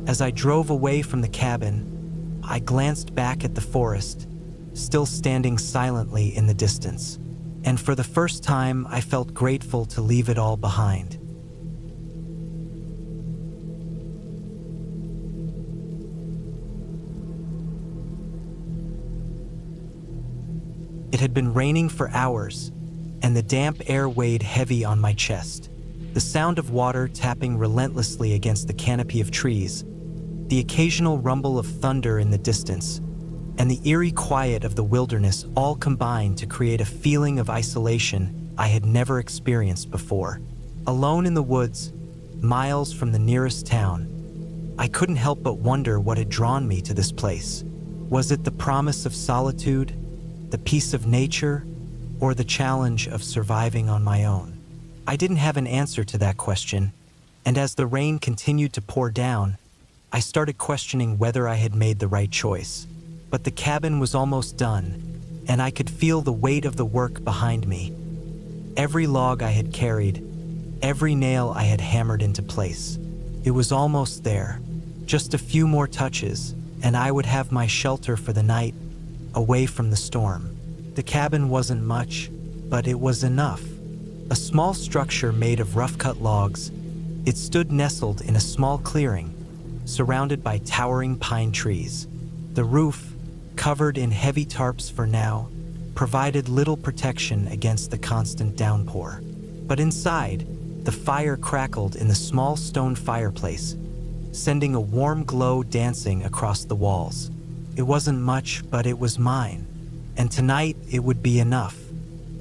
As I drove away from the cabin, I glanced back at the forest, still standing silently in the distance. and for the first time I felt grateful to leave it all behind. It had been raining for hours, and the damp air weighed heavy on my chest. The sound of water tapping relentlessly against the canopy of trees, the occasional rumble of thunder in the distance, and the eerie quiet of the wilderness all combined to create a feeling of isolation I had never experienced before. Alone in the woods, miles from the nearest town, I couldn't help but wonder what had drawn me to this place. Was it the promise of solitude, the peace of nature, or the challenge of surviving on my own? I didn't have an answer to that question, and as the rain continued to pour down, I started questioning whether I had made the right choice. But the cabin was almost done, and I could feel the weight of the work behind me. Every log I had carried, every nail I had hammered into place. It was almost there. Just a few more touches, and I would have my shelter for the night, away from the storm. The cabin wasn't much, but it was enough. A small structure made of rough-cut logs, it stood nestled in a small clearing, surrounded by towering pine trees. The roof, covered in heavy tarps for now, provided little protection against the constant downpour. But inside, the fire crackled in the small stone fireplace, sending a warm glow dancing across the walls. It wasn't much, but it was mine, and tonight it would be enough.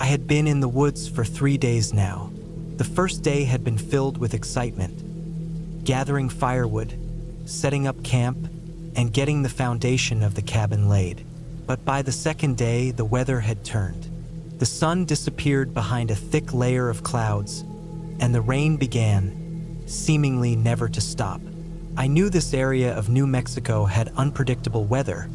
I had been in the woods for 3 days now. The first day had been filled with excitement, gathering firewood, setting up camp, and getting the foundation of the cabin laid. But by the second day, the weather had turned. The sun disappeared behind a thick layer of clouds, and the rain began, seemingly never to stop. I knew this area of New Mexico had unpredictable weather,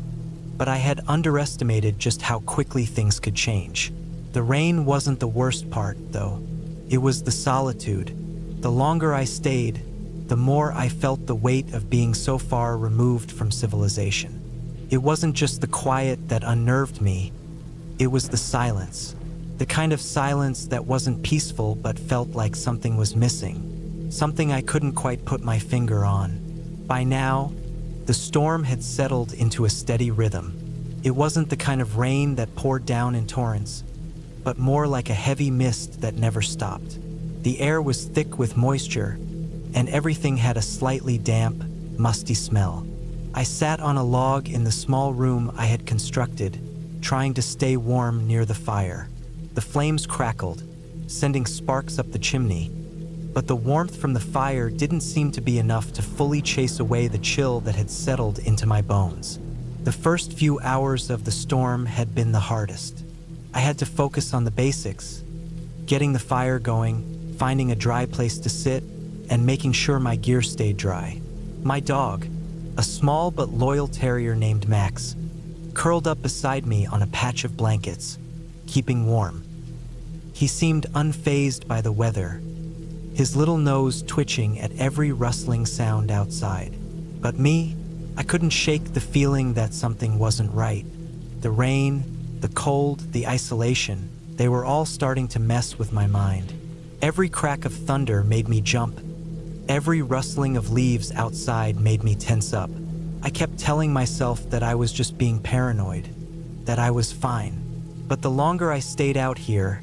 but I had underestimated just how quickly things could change. The rain wasn't the worst part, though. It was the solitude. The longer I stayed, the more I felt the weight of being so far removed from civilization. It wasn't just the quiet that unnerved me, it was the silence. The kind of silence that wasn't peaceful but felt like something was missing, something I couldn't quite put my finger on. By now, the storm had settled into a steady rhythm. It wasn't the kind of rain that poured down in torrents, but more like a heavy mist that never stopped. The air was thick with moisture, and everything had a slightly damp, musty smell. I sat on a log in the small room I had constructed, trying to stay warm near the fire. The flames crackled, sending sparks up the chimney, but the warmth from the fire didn't seem to be enough to fully chase away the chill that had settled into my bones. The first few hours of the storm had been the hardest. I had to focus on the basics, getting the fire going, finding a dry place to sit, and making sure my gear stayed dry. My dog, a small but loyal terrier named Max, curled up beside me on a patch of blankets, keeping warm. He seemed unfazed by the weather, his little nose twitching at every rustling sound outside. But me, I couldn't shake the feeling that something wasn't right. The rain, the cold, the isolation, they were all starting to mess with my mind. Every crack of thunder made me jump. Every rustling of leaves outside made me tense up. I kept telling myself that I was just being paranoid, that I was fine. But the longer I stayed out here,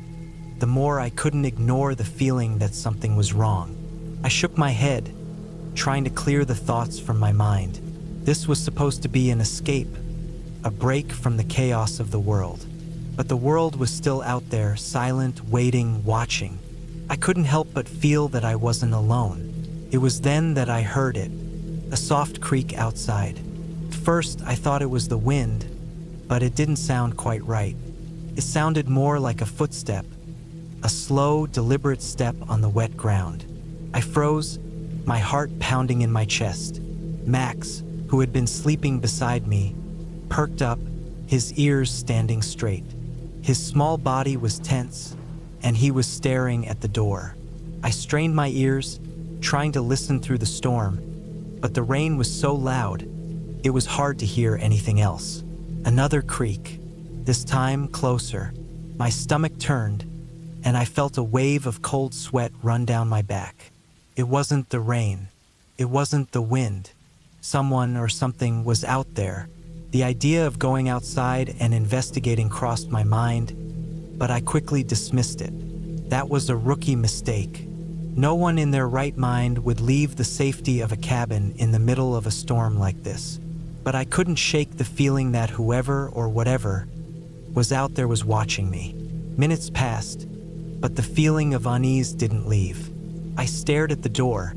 the more I couldn't ignore the feeling that something was wrong. I shook my head, trying to clear the thoughts from my mind. This was supposed to be an escape, a break from the chaos of the world. But the world was still out there, silent, waiting, watching. I couldn't help but feel that I wasn't alone. It was then that I heard it, a soft creak outside. At first, I thought it was the wind, but it didn't sound quite right. It sounded more like a footstep, a slow, deliberate step on the wet ground. I froze, my heart pounding in my chest. Max, who had been sleeping beside me, perked up, his ears standing straight. His small body was tense, and he was staring at the door. I strained my ears, trying to listen through the storm, but the rain was so loud, it was hard to hear anything else. Another creak, this time closer, My stomach turned, and I felt a wave of cold sweat run down my back. It wasn't the rain. It wasn't the wind. Someone or something was out there. The idea of going outside and investigating crossed my mind, but I quickly dismissed it. That was a rookie mistake. No one in their right mind would leave the safety of a cabin in the middle of a storm like this. But I couldn't shake the feeling that whoever or whatever was out there was watching me. Minutes passed, but the feeling of unease didn't leave. I stared at the door,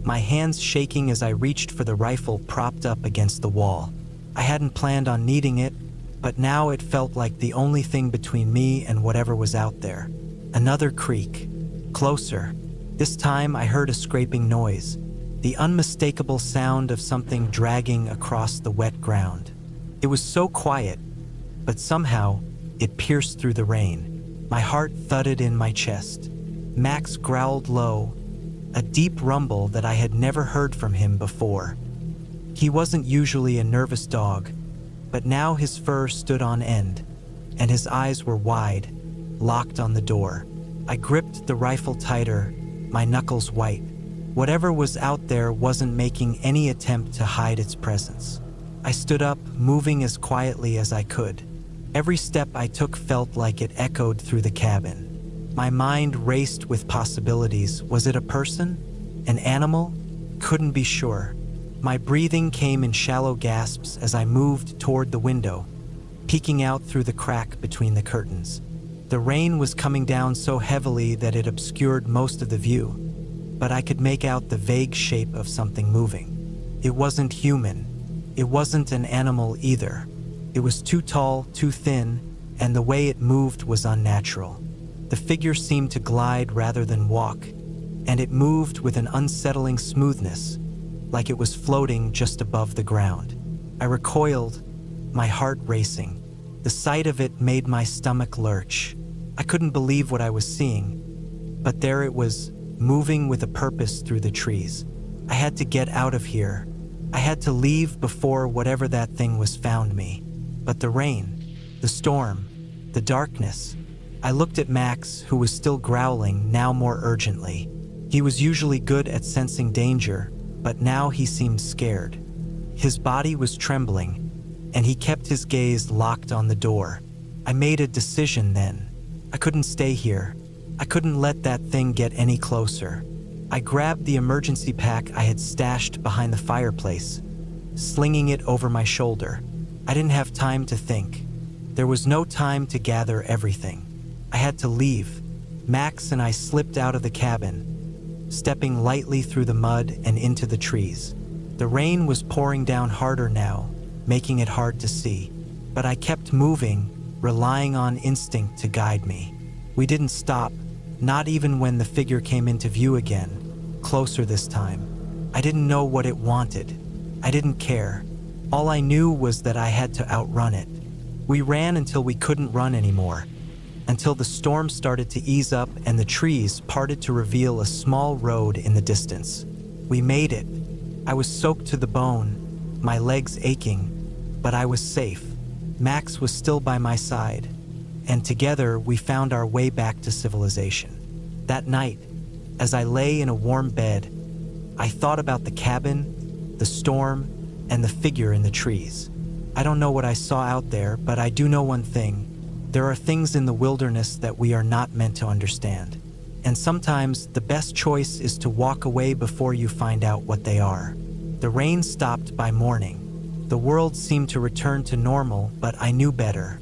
my hands shaking as I reached for the rifle propped up against the wall. I hadn't planned on needing it, but now it felt like the only thing between me and whatever was out there. Another creak. Closer. This time I heard a scraping noise, the unmistakable sound of something dragging across the wet ground. It was so quiet, but somehow it pierced through the rain. My heart thudded in my chest. Max growled low, a deep rumble that I had never heard from him before. He wasn't usually a nervous dog, but now his fur stood on end, and his eyes were wide, locked on the door. I gripped the rifle tighter, my knuckles white. Whatever was out there wasn't making any attempt to hide its presence. I stood up, moving as quietly as I could. Every step I took felt like it echoed through the cabin. My mind raced with possibilities. Was it a person? An animal? Couldn't be sure. My breathing came in shallow gasps as I moved toward the window, peeking out through the crack between the curtains. The rain was coming down so heavily that it obscured most of the view, but I could make out the vague shape of something moving. It wasn't human. It wasn't an animal either. It was too tall, too thin, and the way it moved was unnatural. The figure seemed to glide rather than walk, and it moved with an unsettling smoothness, like it was floating just above the ground. I recoiled, my heart racing. The sight of it made my stomach lurch. I couldn't believe what I was seeing, but there it was, moving with a purpose through the trees. I had to get out of here. I had to leave before whatever that thing was found me. But the rain, the storm, the darkness. I looked at Max, who was still growling, now more urgently. He was usually good at sensing danger, but now he seemed scared. His body was trembling, and he kept his gaze locked on the door. I made a decision then. I couldn't stay here. I couldn't let that thing get any closer. I grabbed the emergency pack I had stashed behind the fireplace, slinging it over my shoulder. I didn't have time to think. There was no time to gather everything. I had to leave. Max and I slipped out of the cabin, stepping lightly through the mud and into the trees. The rain was pouring down harder now, making it hard to see. But I kept moving, relying on instinct to guide me. We didn't stop, not even when the figure came into view again, closer this time. I didn't know what it wanted. I didn't care. All I knew was that I had to outrun it. We ran until we couldn't run anymore, until the storm started to ease up and the trees parted to reveal a small road in the distance. We made it. I was soaked to the bone, my legs aching, but I was safe. Max was still by my side, and together we found our way back to civilization. That night, as I lay in a warm bed, I thought about the cabin, the storm, and the figure in the trees. I don't know what I saw out there, but I do know one thing. There are things in the wilderness that we are not meant to understand. And sometimes the best choice is to walk away before you find out what they are. The rain stopped by morning. The world seemed to return to normal, but I knew better.